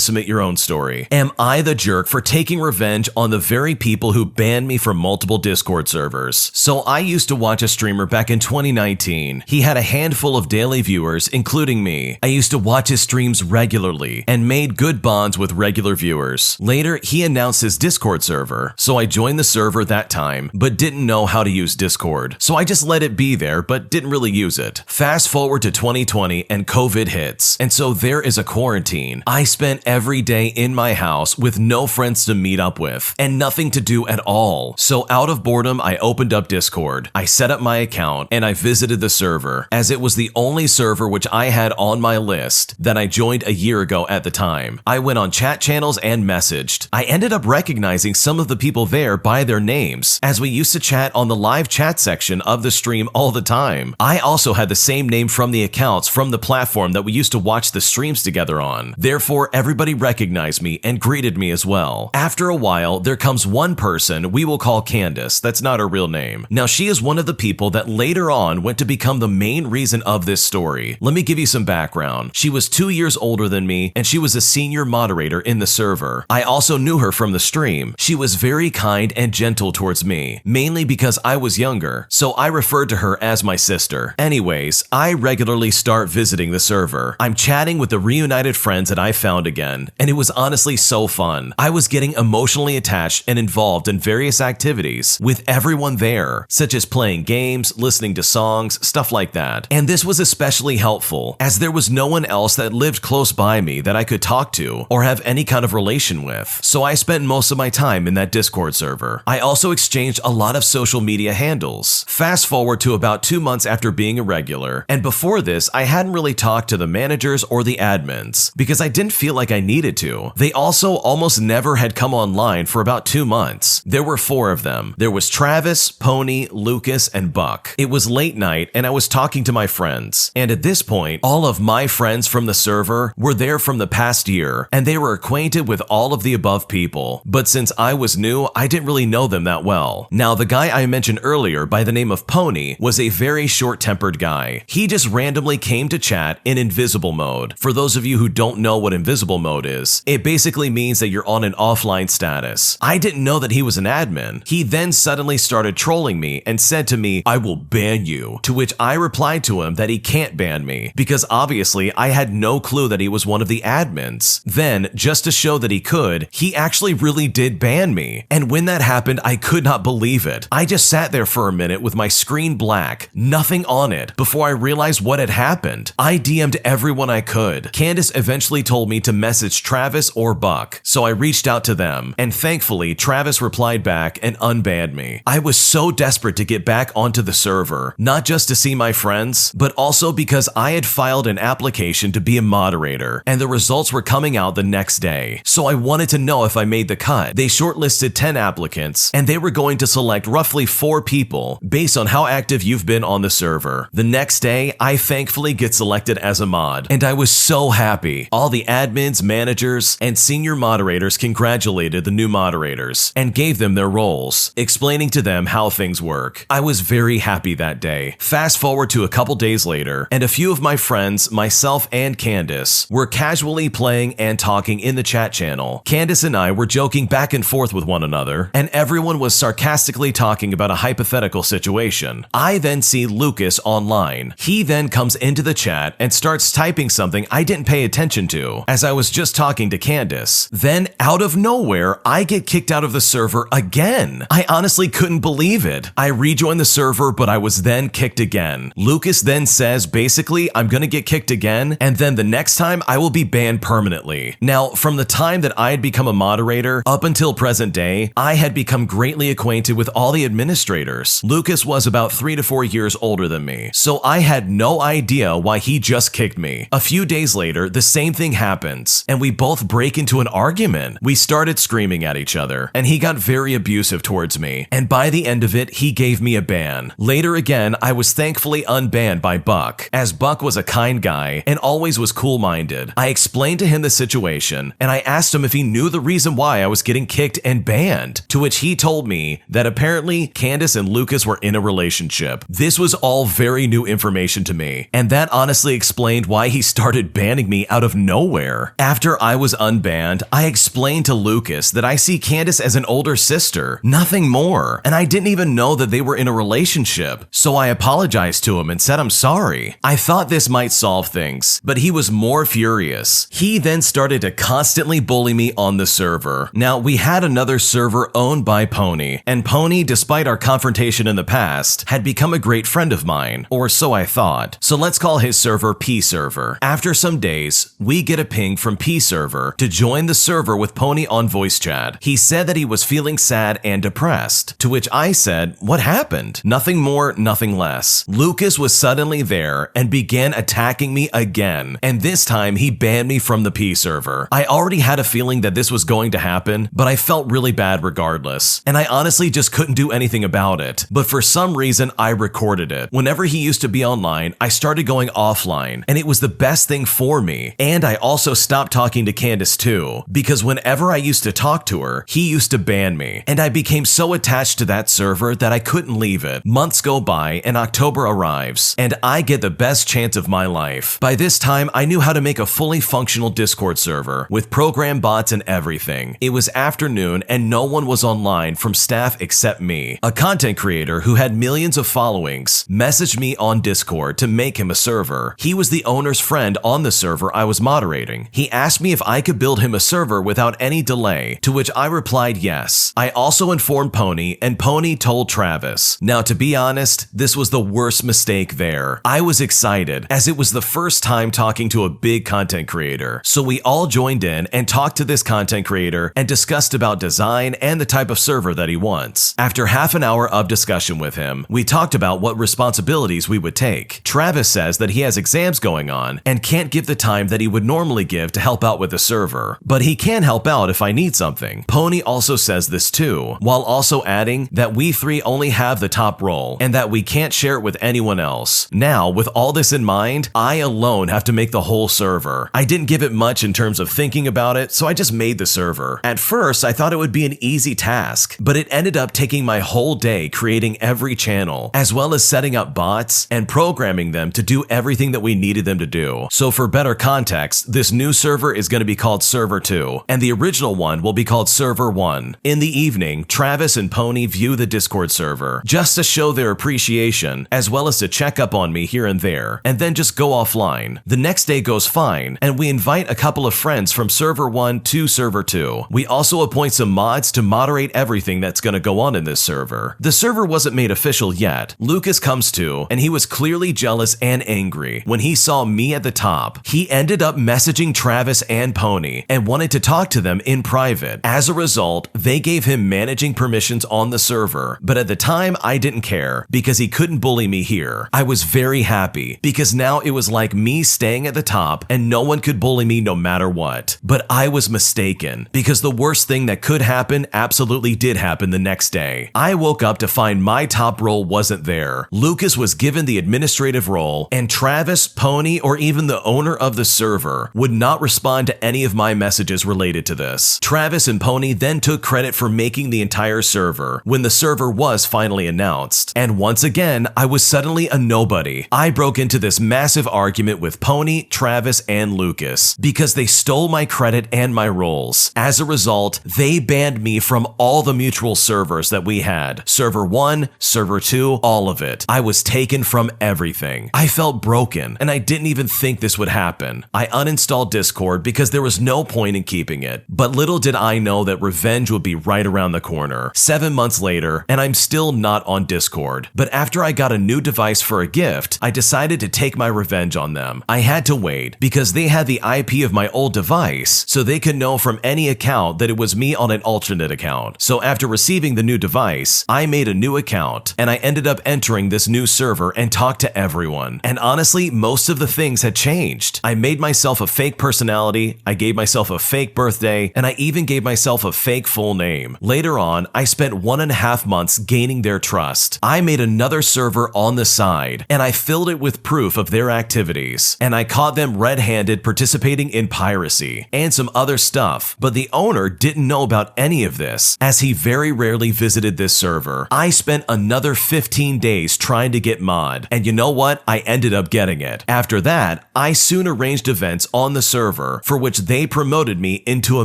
submit your own story. Am I the jerk for taking revenge on the very people who banned me from multiple Discord servers? So I used to watch a streamer back in 2019. He had a handful of daily viewers, including me. I used to watch his streams regularly and made good bonds with regular viewers. Later, he announced his Discord server, so I joined the server that time, but didn't know how to use Discord. So I just let it be there, but didn't really use it. Fast forward to 2020 and COVID hits, and so there is a quarantine. I spent every day in my house with no friends to meet up with and nothing to do at all. So out of boredom, I opened up Discord. I set up my account and I visited the server, as it was the only server which I had on my list that I joined a year ago at the time. I went on chat channels and messaged. I ended up recognizing some of the people there by their names, as we used to chat on the live chat section of the stream all the time. I also had the same name from the accounts from the platform that we used to watch the streams together on. Therefore, everybody recognized me and greeted me as well. After a while, there comes one person we will call Candace. That's not her real name. Now, she is one of the people that later on went to become the main reason of this story. Let me give you some background. She was 2 years older than me, and she was a senior moderator in the server. I also knew her from the stream. She was very kind and gentle towards me, mainly because I was younger, so I referred to her as my sister. Anyways, I regularly start visiting the server. I'm chatting with the reunited friends that I found again, and it was honestly so fun. I was getting emotionally attached and involved in various activities with everyone there, such as playing games, listening to songs, stuff like that. And this was especially helpful, as there was no one else that lived close by me that I could talk to or have any kind of relation with. So I spent most of my time in that Discord server. I also exchanged a lot of social media handles. Fast forward to about 2 months after being a regular, and before this, I hadn't really talked to the managers or the admins because I didn't feel like I needed to. They also almost never had come online for about 2 months. There were 4 of them. There was Travis, Pony, Lucas, and Buck. It was late night and I was talking to my friends. And at this point, all of my friends from the server were there from the past year and they were acquainted with all of the above people. But since I was new, I didn't really know them that well. Now, the guy I mentioned earlier by the name of Pony was a very short-tempered guy. He just randomly came to chat in invisible mode. For those of you who don't know what invisible mode is, it basically means that you're on an offline status. I didn't know that he was an admin. He then suddenly started trolling me and said to me, "I will ban you," to which I replied to him that he can't ban me because obviously I had no clue that he was one of the admins. Then, just to show that he could, he actually really did ban me. And when that happened, I could not believe it. I just sat there for a minute with my screen black, nothing on it, before I realized what had happened. I DM'd everyone I could. Candace eventually told me to message Travis or Buck, so I reached out to them, and thankfully Travis replied back and unbanned me. I was so desperate to get back onto the server, not just to see my friends, but also because I had filed an application to be a moderator, and the results were coming out the next day. So I wanted to know if I made the cut. They shortlisted 10 applicants, and they were going to select roughly 4 people based on how active you've been on the server. The next day, I thankfully get selected as a mod, and I was so happy. All the admins, managers, and senior moderators congratulated the new moderators and gave them their roles, explaining to them how things work. I was very happy that day. Fast forward to a couple days later, and a few of my friends, myself and Candace, were casually playing and talking in the chat channel. Candace and I were joking back and forth with one another, and everyone was sarcastically talking about a hypothetical situation. I then see Lucas online. He then comes into the chat and starts typing something I didn't pay attention to, as I was just talking to Candace. Then, out of nowhere, I get kicked out of the server server again. I honestly couldn't believe it. I rejoined the server, but I was then kicked again. Lucas then says basically I'm gonna get kicked again, and then the next time I will be banned permanently. Now, from the time that I had become a moderator up until present day, I had become greatly acquainted with all the administrators. Lucas was about 3 to 4 years older than me, so I had no idea why he just kicked me. A few days later, the same thing happens, and we both break into an argument. We started screaming at each other, and he got very abusive towards me, and by the end of it, he gave me a ban. Later again, I was thankfully unbanned by Buck, as Buck was a kind guy and always was cool-minded. I explained to him the situation, and I asked him if he knew the reason why I was getting kicked and banned, to which he told me that apparently Candace and Lucas were in a relationship. This was all very new information to me, and that honestly explained why he started banning me out of nowhere. After I was unbanned, I explained to Lucas that I see Candace as an older sister, nothing more, and I didn't even know that they were in a relationship, so I apologized to him and said I'm sorry. I thought this might solve things, but he was more furious. He then started to constantly bully me on the server. Now, we had another server owned by Pony, and Pony, despite our confrontation in the past, had become a great friend of mine, or so I thought. So let's call his server P server. After some days, we get a ping from P server to join the server with Pony on voice chat. He said that he was feeling sad and depressed, to which I said, what happened? Nothing more, nothing less. Lucas was suddenly there and began attacking me again, and this time he banned me from the P server. I already had a feeling that this was going to happen, but I felt really bad regardless, and I honestly just couldn't do anything about it. But for some reason, I recorded it. Whenever he used to be online, I started going offline, and it was the best thing for me. And I also stopped talking to Candace too, because whenever I used to talk to her, he used to ban me, and I became so attached to that server that I couldn't leave it. Months go by, and October arrives, and I get the best chance of my life. By this time, I knew how to make a fully functional Discord server with program bots and everything. It was afternoon, and no one was online from staff except me. A content creator who had millions of followings messaged me on Discord to make him a server. He was the owner's friend on the server I was moderating. He asked me if I could build him a server without any delay, to which I replied yes. I also informed Pony, and Pony told Travis. Now, to be honest, this was the worst mistake there. I was excited, as it was the first time talking to a big content creator. So we all joined in and talked to this content creator and discussed about design and the type of server that he wants. After half an hour of discussion with him, we talked about what responsibilities we would take. Travis says that he has exams going on and can't give the time that he would normally give to help out with the server, but he can help out if I need something. Pony also says this too, while also adding that we three only have the top role and that we can't share it with anyone else. Now, with all this in mind, I alone have to make the whole server. I didn't give it much in terms of thinking about it, so I just made the server. At first, I thought it would be an easy task, but it ended up taking my whole day creating every channel, as well as setting up bots and programming them to do everything that we needed them to do. So for better context, this new server is going to be called Server 2, and the original one will be called Server 1. In the evening, Travis and Pony view the Discord server, just to show their appreciation, as well as to check up on me here and there, and then just go offline. The next day goes fine, and we invite a couple of friends from Server 1 to Server 2. We also appoint some mods to moderate everything that's going to go on in this server. The server wasn't made official yet. Lucas comes to, and he was clearly jealous and angry when he saw me at the top. He ended up messaging Travis and Pony and wanted to talk to them in private. As a result, they gave him managing permissions on the server, but at the time I didn't care because he couldn't bully me here. I was very happy because now it was like me staying at the top and no one could bully me no matter what. But I was mistaken because the worst thing that could happen absolutely did happen the next day. I woke up to find my top role wasn't there. Lucas was given the administrative role, and Travis, Pony, or even the owner of the server would not respond to any of my messages related to this. Travis and Pony then took credit for making the entire server when the server was finally announced. And once again, I was suddenly a nobody. I broke into this massive argument with Pony, Travis, and Lucas because they stole my credit and my roles. As a result, they banned me from all the mutual servers that we had. Server 1, Server 2, all of it. I was taken from everything. I felt broken, and I didn't even think this would happen. I uninstalled Discord because there was no point in keeping it. But little did I know that revenge would be right around the corner. 7 months later, and I'm still not on Discord. But after I got a new device for a gift, I decided to take my revenge on them. I had to wait because they had the IP of my old device, so they could know from any account that it was me on an alternate account. So after receiving the new device, I made a new account, and I ended up entering this new server and talked to everyone. And honestly, most of the things had changed. I made myself a fake personality, I gave myself a fake birthday, and I even gave myself a fake full name. Later on, I spent 1.5 months gaining their trust. I made another server on the side, and I filled it with proof of their activities. And I caught them red-handed participating in piracy and some other stuff, but the owner didn't know about any of this, as he very rarely visited this server. I spent another 15 days trying to get mod, and you know what? I ended up getting it. After that, I soon arranged events on the server for which they promoted me into a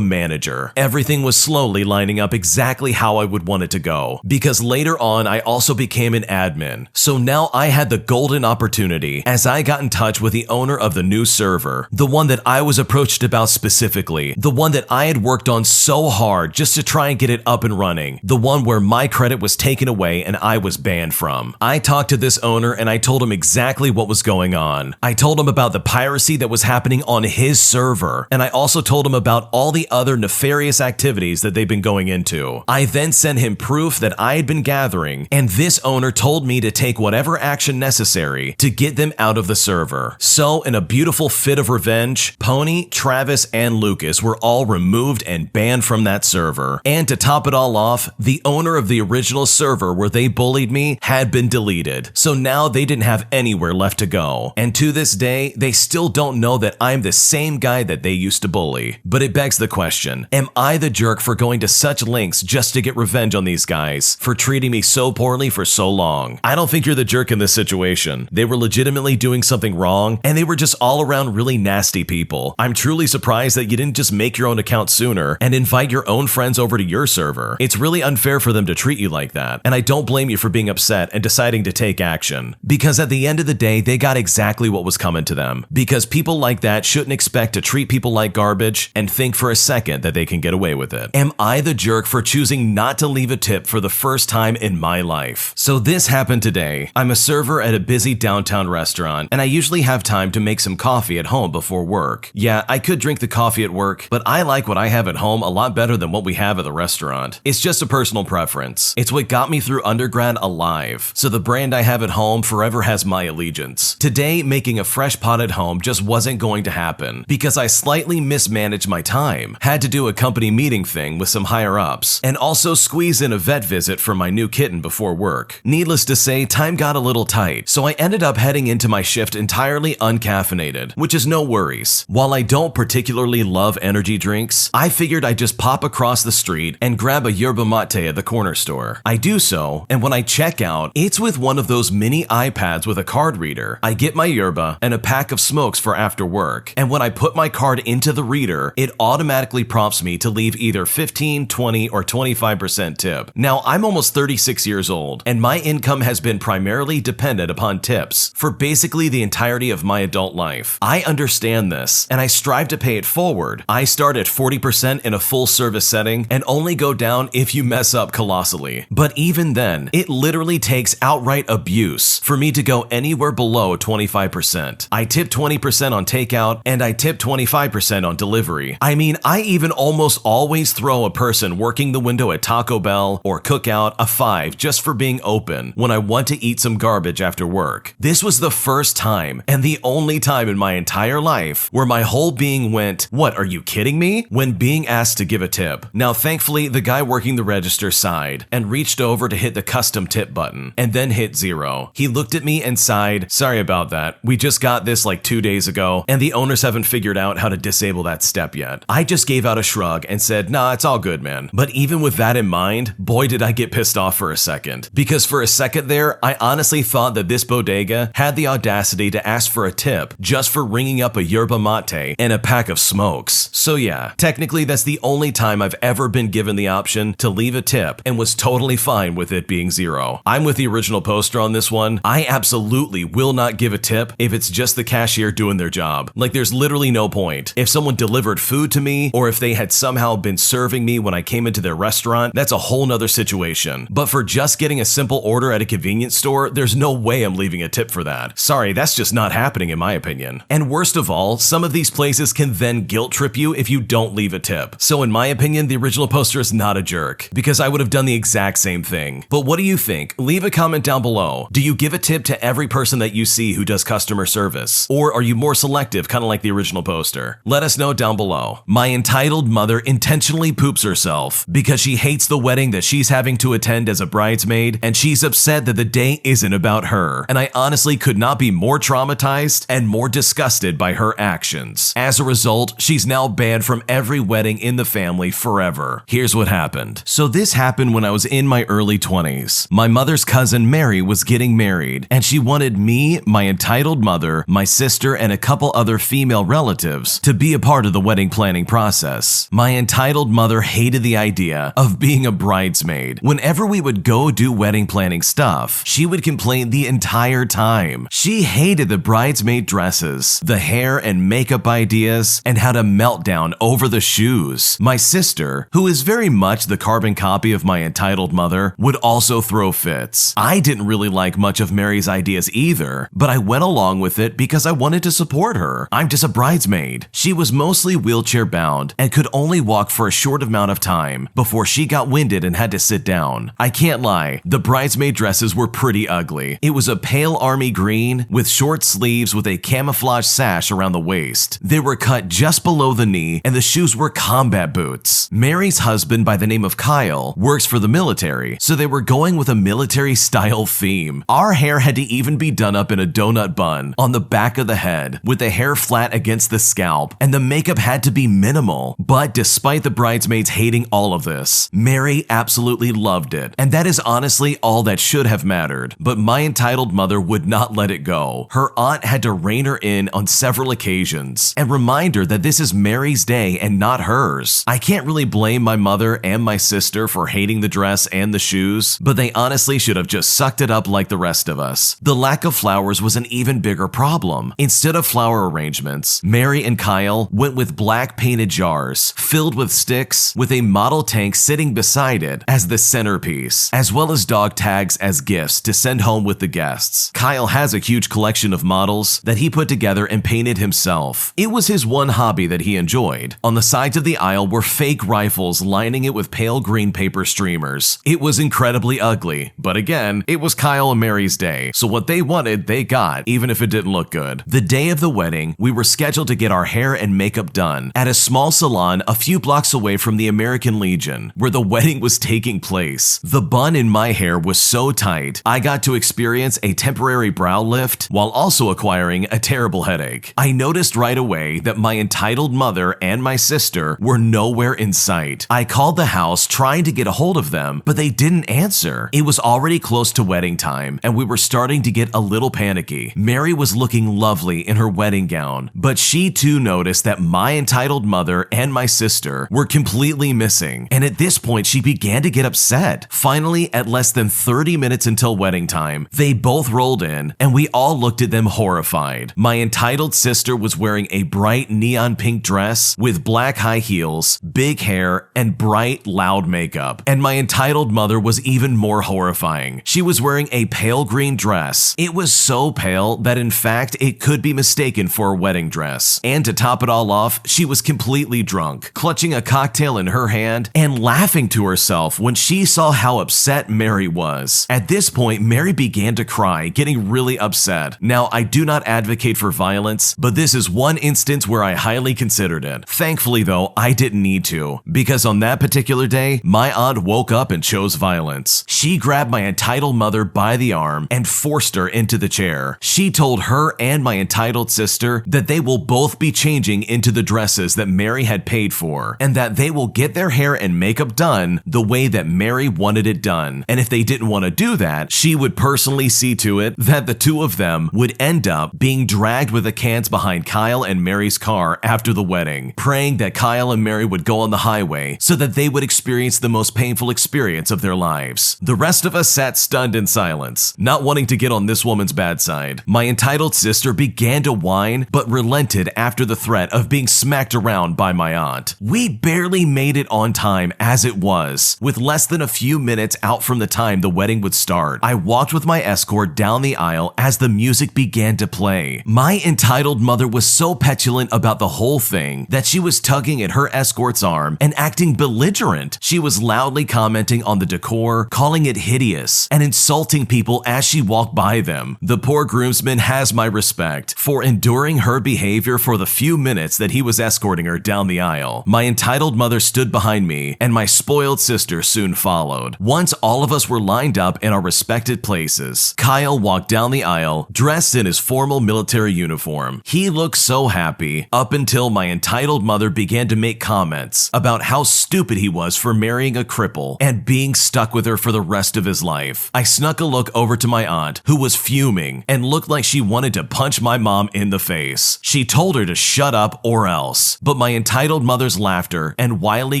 manager. Everything was slowly lining up exactly how I would want it to go, because later on I also became an admin. So now I had the golden opportunity as I got in touch with the owner of the new server, the one that I was approached about specifically, the one that I had worked on so hard just to try and get it up and running, the one where my credit was taken away and I was banned from. I talked to this owner and I told him exactly what was going on. I told him about the piracy that was happening on his server, and I also told him about all the other nefarious activities that they've been going into. I then sent him proof that I had been gathering, and this owner told me to take whatever action necessary to get them out of the server. So, in a beautiful fit of revenge, Pony, Travis, and Lucas were all removed and banned from that server. And to top it all off, the owner of the original server where they bullied me had been deleted. So now they didn't have anywhere left to go. And to this day, they still don't know that I'm the same guy that they used to bully. But it begs the question, am I the jerk for going to such lengths just to get revenge on these guys for treating me so poorly for so long? I don't think you're the jerk in this situation. They were legitimately doing something wrong, and they were just all around really nasty people. I'm truly surprised that you didn't just make your own account sooner and invite your own friends over to your server. It's really unfair for them to treat you like that, and I don't blame you for being upset and deciding to take action. Because at the end of the day, they got exactly what was coming to them. Because people like that shouldn't expect to treat people like garbage and think for a second that they can get away with it. Am I the jerk for choosing not to leave a tip for the first time in my life? So this happened today. I'm a server at a busy downtown restaurant, and I usually have time to make some coffee at home before work. Yeah, I could drink the coffee at work, but I like what I have at home a lot better than what we have at the restaurant. It's just a personal preference. It's what got me through undergrad alive, so the brand I have at home forever has my allegiance. Today, making a fresh pot at home just wasn't going to happen because I slightly mismanaged my time, had to do a company meeting thing with some higher ups, and also squeeze in a vet visit for my new kitten before work. Needless to say, time got a little tight, so I ended up heading into my shift entirely uncaffeinated, which is no worries. While I don't particularly love energy drinks, I figured I'd just pop across the street and grab a yerba mate at the corner store. I do so, and when I check out, it's with one of those mini iPads with a card reader. I get my yerba and a pack of smokes for after work, and when I put my card into the reader, it automatically prompts me to leave either 15, 20, or 25% tip. Now, I'm almost 36 years old, and my income has been primarily dependent upon tips for basically the entirety of my adult life. I understand this, and I strive to pay it forward. I start at 40% in a full service setting and only go down if you mess up colossally. But even then, it literally takes outright abuse for me to go anywhere below 25%. I tip 20% on takeout, and I tip 25% on delivery. I mean, I even almost always throw a person working the window at Taco Bell or Cookout a 5 just for being open when I want to eat some garbage after work. This was the first time and the only time in my entire life where my whole being went, "What, are you kidding me?" when being asked to give a tip. Now, thankfully, the guy working the register sighed and reached over to hit the custom tip button and then hit 0. He looked at me and sighed, "Sorry about that. We just got this like 2 days ago, and the owners haven't figured out how to disable that step yet." I just gave out a shrug and said, "Nah, it's all good, man." But even with that in mind, boy did I get pissed off for a second. Because for a second there, I honestly thought that this bodega had the audacity to ask for a tip just for ringing up a yerba mate and a pack of smokes. So yeah, technically that's the only time I've ever been given the option to leave a tip and was totally fine with it being 0. I'm with the original poster on this one. I absolutely will not give a tip if it's just the cashier doing their job. Like, there's literally no point. If someone delivered food to me, or if they had somehow been serving me when when I came into their restaurant, that's a whole nother situation. But for just getting a simple order at a convenience store, there's no way I'm leaving a tip for that. Sorry, that's just not happening in my opinion. And worst of all, some of these places can then guilt trip you if you don't leave a tip. So in my opinion, the original poster is not a jerk, because I would have done the exact same thing. But what do you think? Leave a comment down below. Do you give a tip to every person that you see who does customer service? Or are you more selective, kind of like the original poster? Let us know down below. My entitled mother intentionally poops herself because she hates the wedding that she's having to attend as a bridesmaid, and she's upset that the day isn't about her. And I honestly could not be more traumatized and more disgusted by her actions. As a result, she's now banned from every wedding in the family forever. Here's what happened. So this happened when I was in my early 20s. My mother's cousin Mary was getting married, and she wanted me, my entitled mother, my sister, and a couple other female relatives to be a part of the wedding planning process. My entitled mother hated the idea of being a bridesmaid. Whenever we would go do wedding planning stuff, she would complain the entire time. She hated the bridesmaid dresses, the hair and makeup ideas, and had a meltdown over the shoes. My sister, who is very much the carbon copy of my entitled mother, would also throw fits. I didn't really like much of Mary's ideas either, but I went along with it because I wanted to support her. I'm just a bridesmaid. She was mostly wheelchair bound and could only walk for a short amount of time before she got winded and had to sit down. I can't lie, the bridesmaid dresses were pretty ugly. It was a pale army green with short sleeves with a camouflage sash around the waist. They were cut just below the knee and the shoes were combat boots. Mary's husband, by the name of Kyle, works for the military, so they were going with a military style theme. Our hair had to even be done up in a donut bun on the back of the head with the hair flat against the scalp, and the makeup had to be minimal. But despite the bridesmaids hating all of this, Mary absolutely loved it, and that is honestly all that should have mattered. But my entitled mother would not let it go. Her aunt had to rein her in on several occasions and remind her that this is Mary's day and not hers. I can't really blame my mother and my sister for hating the dress and the shoes, but they honestly should have just sucked it up like the rest of us. The lack of flowers was an even bigger problem. Instead of flower arrangements, Mary and Kyle went with black painted jars filled with sticks with a model tank sitting beside it as the centerpiece, as well as dog tags as gifts to send home with the guests. Kyle has a huge collection of models that he put together and painted himself. It was his one hobby that he enjoyed. On the sides of the aisle were fake rifles lining it with pale green paper streamers. It was incredibly ugly, but again, it was Kyle and Mary's day, so what they wanted, they got, even if it didn't look good. The day of the wedding, we were scheduled to get our hair and makeup done at a small salon a few blocks away from the American Legion, where the wedding was taking place. The bun in my hair was so tight, I got to experience a temporary brow lift while also acquiring a terrible headache. I noticed right away that my entitled mother and my sister were nowhere in sight. I called the house trying to get a hold of them, but they didn't answer. It was already close to wedding time, and we were starting to get a little panicky. Mary was looking lovely in her wedding gown, but she too noticed that my entitled mother and my sister were completely missing, and at this point she began to get upset. Finally, at less than 30 minutes until wedding time, they both rolled in, and we all looked at them horrified. My entitled sister was wearing a bright neon pink dress with black high heels, big hair, and bright, loud makeup. And my entitled mother was even more horrifying. She was wearing a pale green dress. It was so pale that in fact it could be mistaken for a wedding dress. And to top it all off, she was completely drunk, clutching a cocktail in her hand and laughing to herself when she saw how upset Mary was. At this point, Mary began to cry, getting really upset. Now, I do not advocate for violence, but this is one instance where I highly considered it. Thankfully though, I didn't need to, because on that particular day, my aunt woke up and chose violence. She grabbed my entitled mother by the arm and forced her into the chair. She told her and my entitled sister that they will both be changing into the dresses that Mary had paid for, and that they will get their hair and makeup done the way that Mary wanted it done. And if they didn't want to do that, she would personally see to it that the two of them would end up being dragged with the cans behind Kyle and Mary's car after the wedding, praying that Kyle and Mary would go on the highway so that they would experience the most painful experience of their lives. The rest of us sat stunned in silence, not wanting to get on this woman's bad side. My entitled sister began to whine, but relented after the threat of being smacked around by my aunt. We barely made made it on time as it was. With less than a few minutes out from the time the wedding would start, I walked with my escort down the aisle as the music began to play. My entitled mother was so petulant about the whole thing that she was tugging at her escort's arm and acting belligerent. She was loudly commenting on the decor, calling it hideous, and insulting people as she walked by them. The poor groomsman has my respect for enduring her behavior for the few minutes that he was escorting her down the aisle. My entitled mother stood behind me, and my spoiled sister soon followed. Once all of us were lined up in our respected places, Kyle walked down the aisle dressed in his formal military uniform. He looked so happy up until my entitled mother began to make comments about how stupid he was for marrying a cripple and being stuck with her for the rest of his life. I snuck a look over to my aunt, who was fuming and looked like she wanted to punch my mom in the face. She told her to shut up or else, but my entitled mother's laughter and wily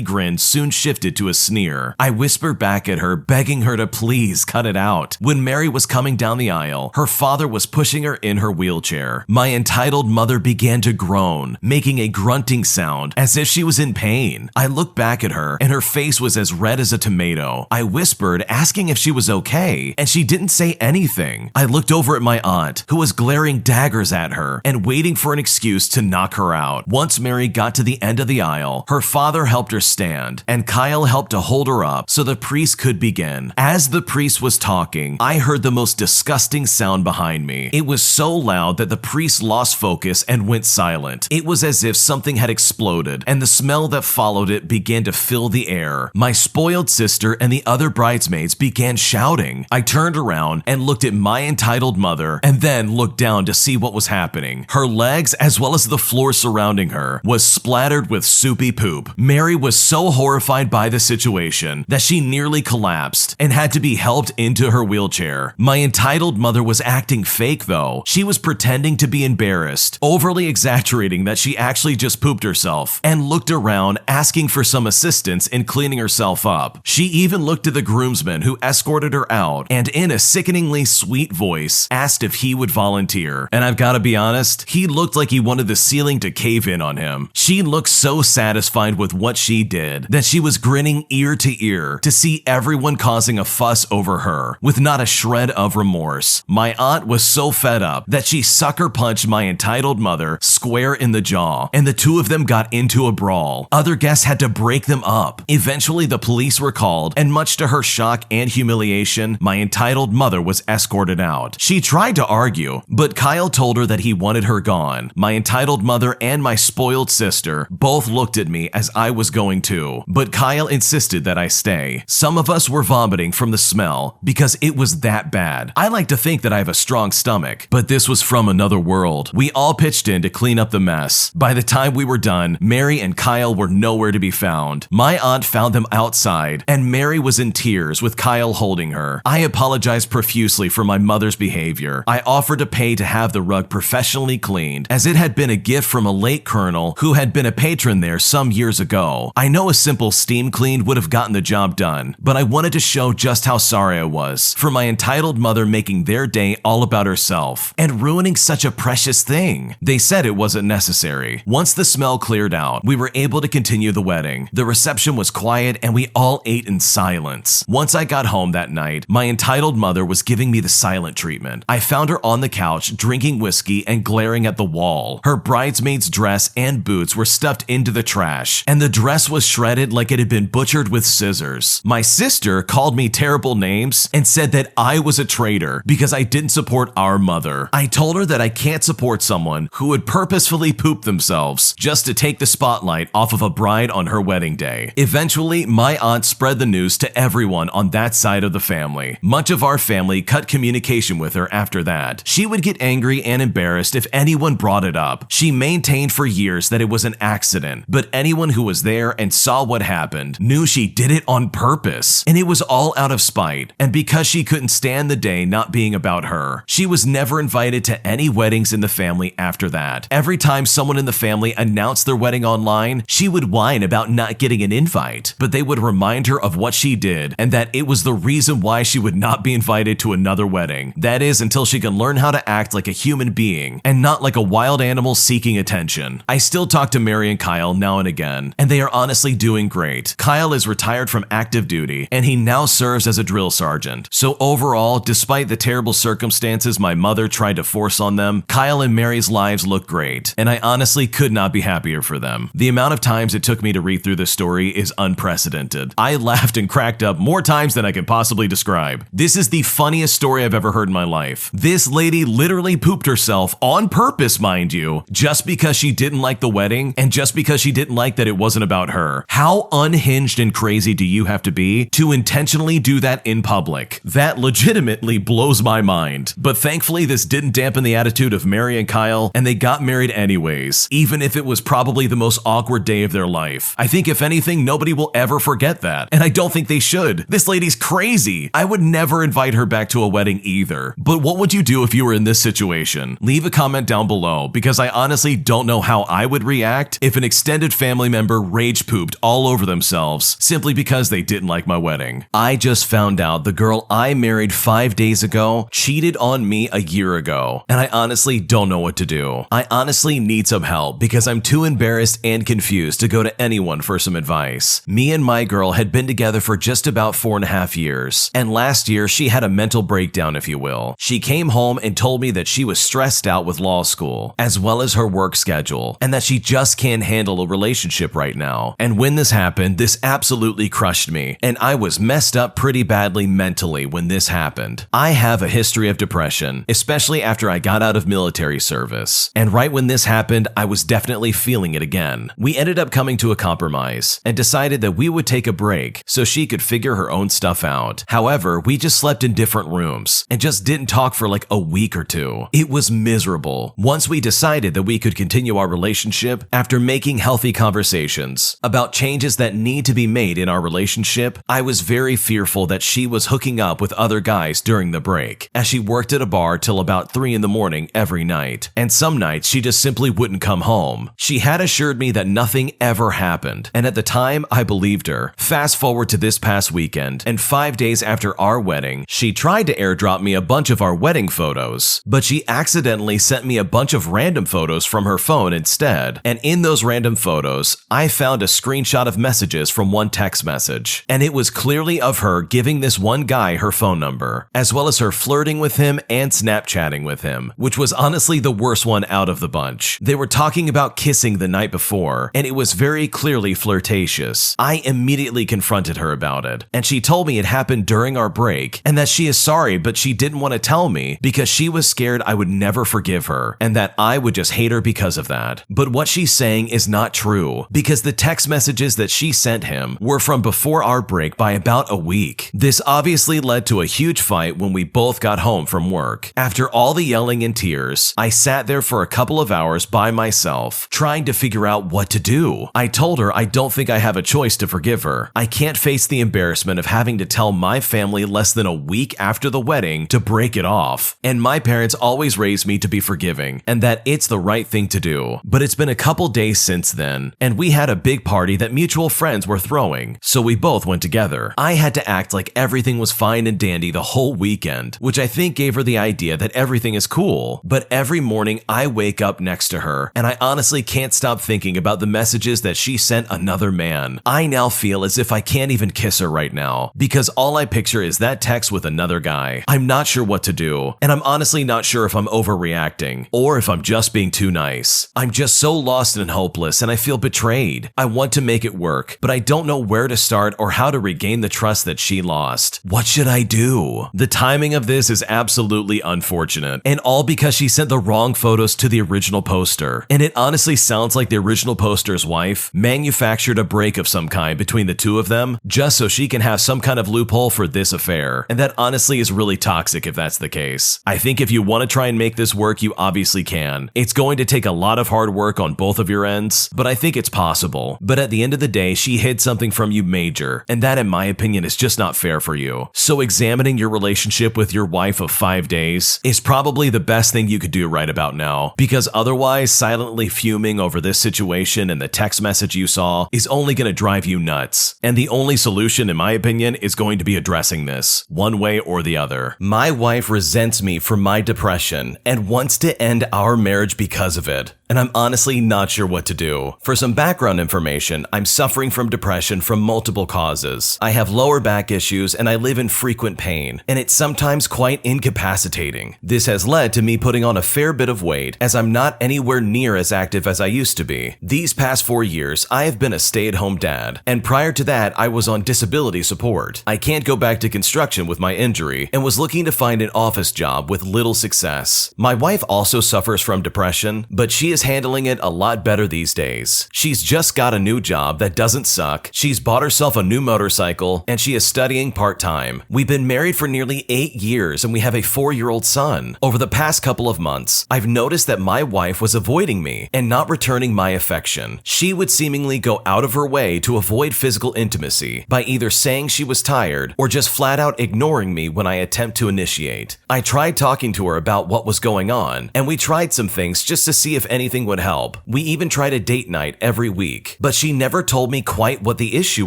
grin soon shifted to a sneer. I whispered back at her, begging her to please cut it out. When Mary was coming down the aisle, her father was pushing her in her wheelchair. My entitled mother began to groan, making a grunting sound as if she was in pain. I looked back at her, and her face was as red as a tomato. I whispered, asking if she was okay, and she didn't say anything. I looked over at my aunt, who was glaring daggers at her and waiting for an excuse to knock her out. Once Mary got to the end of the aisle, her father helped her stand, and Kyle helped to hold her up so the priest could begin. As the priest was talking, I heard the most disgusting sound behind me. It was so loud that the priest lost focus and went silent. It was as if something had exploded, and the smell that followed it began to fill the air. My spoiled sister and the other bridesmaids began shouting. I turned around and looked at my entitled mother, and then looked down to see what was happening. Her legs, as well as the floor surrounding her, was splattered with soupy poop. Mary was so horrified by the situation that she nearly collapsed and had to be helped into her wheelchair. My entitled mother was acting fake though. She was pretending to be embarrassed, overly exaggerating that she actually just pooped herself, and looked around asking for some assistance in cleaning herself up. She even looked at the groomsman who escorted her out and in a sickeningly sweet voice asked if he would volunteer. And I've got to be honest, he looked like he wanted the ceiling to cave in on him. She looked so satisfied with what she did that she was grinning ear to ear to see everyone causing a fuss over her with not a shred of remorse. My aunt was so fed up that she sucker punched my entitled mother square in the jaw, and the two of them got into a brawl. Other guests had to break them up. Eventually, the police were called, and much to her shock and humiliation, my entitled mother was escorted out. She tried to argue, but Kyle told her that he wanted her gone. My entitled mother and my spoiled sister both looked at me as I was going too, but Kyle insisted that I stay. Some of us were vomiting from the smell because it was that bad. I like to think that I have a strong stomach, but this was from another world. We all pitched in to clean up the mess. By the time we were done, Mary and Kyle were nowhere to be found. My aunt found them outside, and Mary was in tears with Kyle holding her. I apologized profusely for my mother's behavior. I offered to pay to have the rug professionally cleaned, as it had been a gift from a late colonel who had been a patron there some years ago. I know a simple steam clean would have gotten the job done, but I wanted to show just how sorry I was for my entitled mother making their day all about herself and ruining such a precious thing. They said it wasn't necessary. Once the smell cleared out, we were able to continue the wedding. The reception was quiet and we all ate in silence. Once I got home that night, my entitled mother was giving me the silent treatment. I found her on the couch drinking whiskey and glaring at the wall. Her bridesmaid's dress and boots were stuffed into the trash, and the dress was shredded like it had been butchered with scissors. My sister called me terrible names and said that I was a traitor because I didn't support our mother. I told her that I can't support someone who would purposefully poop themselves just to take the spotlight off of a bride on her wedding day. Eventually, my aunt spread the news to everyone on that side of the family. Much of our family cut communication with her after that. She would get angry and embarrassed if anyone brought it up. She maintained for years that it was an accident, but anyone who was there and saw what happened knew she did it on purpose, and it was all out of spite, and because she couldn't stand the day not being about her. She was never invited to any weddings in the family after that. Every time someone in the family announced their wedding online, she would whine about not getting an invite, but they would remind her of what she did and that it was the reason why she would not be invited to another wedding. That is, until she can learn how to act like a human being and not like a wild animal seeking attention. I still talk to Mary and Kyle now and again, and they are honestly doing great. Kyle is retired from active duty, and he now serves as a drill sergeant. So overall, despite the terrible circumstances my mother tried to force on them, Kyle and Mary's lives look great, and I honestly could not be happier for them. The amount of times it took me to read through this story is unprecedented. I laughed and cracked up more times than I can possibly describe. This is the funniest story I've ever heard in my life. This lady literally pooped herself on purpose, mind you, just because she didn't like the wedding and just because she didn't like that it wasn't about her. How unhinged and crazy do you have to be to intentionally do that in public? That legitimately blows my mind. But thankfully, this didn't dampen the attitude of Mary and Kyle, and they got married anyways, even if it was probably the most awkward day of their life. I think if anything, nobody will ever forget that, and I don't think they should. This lady's crazy. I would never invite her back to a wedding either. But what would you do if you were in this situation? Leave a comment down below, because I honestly don't know how I would react if an extended family member rage pooped all over themselves simply because they didn't like my wedding. I just found out the girl I married 5 days ago cheated on me a year ago, and I honestly don't know what to do. I honestly need some help because I'm too embarrassed and confused to go to anyone for some advice. Me and my girl had been together for just about 4.5 years, and last year she had a mental breakdown, if you will. She came home and told me that she was stressed out with law school, as well as her work schedule, and that she just can't handle a relationship right now. And when this happened, this absolutely crushed me, and I was messed up pretty badly mentally when this happened. I have a history of depression, especially after I got out of military service, and right when this happened, I was definitely feeling it again. We ended up coming to a compromise and decided that we would take a break so she could figure her own stuff out. However, we just slept in different rooms and just didn't talk for like a week or two. It was miserable. Once we decided that we could continue our relationship, after making healthy conversations about changes that need to be made in our relationship, I was very fearful that she was hooking up with other guys during the break, as she worked at a bar till about 3 in the morning every night, and some nights she just simply wouldn't come home. She had assured me that nothing ever happened, and at the time, I believed her. Fast forward to this past weekend, and 5 days after our wedding, she tried to airdrop me a bunch of our wedding photos, but she accidentally sent me a bunch of random photos from her phone instead, and in those random photos, I found a screenshot of messages from one text message, and it was clearly of her giving this one guy her phone number, as well as her flirting with him and Snapchatting with him, which was honestly the worst one out of the bunch. They were talking about kissing the night before, and it was very clearly flirtatious. I immediately confronted her about it, and she told me it happened during our break, and that she is sorry, but she didn't want to tell me because she was scared I would never forgive her, and that I would just hate her because of that. But what she's saying is not true, because the text messages that she sent him were from before our break by about a week. This obviously led to a huge fight when we both got home from work. After all the yelling and tears, I sat there for a couple of hours by myself, trying to figure out what to do. I told her I don't think I have a choice to forgive her. I can't face the embarrassment of having to tell my family less than a week after the wedding to break it off. And my parents always raised me to be forgiving, and that it's the right thing to do. But it's been a couple days since then, and we had a big party that mutual friends were throwing, so we both went together. I had to act like everything was fine and dandy the whole weekend, which I think gave her the idea that everything is cool. But every morning I wake up next to her, and I honestly can't stop thinking about the messages that she sent another man. I now feel as if I can't even kiss her right now, because all I picture is that text with another guy. I'm not sure what to do, and I'm honestly not sure if I'm overreacting, or if I'm just being too nice. I'm just so lost and hopeless, and I feel betrayed. I want to make it work, but I don't know where to start or how to regain the trust that she lost. What should I do? The timing of this is absolutely unfortunate, and all because she sent the wrong photos to the original poster. And it honestly sounds like the original poster's wife manufactured a break of some kind between the two of them just so she can have some kind of loophole for this affair. And that honestly is really toxic if that's the case. I think if you want to try and make this work, you obviously can. It's going to take a lot of hard work on both of your ends, but I think it's possible. But at the end of the day, she hid something from you major, and that in my opinion is just not fair for you. So examining your relationship with your wife of 5 days is probably the best thing you could do right about now, because otherwise silently fuming over this situation and the text message you saw is only going to drive you nuts. And the only solution, in my opinion, is going to be addressing this, one way or the other. My wife resents me for my depression and wants to end our marriage because of it. and I'm honestly not sure what to do. For some background information, I'm suffering from depression from multiple causes. I have lower back issues and I live in frequent pain, and it's sometimes quite incapacitating. This has led to me putting on a fair bit of weight as I'm not anywhere near as active as I used to be. These past 4 years, I have been a stay-at-home dad, and prior to that, I was on disability support. I can't go back to construction with my injury and was looking to find an office job with little success. My wife also suffers from depression, but she is handling it a lot better these days. She's just got a new job that doesn't suck, she's bought herself a new motorcycle, and she is studying part-time. We've been married for nearly 8 years and we have a 4-year-old son. Over the past couple of months, I've noticed that my wife was avoiding me and not returning my affection. She would seemingly go out of her way to avoid physical intimacy by either saying she was tired or just flat out ignoring me when I attempt to initiate. I tried talking to her about what was going on, and we tried some things just to see if anything would help. We even tried a date night every week, but she never told me quite what the issue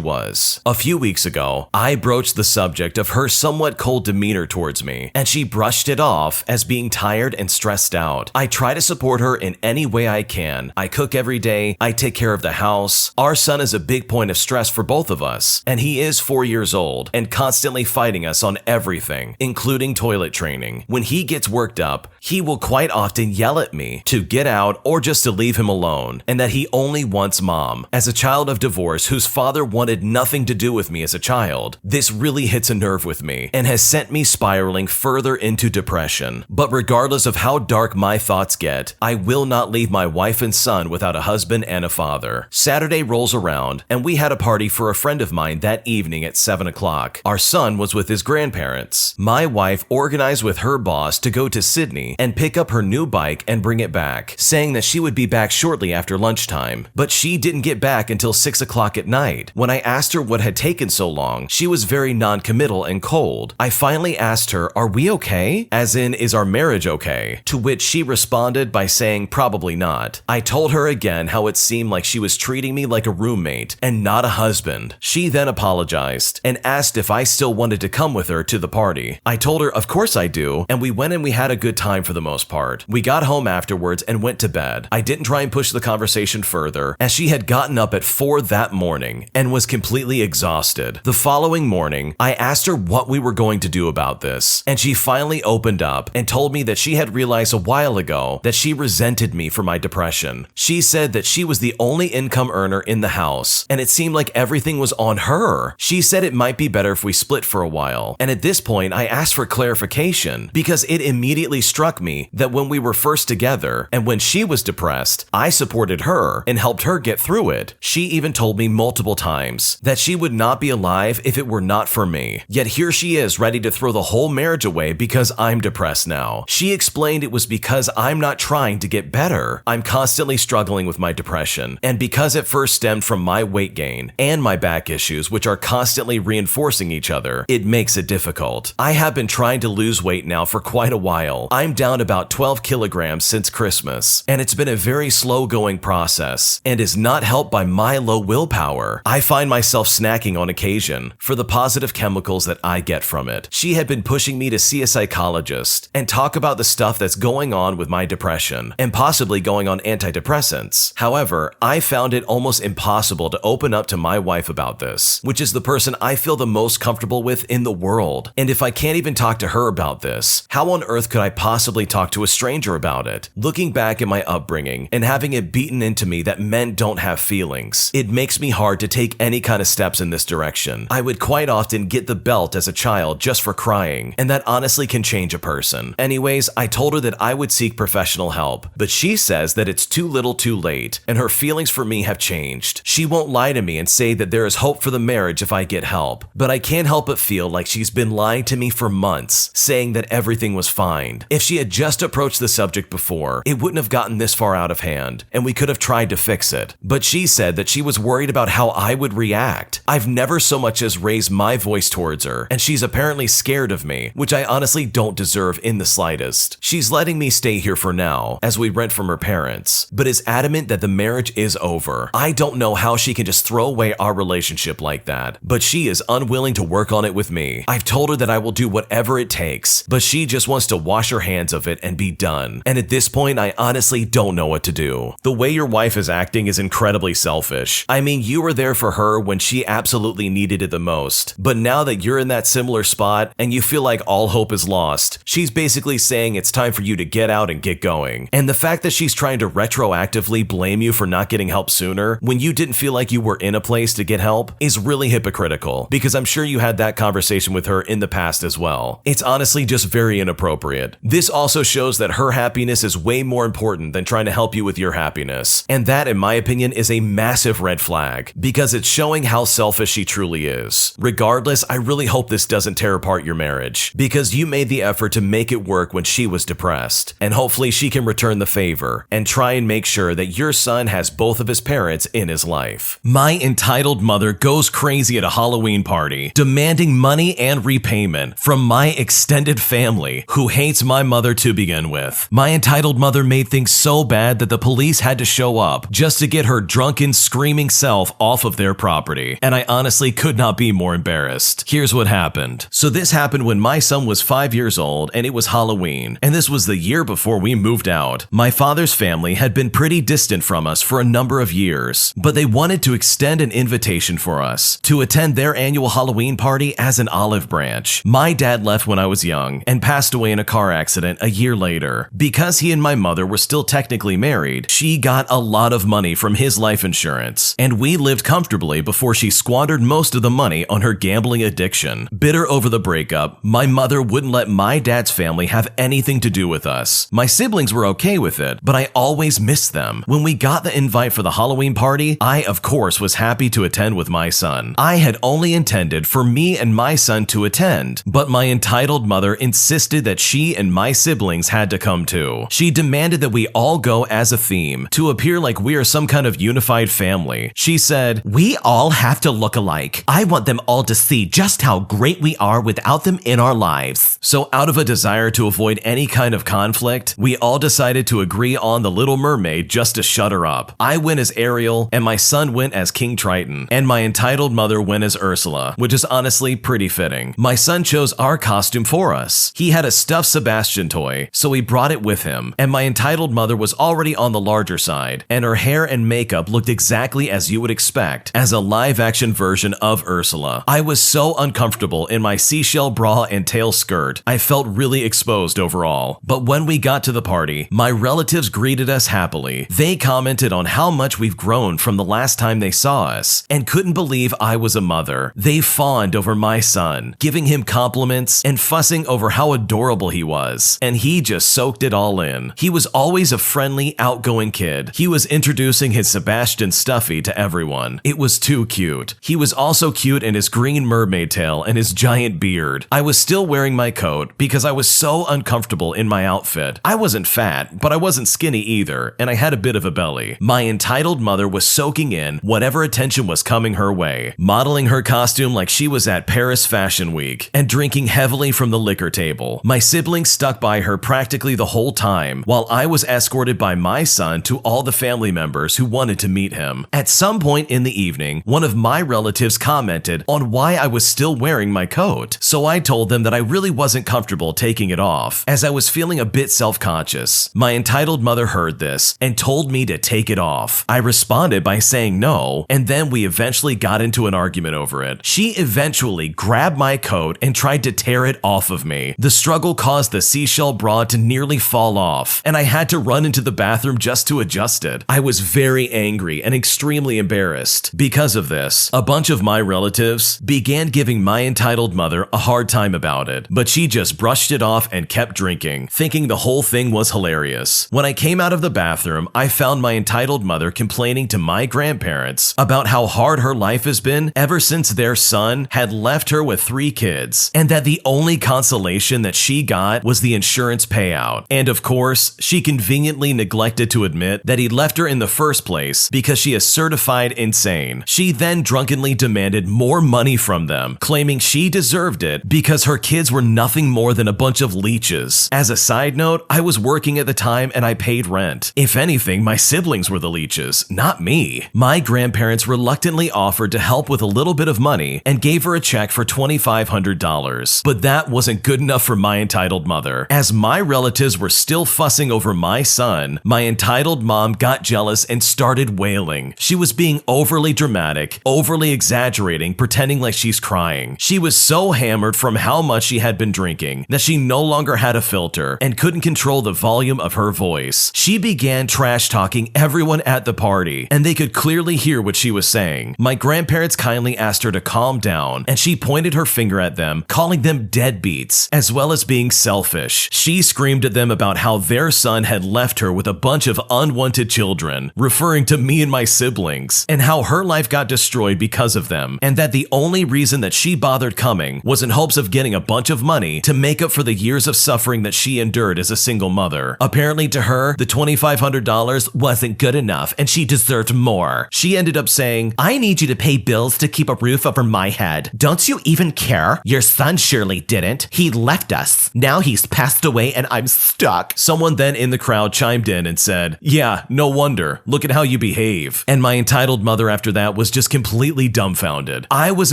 was. A few weeks ago, I broached the subject of her somewhat cold demeanor towards me, and she brushed it off as being tired and stressed out. I try to support her in any way I can. I cook every day, I take care of the house. Our son is a big point of stress for both of us, and he is 4 years old and constantly fighting us on everything, including toilet training. When he gets worked up, he will quite often yell at me to get out or just to leave him alone, and that he only wants mom. As a child of divorce whose father wanted nothing to do with me as a child, this really hits a nerve with me and has sent me spiraling further into depression. But regardless of how dark my thoughts get, I will not leave my wife and son without a husband and a father. Saturday rolls around and we had a party for a friend of mine that evening at 7 o'clock. Our son was with his grandparents. My wife organized with her boss to go to Sydney and pick up her new bike and bring it back, saying that she would be back shortly after lunchtime. But she didn't get back until 6 o'clock at night. When I asked her what had taken so long, she was very non-committal and cold. I finally asked her, "Are we okay?" As in, is our marriage okay? To which she responded by saying probably not. I told her again how it seemed like she was treating me like a roommate and not a husband. She then apologized and asked if I still wanted to come with her to the party. I told her of course I do, and we went and we had a good time for the most part. We got home afterwards and went to bed. I didn't try and push the conversation further, as she had gotten up at 4 that morning and was completely exhausted. The following morning, I asked her what we were going to do about this, and she finally opened up and told me that she had realized a while ago that she resented me for my depression. She said that she was the only income earner in the house, and it seemed like everything was on her. She said it might be better if we split for a while, and at this point I asked for clarification because it immediately struck me that when we were first together and when she was depressed, I supported her and helped her get through it. She even told me multiple times that she would not be alive if it were not for me. Yet here she is ready to throw the whole marriage away because I'm depressed now. She explained it was because I'm not trying to get better. I'm constantly struggling with my depression, and because it first stemmed from my weight gain and my back issues, which are constantly reinforcing each other, it makes it difficult. I have been trying to lose weight now for quite a while. I'm down about 12 kilograms since Christmas, and it's been a very slow going process and is not helped by my low willpower. I find myself snacking on occasion for the positive chemicals that I get from it. She had been pushing me to see a psychologist and talk about the stuff that's going on with my depression and possibly going on antidepressants. However, I found it almost impossible to open up to my wife about this, which is the person I feel the most comfortable with in the world. And if I can't even talk to her about this, how on earth could I possibly talk to a stranger about it? Looking back at my upbringing and having it beaten into me that men don't have feelings, it makes me hard to take any kind of steps in this direction. I would quite often get the belt as a child just for crying, and that honestly can change a person. Anyways, I told her that I would seek professional help, but she says that it's too little too late, and her feelings for me have changed. She won't lie to me and say that there is hope for the marriage if I get help, but I can't help but feel like she's been lying to me for months, saying that everything was fine. If she had just approached the subject before, it wouldn't have gotten this far out of hand, and we could have tried to fix it. But she said that she was worried about how I would react. I've never so much as raised my voice towards her, and she's apparently scared of me, which I honestly don't deserve in the slightest. She's letting me stay here for now, as we rent from her parents, but is adamant that the marriage is over. I don't know how she can just throw away our relationship like that, but she is unwilling to work on it with me. I've told her that I will do whatever it takes, but she just wants to wash her hands of it and be done. And at this point, I honestly don't know what to do. The way your wife is acting is incredibly selfish. I mean, you were there for her when she absolutely needed it the most. But now that you're in that similar spot and you feel like all hope is lost, she's basically saying it's time for you to get out and get going. And the fact that she's trying to retroactively blame you for not getting help sooner when you didn't feel like you were in a place to get help is really hypocritical, because I'm sure you had that conversation with her in the past as well. It's honestly just very inappropriate. This also shows that her happiness is way more important than trying to help you with your happiness. And that, in my opinion, is a massive red flag, because it's showing how selfish she truly is. Regardless, I really hope this doesn't tear apart your marriage, because you made the effort to make it work when she was depressed. And hopefully she can return the favor and try and make sure that your son has both of his parents in his life. My entitled mother goes crazy at a Halloween party, demanding money and repayment from my extended family, who hates my mother to begin with. My entitled mother made things so bad that the police had to show up just to get her drunken, screaming self off of their property. And I honestly could not be more embarrassed. Here's what happened. So this happened when my son was 5 years old and it was Halloween. And this was the year before we moved out. My father's family had been pretty distant from us for a number of years, but they wanted to extend an invitation for us to attend their annual Halloween party as an olive branch. My dad left when I was young and passed away in a car accident a year later. Because he and my mother were still technically married, she got a lot of money from his life insurance, and we lived comfortably before she squandered most of the money on her gambling addiction. Bitter over the breakup, my mother wouldn't let my dad's family have anything to do with us. My siblings were okay with it, but I always missed them. When we got the invite for the Halloween party, I of course was happy to attend with my son. I had only intended for me and my son to attend, but my entitled mother insisted that she and my siblings had to come too. She demanded that we all go as a theme to appear like we are some kind of unified family. She said, "We all have to look alike. I want them all to see just how great we are without them in our lives." So out of a desire to avoid any kind of conflict, we all decided to agree on the Little Mermaid just to shut her up. I went as Ariel, and my son went as King Triton, and my entitled mother went as Ursula, which is honestly pretty fitting. My son chose our costume for us. He had a stuffed Sebastian toy, so he brought it with him, and my entitled mother was already on the larger side, and her hair and makeup looked exactly as you would expect as a live-action version of Ursula. I was so uncomfortable in my seashell bra and tail skirt. I felt really exposed overall. But when we got to the party, my relatives greeted us happily. They commented on how much we've grown from the last time they saw us, and couldn't believe I was a mother. They fawned over my son, giving him compliments and fussing over how adorable he was, and he just soaked it all in. He was always a friendly, outgoing kid. He was introducing his Sebastian stuffy to everyone. It was too cute. He was also cute in his green mermaid tail and his giant beard. I was still wearing my coat because I was so uncomfortable in my outfit. I wasn't fat, but I wasn't skinny either, and I had a bit of a belly. My entitled mother was soaking in whatever attention was coming her way, modeling her costume like she was at Paris Fashion Week, and drinking heavily from the liquor table. My siblings stuck by her practically the whole time, while I was escorted by my son to all the family members who wanted to meet him. At some point in the evening, one of my relatives commented on why I was still wearing my coat, so I told them that I really wasn't comfortable taking it off, as I was feeling a bit self-conscious. My entitled mother heard this and told me to take it off. I responded by saying no, and then we eventually got into an argument over it. She eventually grabbed my coat and tried to tear it off of me. The struggle caused the seashell bra to nearly fall off, and I had to run into the bathroom just to adjust it. I was very angry and extremely embarrassed. Because of this, a bunch of my relatives began giving my entitled mother a hard time about it, but she just brushed it off and kept drinking, thinking the whole thing was hilarious. When I came out of the bathroom, I found my entitled mother complaining to my grandparents about how hard her life has been ever since their son had left her with 3 kids, and that the only consolation that she got was the insurance payout. And of course, she conveniently neglected to admit that he left her in the first place because she is certified insane. She then drunkenly demanded more money from them, claiming she deserved it because her kids were nothing more than a bunch of leeches. As a side note, I was working at the time and I paid rent. If anything, my siblings were the leeches, not me. My grandparents reluctantly offered to help with a little bit of money and gave her a check for $2,500. But that wasn't good enough for my entitled mother, as my relatives were still fussing over my son, my entitled mom got jealous and started wailing. She was being overly dramatic, overly exaggerating, pretending like she's crying. She was so hammered from how much she had been drinking that she no longer had a filter and couldn't control the volume of her voice. She began trash talking everyone at the party, and they could clearly hear what she was saying. My grandparents kindly asked her to calm down, and she pointed her finger at them, calling them deadbeats, as well as being selfish. She screamed at them about how their son had left her with a bunch of unwanted children, referring to me and my siblings, and how her life got destroyed because of them, and that the only reason that she bothered coming was in hopes of getting a bunch of money to make up for the years of suffering that she endured as a single mother. Apparently to her, the $2,500 wasn't good enough and she deserved more. She ended up saying, "I need you to pay bills to keep a roof over my head. Don't you even care? Your son surely didn't. He left us. Now he's passed away and I'm stuck." Someone then in the crowd chimed in and said, "Yeah, no wonder. Look at how you behave." And my entitled mother after that was just completely dumbfounded. I was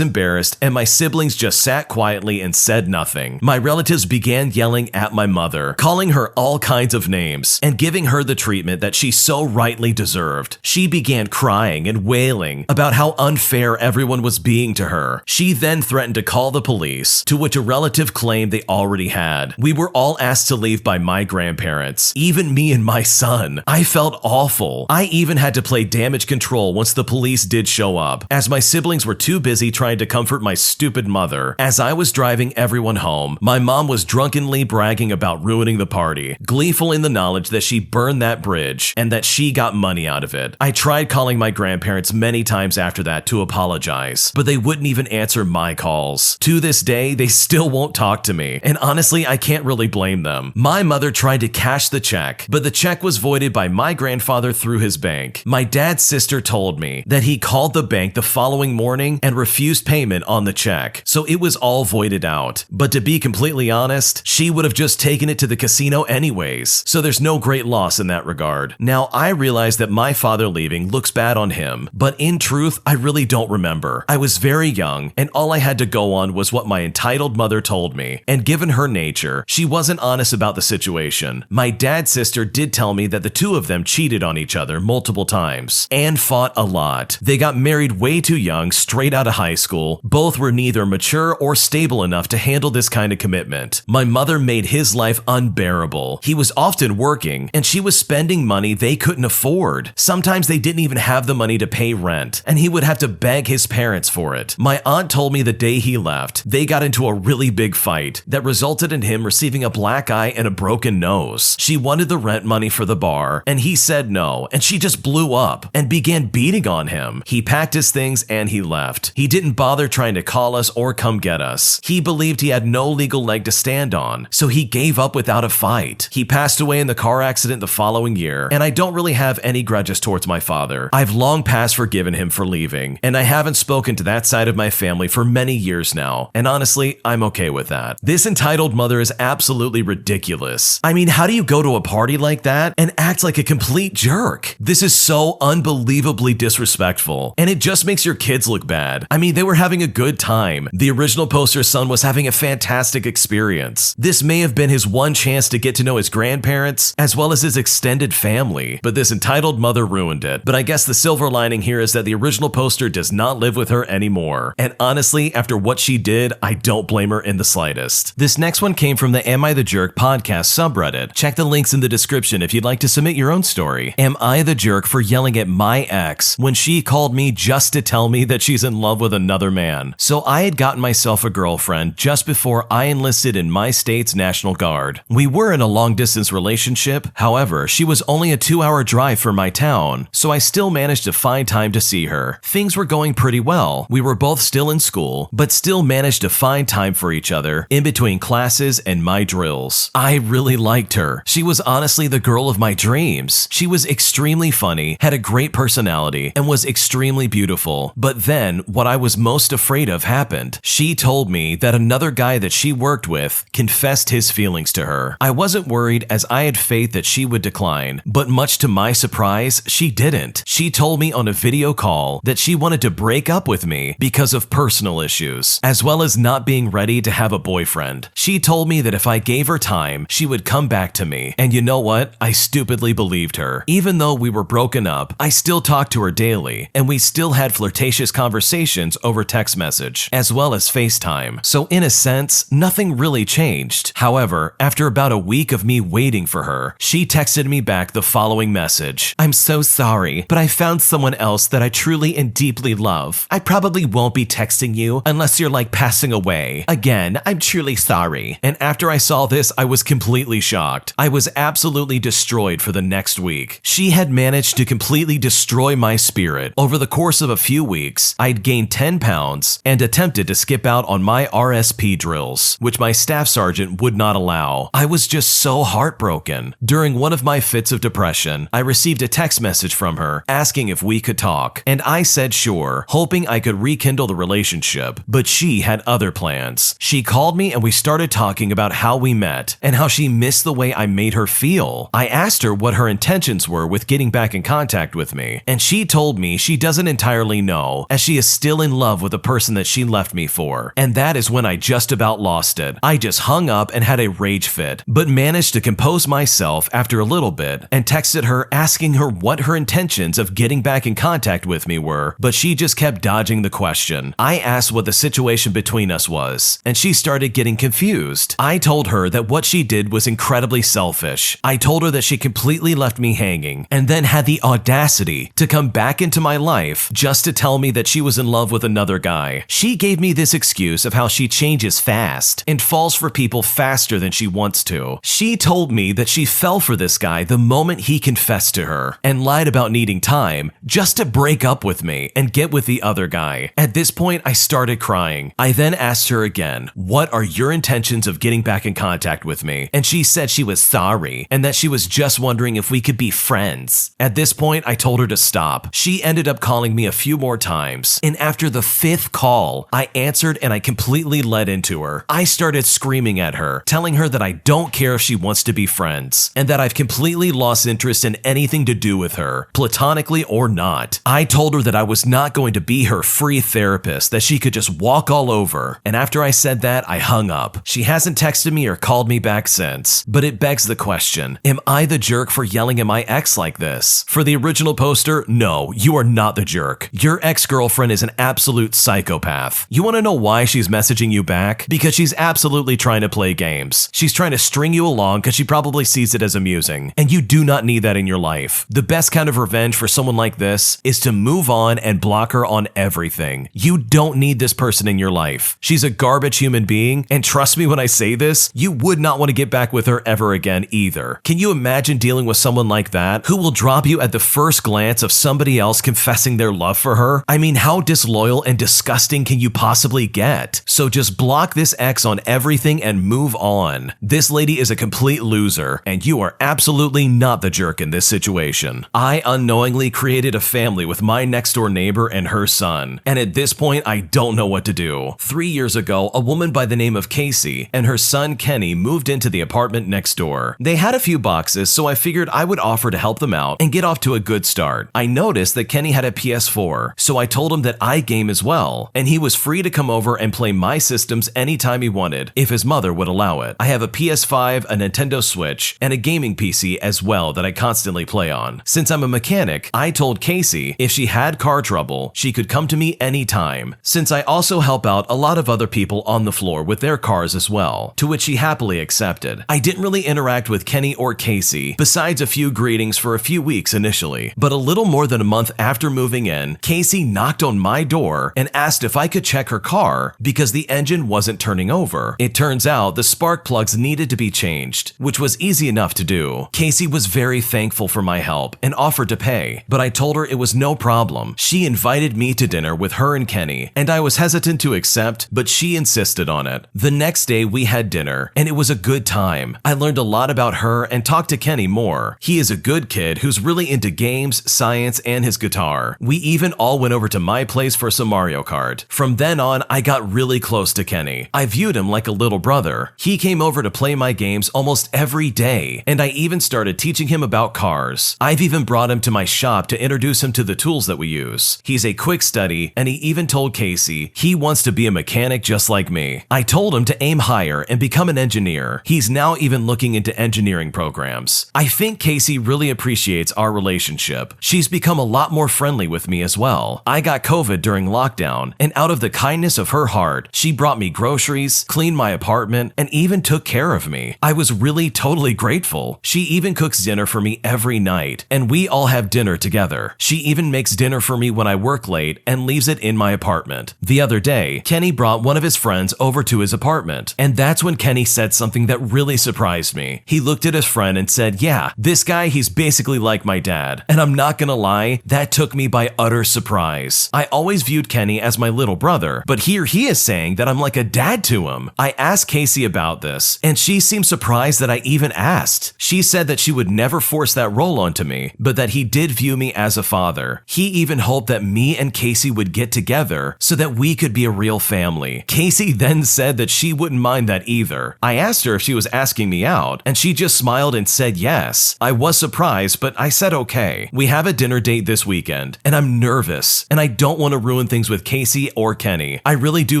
embarrassed and my siblings just sat quietly and said nothing. My relatives began yelling at my mother, calling her all kinds of names, and giving her the treatment that she so rightly deserved. She began crying and wailing about how unfair everyone was being to her. She then threatened to call the police, to which a relative claimed they already had. We were all asked to leave by my grandparents, even me and my son. I felt awful. I even had to play damage control once the police did show up, as my siblings were too busy trying to comfort my stupid mother. As I was driving everyone home, my mom was drunkenly bragging about ruining the party, gleeful in the knowledge that she burned that bridge and that she got money out of it. I tried calling my grandparents many times after that to apologize, but they wouldn't even answer my calls. To this day, they still won't talk to me, and honestly, I can't really blame them. My mother tried to cash the check, but the check was voided by my grandfather through his bank. My dad's sister told me that he called the bank the following morning and refused payment on the check, so it was all voided out. But to be completely honest, she would have just taken it to the casino anyways, so there's no great loss in that regard. Now, I realize that my father leaving looks bad on him, but in truth, I really don't remember. I was very young, and all I had to go on was what my entitled mother told me, and given her nature, she wasn't honest about the situation. My dad's sister did tell me that the two of them cheated on each other multiple times, and fought a lot. They got married way too young, straight out of high school. Both were neither mature or stable enough to handle this kind of commitment. My mother made his life unbearable. He was often working, and she was spending money they couldn't afford. Sometimes they didn't even have the money to pay rent, and he would have to beg his parents for it. My aunt told me the day he left, they got into a really big fight that resulted in him receiving a black eye and a broken nose. She wanted the rent money for the bar, and he said no, and she just blew up and began beating on him. He packed his things and he left. He didn't bother trying to call us or come get us. He believed he had no legal leg to stand on, so he gave up without a fight. He passed away in the car accident the following year, and I don't really have any grudges towards my father. I've long past forgiven him for leaving, and I haven't spoken to that side of my family for many years now, and honestly, I'm okay with that. This entitled mother is absolutely ridiculous. I mean, how do you go to a party like that and act like a complete jerk? This is so unbelievably disrespectful, and it just makes your kids look bad. I mean, they were having a good time. The original poster's son was having a fantastic experience. This may have been his one chance to get to know his grandparents, as well as his extended family, but this entitled mother ruined it. But I guess the silver lining here is that the original poster does not live with her anymore. And honestly, after what she did, I don't blame her in the slightest. This next one came from the Am I the Jerk podcast subreddit. Check the links in the description if you'd like to submit your own story. Am I the jerk for yelling at my ex when she called me just to tell me that she's in love with another man? So I had gotten myself a girlfriend just before I enlisted in my state's National Guard. We were in a long-distance relationship. However, she was only a 2-hour drive from my town, so I still managed to find time to see her. Things were going pretty well. We were both still in school, but still managed to find time for each other in between classes and my drills. I really liked her. She was honestly the girl of my dreams. She was extremely funny, had a great personality, and was extremely beautiful. But then, what I was most afraid of happened. She told me that another guy that she worked with confessed his feelings to her. I wasn't worried as I had faith that she would decline, but much to my surprise, she didn't. She told me on a video call that she wanted to break up with me because of personal issues, as well as not being ready to have a boyfriend. She told me that if I gave her time, she would come back to me. And you know what? what? I stupidly believed her. Even though we were broken up, I still talked to her daily, and we still had flirtatious conversations over text message, as well as FaceTime. So in a sense, nothing really changed. However, after about a week of me waiting for her, she texted me back the following message. I'm so sorry, but I found someone else that I truly and deeply love. I probably won't be texting you unless you're like passing away. Again, I'm truly sorry. And after I saw this, I was completely shocked. I was absolutely destroyed for the next week. She had managed to completely destroy my spirit. Over the course of a few weeks, I'd gained 10 pounds and attempted to skip out on my RSP drills, which my staff sergeant would not allow. I was just so heartbroken. During one of my fits of depression, I received a text message from her asking if we could talk, and I said sure, hoping I could rekindle the relationship, but she had other plans. She called me and we started talking about how we met and how she missed the way I made her feel. I asked her what her intentions were with getting back in contact with me, and she told me she doesn't entirely know, as she is still in love with the person that she left me for. And that is when I just about lost it. I just hung up and had a rage fit, but managed to compose myself after a little bit and texted her asking her what her intentions of getting back in contact with me were, but she just kept dodging the question. I asked what the situation between us was, and she started getting confused. I told her that what she did was incredibly selfish. I told her that she completely left me hanging and then had the audacity to come back into my life just to tell me that she was in love with another guy. She gave me this excuse of how she changes fast and falls for people faster than she wants to. She told me that she fell for this guy the moment he confessed to her and lied about needing time just to break up with me and get with the other guy. At this point, I started crying. I then asked her again, what are your intentions of getting back in contact with me? And she said she was sorry and that she was just wondering if we could be friends. At this point, I told her to stop. She ended up calling me a few more times, and after the 5th call, I answered and I completely let into her. I started screaming at her, telling her that I don't care if she wants to be friends, and that I've completely lost interest in anything to do with her, platonically or not. I told her that I was not going to be her free therapist that she could just walk all over, and after I said that, I hung up. She hasn't texted me or called me back since, but it begs the question, am I the jerk for yelling at my ex like this? For the original poster, no, you are not the jerk. Your ex-girlfriend is an absolute psychopath. You want to know why she's messaging you back? Because she's absolutely trying to play games. She's trying to string you along because she probably sees it as amusing, and you do not need that in your life. The best kind of revenge for someone like this is to move on and block her on everything. You don't need this person in your life. She's a garbage human being, and trust me when I say this, you would not want to get back with her ever again either. Can you imagine dealing with someone like that who will drop you at the first glance of somebody else confessing their love for her? I mean, how disloyal and disgusting can you possibly get? So just block this ex on everything and move on. This lady is a complete loser, and you are absolutely not the jerk in this situation. I unknowingly created a family with my next door neighbor and her son, and at this point, I don't know what to do. 3 years ago, a woman by the name of Casey and her son Kenny moved into the apartment next door. They had a few boxes, so I figured I would offer to help them out and get off to a good start. I noticed that Kenny had a PS4, so I told him that I game as well, and he was free to come over and play my systems anytime he wanted, if his mother would allow it. I have a PS5, a Nintendo Switch, and a gaming PC as well that I constantly play on. Since I'm a mechanic, I told Casey if she had car trouble, she could come to me anytime, since I also help out a lot of other people on the floor with their cars as well, to which she happily accepted. I didn't really interact with Kenny or Casey, besides a few greetings for a few weeks initially, but a little more than a month after moving in, Casey knocked on my door and asked if I could check her car because the engine wasn't turning over. It turns out the spark plugs needed to be changed, which was easy enough to do. Casey was very thankful for my help and offered to pay, but I told her it was no problem. She invited me to dinner with her and Kenny, and I was hesitant to accept, but she insisted on it. The next day we had dinner, and it was a good time. I learned a lot about her and talked to Kenny more. He is a good kid who's really into games, science, and his guitar. We even all went over to my place for some Mario Kart. From then on, I got really close to Kenny. I viewed him like a little brother. He came over to play my games almost every day, and I even started teaching him about cars. I've even brought him to my shop to introduce him to the tools that we use. He's a quick study, and he even told Casey he wants to be a mechanic just like me. I told him to aim higher and become an engineer. He's now even looking into engineering programs programs. I think Casey really appreciates our relationship. She's become a lot more friendly with me as well. I got COVID during lockdown, and out of the kindness of her heart, she brought me groceries, cleaned my apartment, and even took care of me. I was really totally grateful. She even cooks dinner for me every night, and we all have dinner together. She even makes dinner for me when I work late and leaves it in my apartment. The other day, Kenny brought one of his friends over to his apartment, and that's when Kenny said something that really surprised me. He looked at his friend and said, "Yeah, this guy, he's basically like my dad." And I'm not gonna lie, that took me by utter surprise. I always viewed Kenny as my little brother, but here he is saying that I'm like a dad to him. I asked Casey about this, and she seemed surprised that I even asked. She said that she would never force that role onto me, but that he did view me as a father. He even hoped that me and Casey would get together so that we could be a real family. Casey then said that she wouldn't mind that either. I asked her if she was asking me out, and she just smiled and said yes. I was surprised, but I said okay. We have a dinner date this weekend, and I'm nervous, and I don't want to ruin things with Casey or Kenny. I really do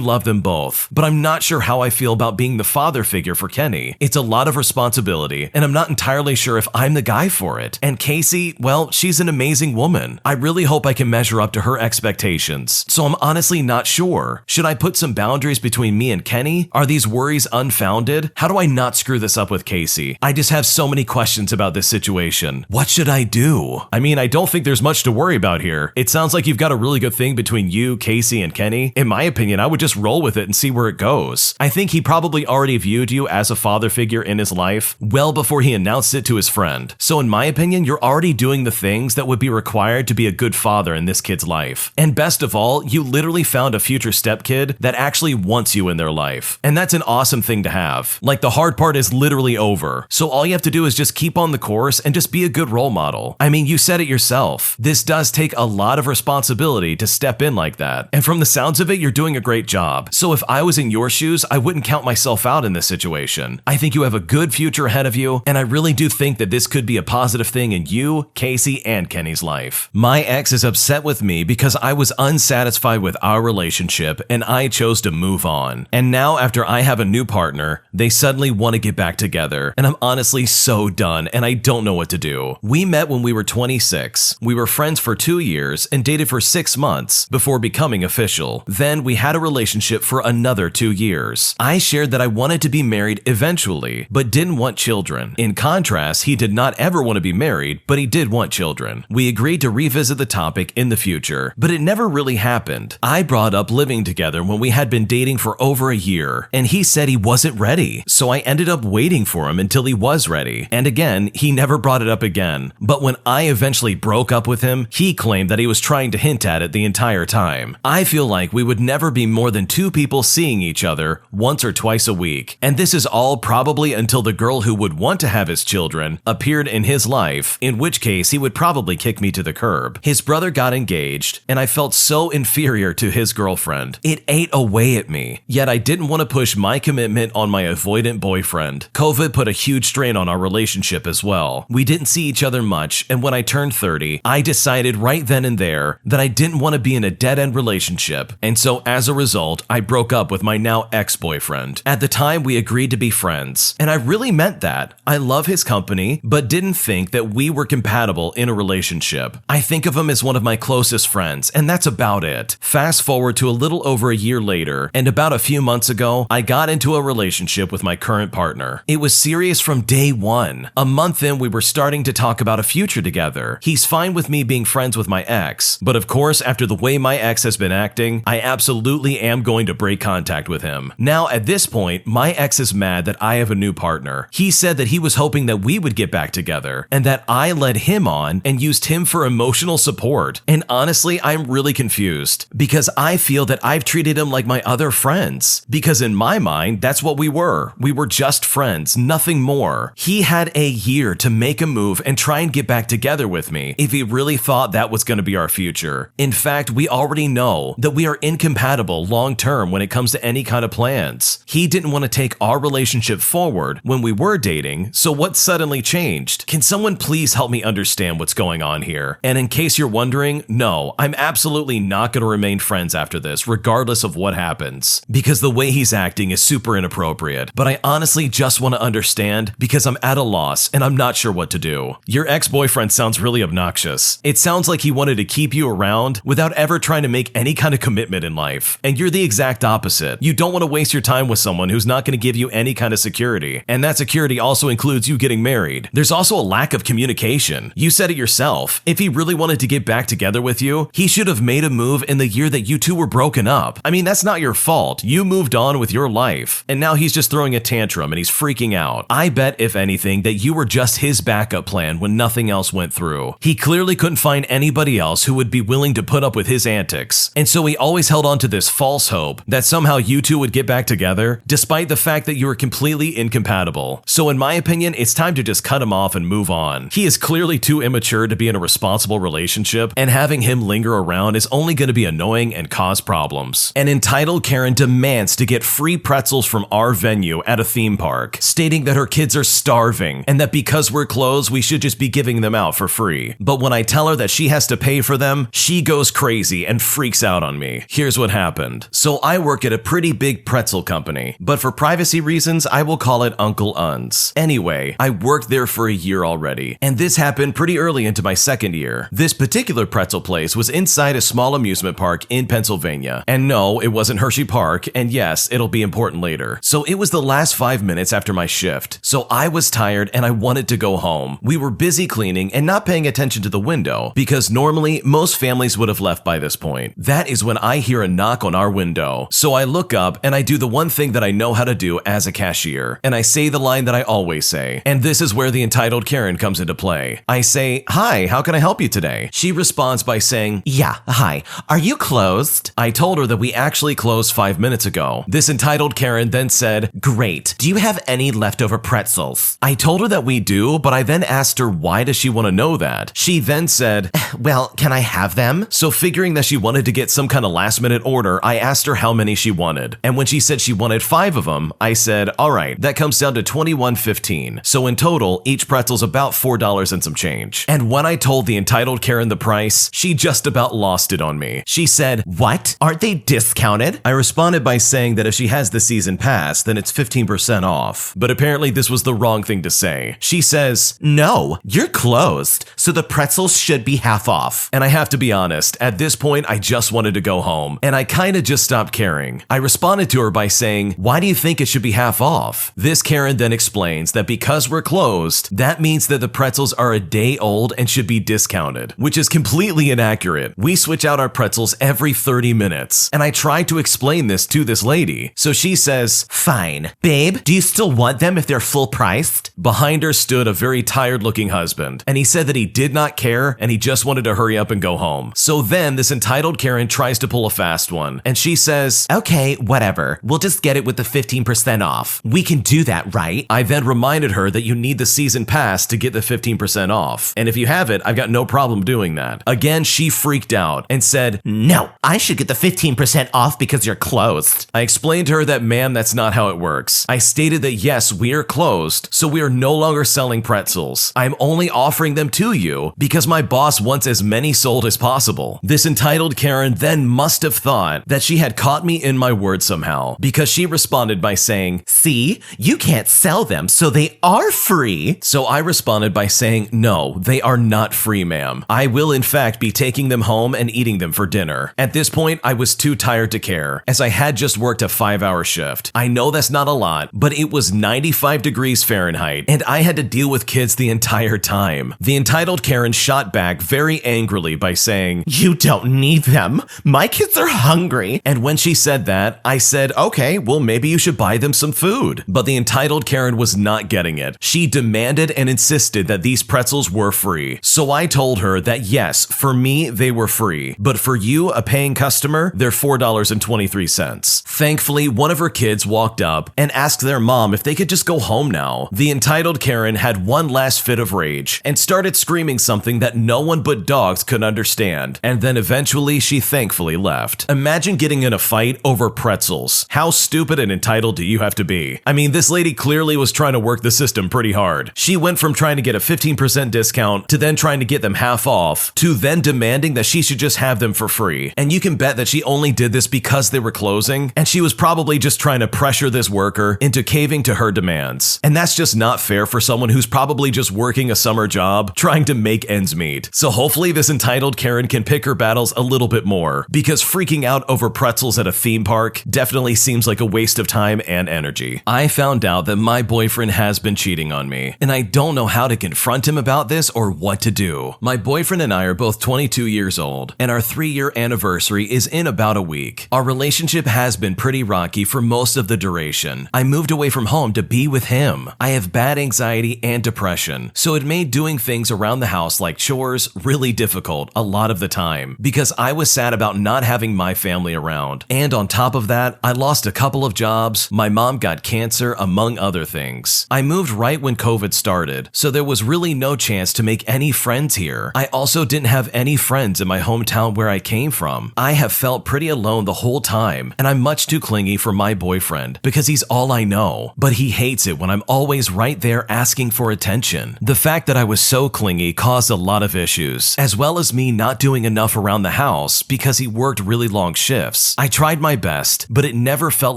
love them both, but I'm not sure how I feel about being the father figure for Kenny. It's a lot of responsibility, and I'm not entirely sure if I'm the guy for it. And Casey, well, she's an amazing woman. I really hope I can measure up to her expectations. So I'm honestly not sure. Should I put some boundaries between me and Kenny? Are these worries unfounded? How do I not screw this up with Casey? I just have so many questions about this situation. What should I do? I mean, I don't think there's much to worry about here. It sounds like you've got a really good thing between you, Casey, and Kenny. In my opinion, I would just roll with it and see where it goes. I think he probably already viewed you as a father figure in his life well before he announced it to his friend. So in my opinion, you're already doing the things that would be required to be a good father in this kid's life. And best of all, you literally found a future stepkid that actually wants you in their life. And that's an awesome thing to have. Like, the hard part is literally over. So all you have to do is just keep on the course and just be a good role model. I mean, you said it yourself. This does take a lot of responsibility to step in like that. And from the sounds of it, you're doing a great job. So if I was in your shoes, I wouldn't count myself out in this situation. I think you have a good future ahead of you, and I really do think that this could be a positive thing in you, Casey, and Kenny's life. My ex is upset with me because I was unsatisfied with our relationship and I chose to move on. And now, after I have a new partner, they suddenly want to get back together, and I'm honestly so done and I don't know what to do. We met when we were 26. We were friends for 2 years and dated for 6 months before becoming official. Then we had a relationship for another 2 years. I shared that I wanted to be married eventually, but didn't want children. In contrast, he did not ever want to be married, but he did want children. We agreed to revisit the topic in the future, but it never really happened. I brought up living together when we had been dating for over a year, and he said he wasn't ready, so I ended up waiting for him until he was ready. And again, he never brought it up again. But when I eventually broke up with him, he claimed that he was trying to hint at it the entire time. I feel like we would never be more than 2 people seeing each other once or twice a week, and this is all probably until the girl who would want to have his children appeared in his life, in which case he would probably kick me to the curb. His brother got engaged, and I felt so inferior to his girlfriend. It ate away at me, yet I didn't want to push my commitment on my avoidant boyfriend. COVID put a huge strain on our relationship as well. We didn't see each other much, and when I turned 30, I decided right then and there that I didn't want to be in a dead-end relationship, and so as a result, I broke up with my now ex-boyfriend. At the time, we agreed to be friends, and I really meant that. I love his company, but didn't think that we were compatible in a relationship. I think of him as one of my closest friends, and that's about it. Fast forward to a little over a year later, and about a few months ago, I got into a relationship with my current partner. It was serious from day one. A month in, we were starting to talk about a future together. He's fine with me being friends with my ex, but of course, after the way my ex has been acting, I absolutely am going to break contact with him. Now, at this point, my ex is mad that I have a new partner. He said that he was hoping that we would get back together, and that I led him on and used him for emotional support. And honestly, I'm really confused, because I feel that I've treated him like my other friends. Because in my mind, that's what we were. We were just friends, nothing more. He had a year to make a move and try and get back together with me if he really thought that was going to be our future. In fact, we already know that we are incompatible long-term when it comes to any kind of plans. He didn't want to take our relationship forward when we were dating, so what suddenly changed? Can someone please help me understand what's going on here? And in case you're wondering, no, I'm absolutely not going to remain friends after this, regardless of what happens, because the way he's acting is super inappropriate. But I honestly just want to understand, because I'm I'm at a loss and I'm not sure what to do. Your ex-boyfriend sounds really obnoxious. It sounds like he wanted to keep you around without ever trying to make any kind of commitment in life. And you're the exact opposite. You don't want to waste your time with someone who's not going to give you any kind of security. And that security also includes you getting married. There's also a lack of communication. You said it yourself. If he really wanted to get back together with you, he should have made a move in the year that you two were broken up. I mean, that's not your fault. You moved on with your life. And now he's just throwing a tantrum and he's freaking out. I bet, if anything, that you were just his backup plan when nothing else went through. He clearly couldn't find anybody else who would be willing to put up with his antics. And so he always held on to this false hope that somehow you two would get back together, despite the fact that you were completely incompatible. So in my opinion, it's time to just cut him off and move on. He is clearly too immature to be in a responsible relationship, and having him linger around is only going to be annoying and cause problems. An entitled Karen demands to get free pretzels from our venue at a theme park, stating that her kids are starving and that because we're closed, we should just be giving them out for free. But when I tell her that she has to pay for them, she goes crazy and freaks out on me. Here's what happened. So I work at a pretty big pretzel company, but for privacy reasons, I will call it Uncle Un's. Anyway, I worked there for a year already, and this happened pretty early into my second year. This particular pretzel place was inside a small amusement park in Pennsylvania. And no, it wasn't Hershey Park, and yes, it'll be important later. So it was the last 5 minutes after my shift. So I was tired and I wanted to go home. We were busy cleaning and not paying attention to the window because normally most families would have left by this point. That is when I hear a knock on our window. So I look up and I do the one thing that I know how to do as a cashier. And I say the line that I always say. And this is where the entitled Karen comes into play. I say, "Hi, how can I help you today?" She responds by saying, "Yeah, hi. Are you closed?" I told her that we actually closed 5 minutes ago. This entitled Karen then said, "Great. Do you have any leftover pretzels?" I told her that we do, but I then asked her why does she want to know that. She then said, "Well, can I have them?" So figuring that she wanted to get some kind of last minute order, I asked her how many she wanted. And when she said she wanted 5 of them, I said, "All right, that comes down to $21.15. So in total, each pretzel's about $4 and some change." And when I told the entitled Karen the price, she just about lost it on me. She said, "What? Aren't they discounted?" I responded by saying that if she has the season pass, then it's 15% off. But apparently this was the wrong thing to say. She says, "No, you're closed, so the pretzels should be half off." And I have to be honest, at this point I just wanted to go home, and I kinda just stopped caring. I responded to her by saying, "Why do you think it should be half off?" This Karen then explains that because we're closed, that means that the pretzels are a day old and should be discounted, which is completely inaccurate. We switch out our pretzels every 30 minutes. And I tried to explain this to this lady. So she says, "Fine. Babe, do you still want them if they're full priced?" Behind her stood a very tired looking husband, and he said that he did not care and he just wanted to hurry up and go home. So then this entitled Karen tries to pull a fast one, and she says, "Okay, whatever. We'll just get it with the 15% off. We can do that, right?" I then reminded her that you need the season pass to get the 15% off. And if you have it, I've got no problem doing that. Again, she freaked out and said, "No, I should get the 15% off because you're closed." I explained to her that, "Ma'am, that's not how it works." I stated that yes, we are closed, so we are no longer selling pretzels. I'm only offering them to you because my boss wants as many sold as possible. This entitled Karen then must have thought that she had caught me in my word somehow, because she responded by saying, "See, you can't sell them, so they are free." So I responded by saying, "No, they are not free, ma'am. I will in fact be taking them home and eating them for dinner." At this point, I was too tired to care, as I had just worked a 5-hour shift. I know that's not a lot, but it was 95 degrees Fahrenheit, and I had to deal with kids the entire time. The entitled Karen shot back very angrily by saying, "You don't need them. My kids are hungry." And when she said that, I said, "Okay, well maybe you should buy them some food." But the entitled Karen was not getting it. She demanded and insisted that these pretzels were free. So I told her that yes, for me, they were free. But for you, a paying customer, they're $4.23. Thankfully, one of her kids walked up and asked their mom if they could just go home now. The entitled Karen had one last fit of rage and started screaming something that no one but dogs could understand. And then eventually she thankfully left. Imagine getting in a fight over pretzels. How stupid and entitled do you have to be? I mean, this lady clearly was trying to work the system pretty hard. She went from trying to get a 15% discount to then trying to get them half off to then demanding that she should just have them for free. And you can bet that she only did this because they were closing, and she was probably just trying to pressure this worker into caving to her demands. And that's just not fair for someone who's probably just working a summer job, trying to make ends meet. So hopefully this entitled Karen can pick her battles a little bit more, because freaking out over pretzels at a theme park definitely seems like a waste of time and energy. I found out that my boyfriend has been cheating on me, and I don't know how to confront him about this or what to do. My boyfriend and I are both 22 years old, and our 3-year anniversary is in about a week. Our relationship has been pretty rocky for most of the duration. I moved away from home to be with him. I have bad anxiety and depression, so it made doing things around the house like chores really difficult a lot of the time, because I was sad about not having my family around. And on top of that, I lost a couple of jobs, my mom got cancer, among other things. I moved right when COVID started, so there was really no chance to make any friends here. I also didn't have any friends in my hometown where I came from. I have felt pretty alone the whole time, and I'm much too clingy for my boyfriend because he's all I know, but he hates it when I'm always right there asking for attention. The fact that I was so clingy caused a lot of issues, as well as me not doing enough around the house because he worked really long shifts. I tried my best, but it never felt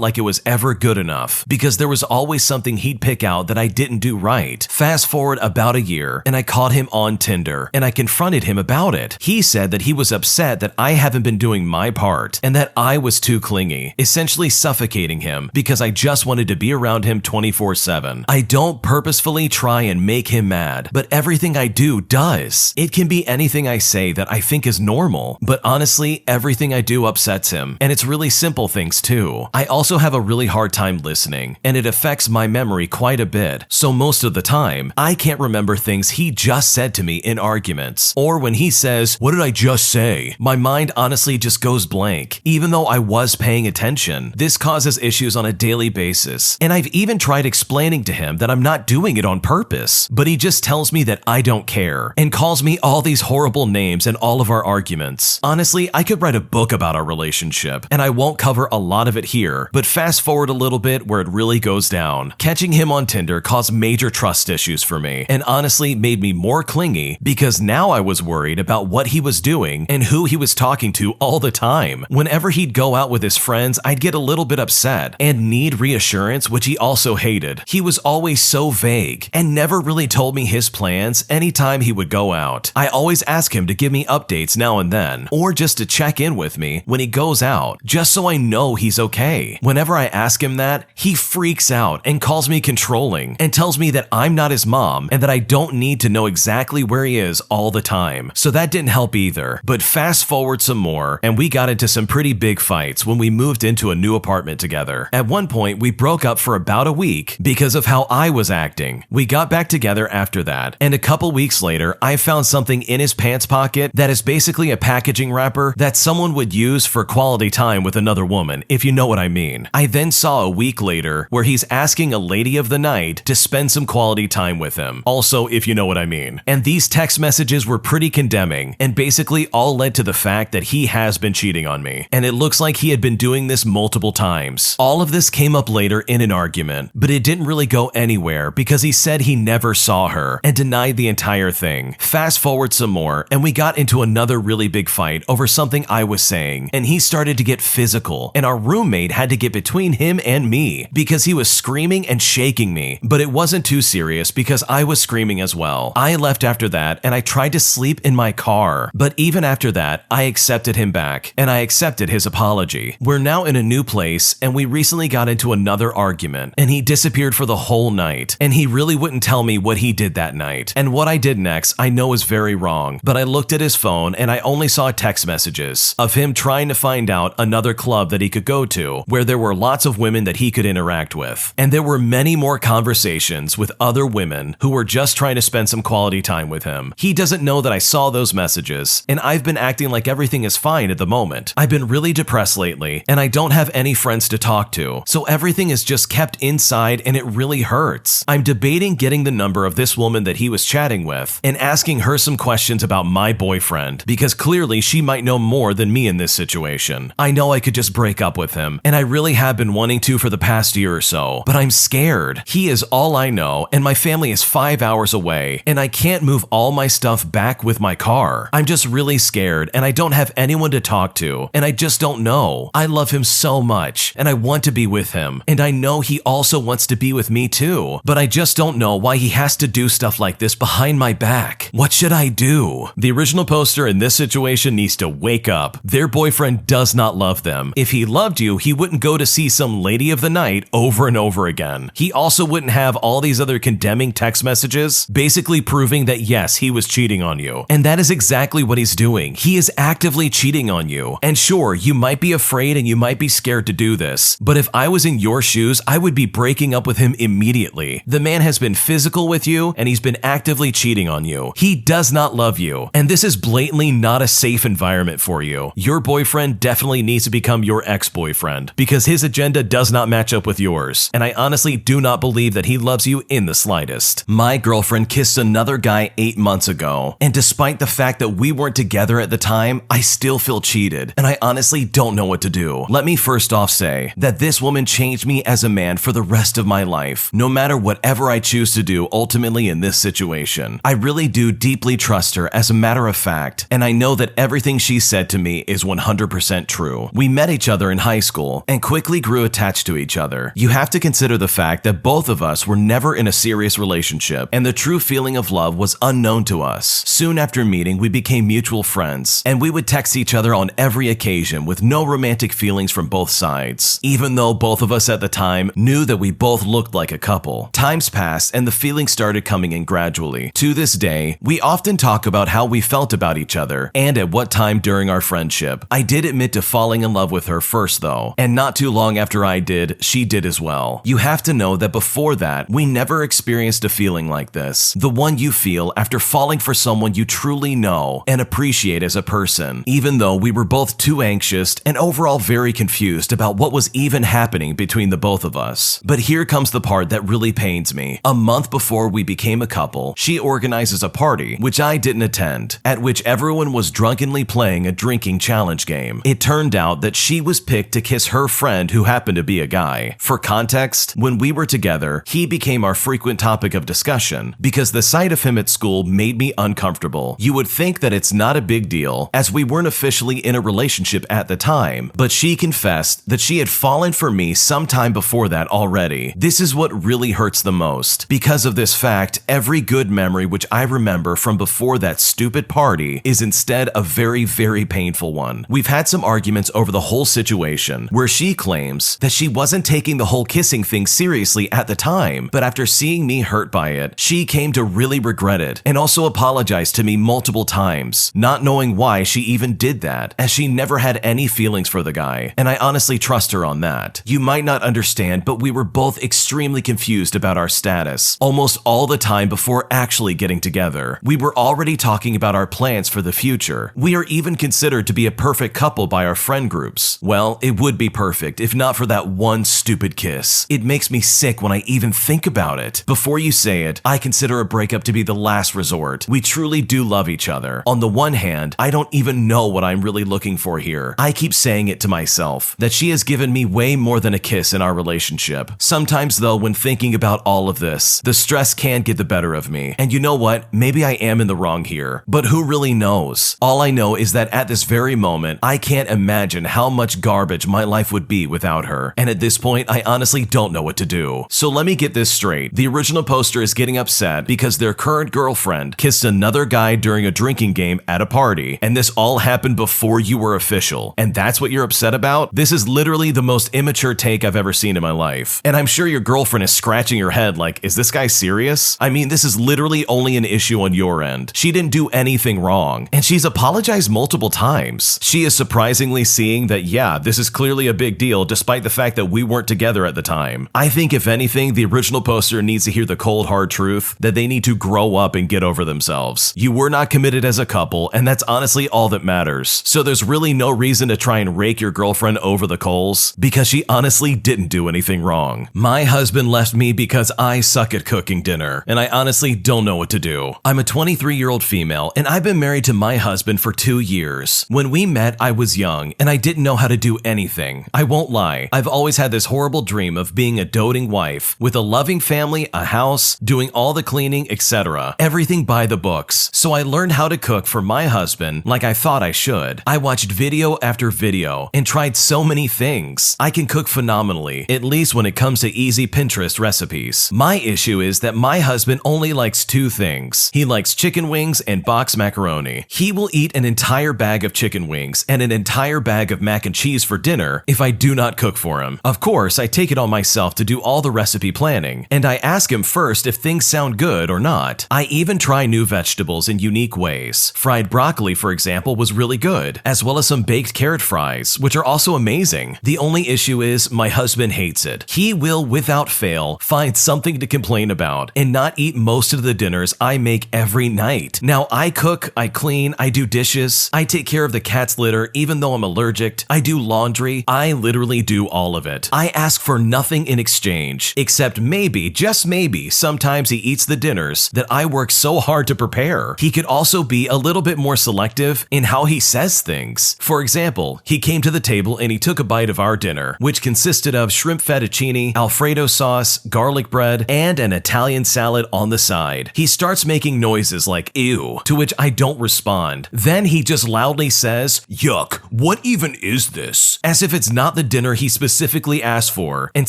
like it was ever good enough because there was always something he'd pick out that I didn't do right. Fast forward about a year, and I caught him on Tinder, and I confronted him about it. He said that he was upset that I haven't been doing my part and that I was too clingy, essentially suffocating him because I just wanted to be around him 24/7. I don't purposefully try and make him mad, but everything I do does. It can be anything I say that I think is normal, but honestly, everything I do upsets him, and it's really simple things too. I also have a really hard time listening, and it affects my memory quite a bit, so most of the time, I can't remember things he just said to me in arguments. Or when he says, "What did I just say?" my mind honestly just goes blank, even though I was paying attention. This causes issues on a daily basis, and I've even tried explaining to him that I'm not doing it on purpose, but he just tells me that I don't care, and calls me all these horrible names in all of our arguments. Honestly, I could write a book about our relationship, and I won't cover a lot of it here, but fast forward a little bit where it really goes down. Catching him on Tinder caused major trust issues for me, and honestly made me more clingy because now I was worried about what he was doing and who he was talking to all the time. Whenever he'd go out with his friends, I'd get a little bit upset and need reassurance, which he also hated. He was always so vague and never really told me his plans anytime he would go out. I always ask him to give me updates now and then, or just to check in with me when he goes out, just so I know he's okay. Whenever I ask him that, he freaks out and calls me controlling and tells me that I'm not his mom and that I don't need to know exactly where he is all the time. So that didn't help either. But fast forward some more, and we got into some pretty big fights when we moved into a new apartment together. At one point, we broke up for about a week because of how I was acting. We got back together after that, and a couple weeks later, I found something in his pants pocket that is basically a packaging wrapper that someone would use for quality time with another woman, if you know what I mean. I then saw a week later where he's asking a lady of the night to spend some quality time with him, also if you know what I mean. And these text messages were pretty condemning and basically all led to the fact that he has been cheating on me, and it looks like he had been doing this multiple times. All of this came up later in an argument, but it didn't really go anywhere because he said he never saw her and denied the entire thing. Fast forward some more, and we got into another really big fight over something I was saying, and he started to get physical, and our roommate had to get between him and me because he was screaming and shaking me, but it wasn't too serious because I was screaming as well. I left after that, and I tried to sleep in my car, but even after that, I accepted him back, and I accepted his apology. We're now in a new place, and we recently got into another argument, and he disappeared for the whole night, and he really wouldn't tell me what he did that night. And what I did next, I know is very wrong, but I looked at his phone, and I only saw text messages of him trying to find out another club that he could go to, where there were lots of women that he could interact with. And there were many more conversations with other women who were just trying to spend some quality time with him. He doesn't know that I saw those messages, and I've been acting like everything is fine at the moment. I've been really depressed lately, and I don't have any friends to talk to, so everything is just kept inside and it really hurts. I'm debating getting the number of this woman that he was chatting with and asking her some questions about my boyfriend, because clearly she might know more than me in this situation. I know I could just break up with him, and I really have been wanting to for the past year or so, but I'm scared. He is all I know, and my family is 5 hours away, and I can't move all my stuff back with my car. I'm just really scared, and I don't have anyone to talk to, and I just don't know. I love him so much, and I want to be with him, and I know he also wants to be with me too. too, but I just don't know why he has to do stuff like this behind my back. What should I do? The original poster in this situation needs to wake up. Their boyfriend does not love them. If he loved you, he wouldn't go to see some lady of the night over and over again. He also wouldn't have all these other condemning text messages, basically proving that yes, he was cheating on you. And that is exactly what he's doing. He is actively cheating on you. And sure, you might be afraid and you might be scared to do this, but if I was in your shoes, I would be breaking up with him immediately. The man has been physical with you and he's been actively cheating on you. He does not love you, and this is blatantly not a safe environment for you. Your boyfriend definitely needs to become your ex-boyfriend because his agenda does not match up with yours, and I honestly do not believe that he loves you in the slightest. My girlfriend kissed another guy 8 months ago, and despite the fact that we weren't together at the time, I still feel cheated, and I honestly don't know what to do. Let me first off say that this woman changed me as a man for the rest of my life, no matter whatever I choose to do ultimately in this situation. I really do deeply trust her as a matter of fact, and I know that everything she said to me is 100% true. We met each other in high school and quickly grew attached to each other. You have to consider the fact that both of us were never in a serious relationship, and the true feeling of love was unknown to us. Soon after meeting, we became mutual friends, and we would text each other on every occasion with no romantic feelings from both sides, even though both of us at the time knew that we both looked like a couple. Times passed and the feelings started coming in gradually. To this day, we often talk about how we felt about each other and at what time during our friendship. I did admit to falling in love with her first though, and not too long after I did, she did as well. You have to know that before that, we never experienced a feeling like this. The one you feel after falling for someone you truly know and appreciate as a person, even though we were both too anxious and overall very confused about what was even happening between the both of us. But here comes the part that really pains me. A month before we became a couple, she organizes a party, which I didn't attend, at which everyone was drunkenly playing a drinking challenge game. It turned out that she was picked to kiss her friend who happened to be a guy. For context, when we were together, he became our frequent topic of discussion because the sight of him at school made me uncomfortable. You would think that it's not a big deal as we weren't officially in a relationship at the time, but she confessed that she had fallen for me sometime before that already. This is what really hurts the most. Because of this fact, every good memory which I remember from before that stupid party is instead a very, very painful one. We've had some arguments over the whole situation where she claims that she wasn't taking the whole kissing thing seriously at the time, but after seeing me hurt by it, she came to really regret it and also apologized to me multiple times, not knowing why she even did that, as she never had any feelings for the guy, and I honestly trust her on that. You might not understand, but we were both extremely confused about our status almost all the time before actually getting together. We were already talking about our plans for the future. We are even considered to be a perfect couple by our friend groups. Well, it would be perfect if not for that one stupid kiss. It makes me sick when I even think about it. Before you say it, I consider a breakup to be the last resort. We truly do love each other. On the one hand, I don't even know what I'm really looking for here. I keep saying it to myself, that she has given me way more than a kiss in our relationship. Sometimes though, when thinking about all of this, the stress can get the better of me. And you know what? Maybe I am in the wrong here, but who really knows? All I know is that at this very moment, I can't imagine how much garbage my life would be without her. And at this point, I honestly don't know what to do. So let me get this straight. The original poster is getting upset because their current girlfriend kissed another guy during a drinking game at a party, and this all happened before you were official. And that's what you're upset about? This is literally the most immature take I've ever seen in my life. And I'm sure your girlfriend is scratching her head like, is this guy serious? I mean, this is literally only an issue on your end. She didn't do anything wrong, and she's apologized multiple times. She is surprisingly seeing that, yeah, this is clearly a big deal despite the fact that we weren't together at the time. I think if anything, the original poster needs to hear the cold hard truth that they need to grow up and get over themselves. You were not committed as a couple, and that's honestly all that matters. So there's really no reason to try and rake your girlfriend over the coals because she honestly didn't do anything wrong. My husband left me because I suck at cooking dinner, and I honestly don't know what to do. I'm a 23-year-old female, and I've been married to my husband for 2 years. When we met, I was young, and I didn't know how to do anything. I won't lie, I've always had this horrible dream of being a doting wife, with a loving family, a house, doing all the cleaning, etc. Everything by the books. So I learned how to cook for my husband like I thought I should. I watched video after video and tried so many things. I can cook phenomenally, at least when it comes to easy Pinterest recipes. My issue is that my husband only likes two things. He likes chicken wings and boxed macaroni. He will eat an entire bag of chicken wings and an entire bag of mac and cheese for dinner if I do not cook for him. Of course, I take it on myself to do all the recipe planning, and I ask him first if things sound good or not. I even try new vegetables in unique ways. Fried broccoli, for example, was really good, as well as some baked carrot fries, which are also amazing. The only issue is my husband hates it. He will, without fail, find something to complain about and not eat most of the dinners I make every night. Now, I cook, I clean, I do dishes, I take care of the cat's litter even though I'm allergic, I do laundry, I literally do all of it. I ask for nothing in exchange, except maybe, just maybe, sometimes he eats the dinners that I work so hard to prepare. He could also be a little bit more selective in how he says things. For example, he came to the table and he took a bite of our dinner, which consisted of shrimp fettuccine, Alfredo sauce, garlic bread, and an Italian salad on the side. He starts making noises like ew, to which I don't respond. Then he just loudly says, "Yuck, what even is this?" As if it's not the dinner he specifically asked for and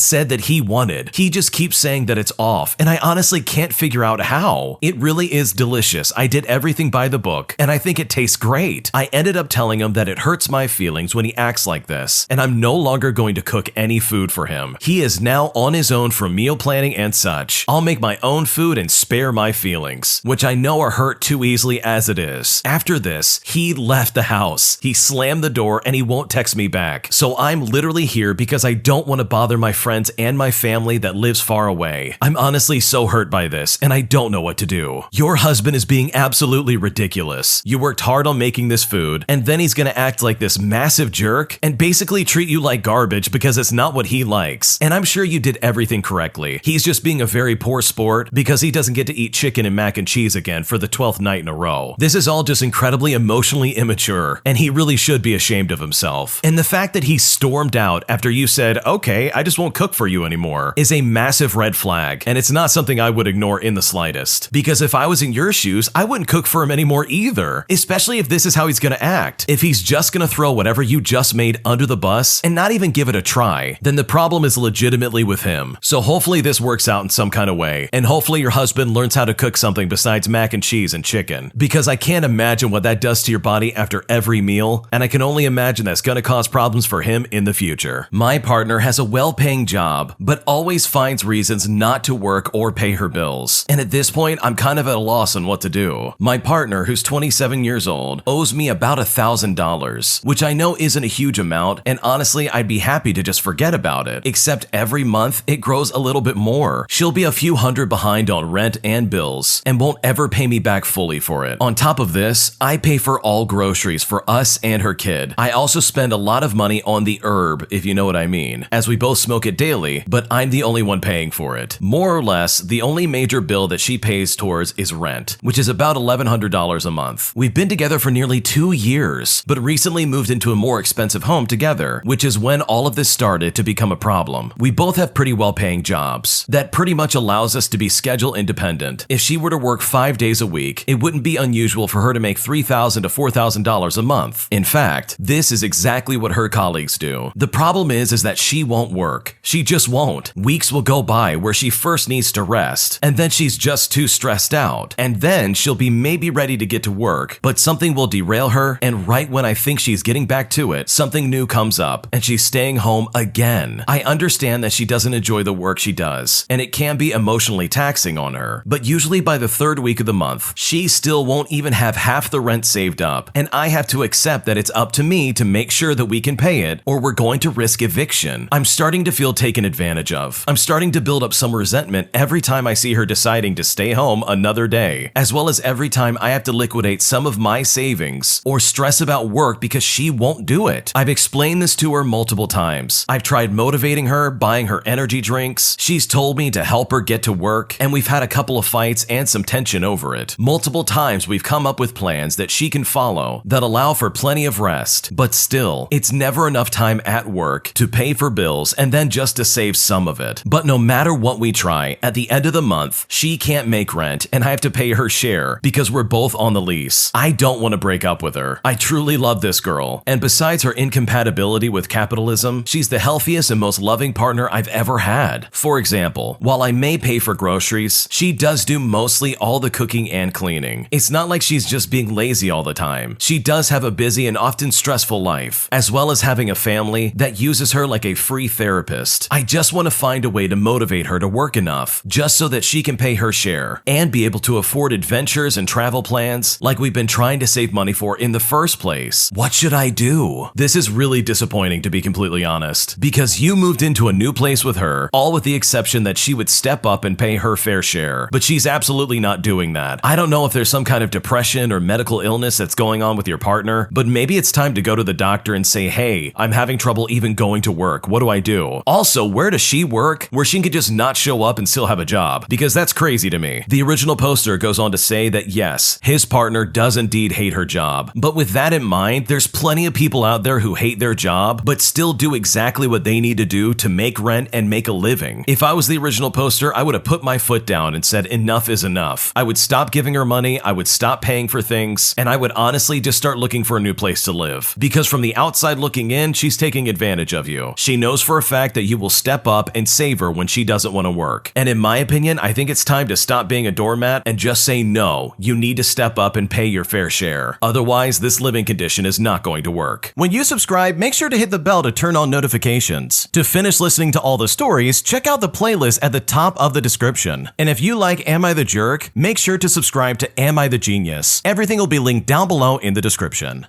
said that he wanted. He just keeps saying that it's off, and I honestly can't figure out how. It really is delicious. I did everything by the book, and I think it tastes great. I ended up telling him that it hurts my feelings when he acts like this, and I'm no longer going to cook any food for him. He is now on his own for meal planning and such. I'll make my own food and spare my feelings, which I know are hurt too easily as it is. After this, he left the house. He slammed the door and he won't text me back. So I'm literally here because I don't want to bother my friends and my family that lives far away. I'm honestly so hurt by this and I don't know what to do. Your husband is being absolutely ridiculous. You worked hard on making this food and then he's gonna act like this massive jerk and basically treat you like garbage because it's not what he likes. And I'm sure you did everything correctly. He's just being a very poor sport because he doesn't get to eat chicken and mac and cheese again for the 12th night in a row. This is all just incredibly emotionally immature and he really should be ashamed of himself. And the fact that he stormed out after you said, "Okay, I just won't cook for you anymore," is a massive red flag, and it's not something I would ignore in the slightest. Because if I was in your shoes, I wouldn't cook for him anymore either, especially if this is how he's gonna act. If he's just gonna throw whatever you just made under the bus and not even give it a try, then the problem is legitimately with him. So hopefully this works out in some kind of way, and hopefully your husband learns how to cook something besides mac and cheese and chicken, because I can't imagine what that does to your body after every meal, and I can only imagine that's gonna cause problems for him in the future. My partner has a well-paying job, but always finds reasons not to work or pay her bills. And at this point, I'm kind of at a loss on what to do. My partner, who's 27 years old, owes me about $1,000, which I know isn't a huge amount, and honestly, I'd be happy to just forget about it, except every month it grows a little bit more. She'll be a few hundred behind on rent and bills, and won't ever pay me back fully for it. On top of this, I pay for all groceries for us and her kid. I also spend a lot of money on the herb, if you know what I mean, as we both smoke it daily, but I'm the only one paying for it. More or less, the only major bill that she pays towards is rent, which is about $1,100 a month. We've been together for nearly 2 years, but recently moved into a more expensive home together, which is when all of this started to become a problem. We both have pretty well-paying jobs. That pretty much allows us to be schedule independent. If she were to work 5 days a week, it wouldn't be unusual for her to make $3,000 to $4,000 a month. In fact, this is exactly what her colleagues do. The problem is that she won't work. She just won't. Weeks will go by where she first needs to rest, and then she's just too stressed out, and then she'll be maybe ready to get to work, but something will derail her, and right when I think she's getting back to it, something new comes up, and she's staying home again. I understand that she doesn't enjoy the work she does, and it can be emotionally taxing on her, but usually by the 3rd week of the month, she still won't even have half the rent saved up, and I have to accept that it's up to me to make sure that we can pay it, or we're going to risk eviction. I'm starting to feel taken advantage of. I'm starting to build up some resentment every time I see her deciding to stay home another day, as well as every time I have to liquidate some of my savings or stress about work because she won't do it. I've explained this to her multiple times. I've tried motivating her, buying her energy drinks. She's told me to help her get to work, and we've had a couple of fights and some tension over it. Multiple times we've come up with plans that she can follow that allow for plenty of rest, but still, it's never enough time at work to pay for bills and then just to save some of it. But no matter what we try, at the end of the month, she can't make rent and I have to pay her share because we're both on the lease. I don't want to break up with her. I truly love this girl, and besides her incompatibility with capitalism, she's the healthiest and most loving partner I've ever had. For example, while I may pay for groceries, she does do mostly all the cooking and cleaning. It's not like she's just being lazy all the time. She does have a busy and often stressful life, as well as having a family that uses her like a free therapist. I just want to find a way to motivate her to work enough, just so that she can pay her share, and be able to afford adventures and travel plans like we've been trying to save money for in the first place. What should I do? This is really disappointing, to be completely honest, because you moved into a new place with her, all with the exception that she would step up and pay her fair share, but she's absolutely not doing that. I don't know if there's some kind of depression or medical illness that's going on with your partner, but maybe it's time to go to the doctor and say, hey, I'm having trouble even going to work. What do I do? Also, where does she work where she could just not show up and still have a job? Because that's crazy to me. The original poster goes on to say that yes, his partner does indeed hate her job, but with that in mind, there's plenty of people out there who hate their job, but still do exactly what they need to do to make rent and make a living. If I was the original poster, I would have put my foot down and said enough is enough. I would stop giving her money, I would stop paying for things, and I would honestly just start looking for a new place to live. Because from the outside looking in, she's taking advantage of you. She knows for a fact that you will step up and save her when she doesn't want to work. And in my opinion, I think it's time to stop being a doormat and just say no, you need to step up and pay your fair share. Otherwise, this living condition is not going to work. When you subscribe, make sure to hit the bell to turn on notifications. To finish listening to all the stories, check out the playlist at the top of the description. And if you like Am I the Jerk, make sure to subscribe to Am I the Genius. Everything will be linked down below in the description.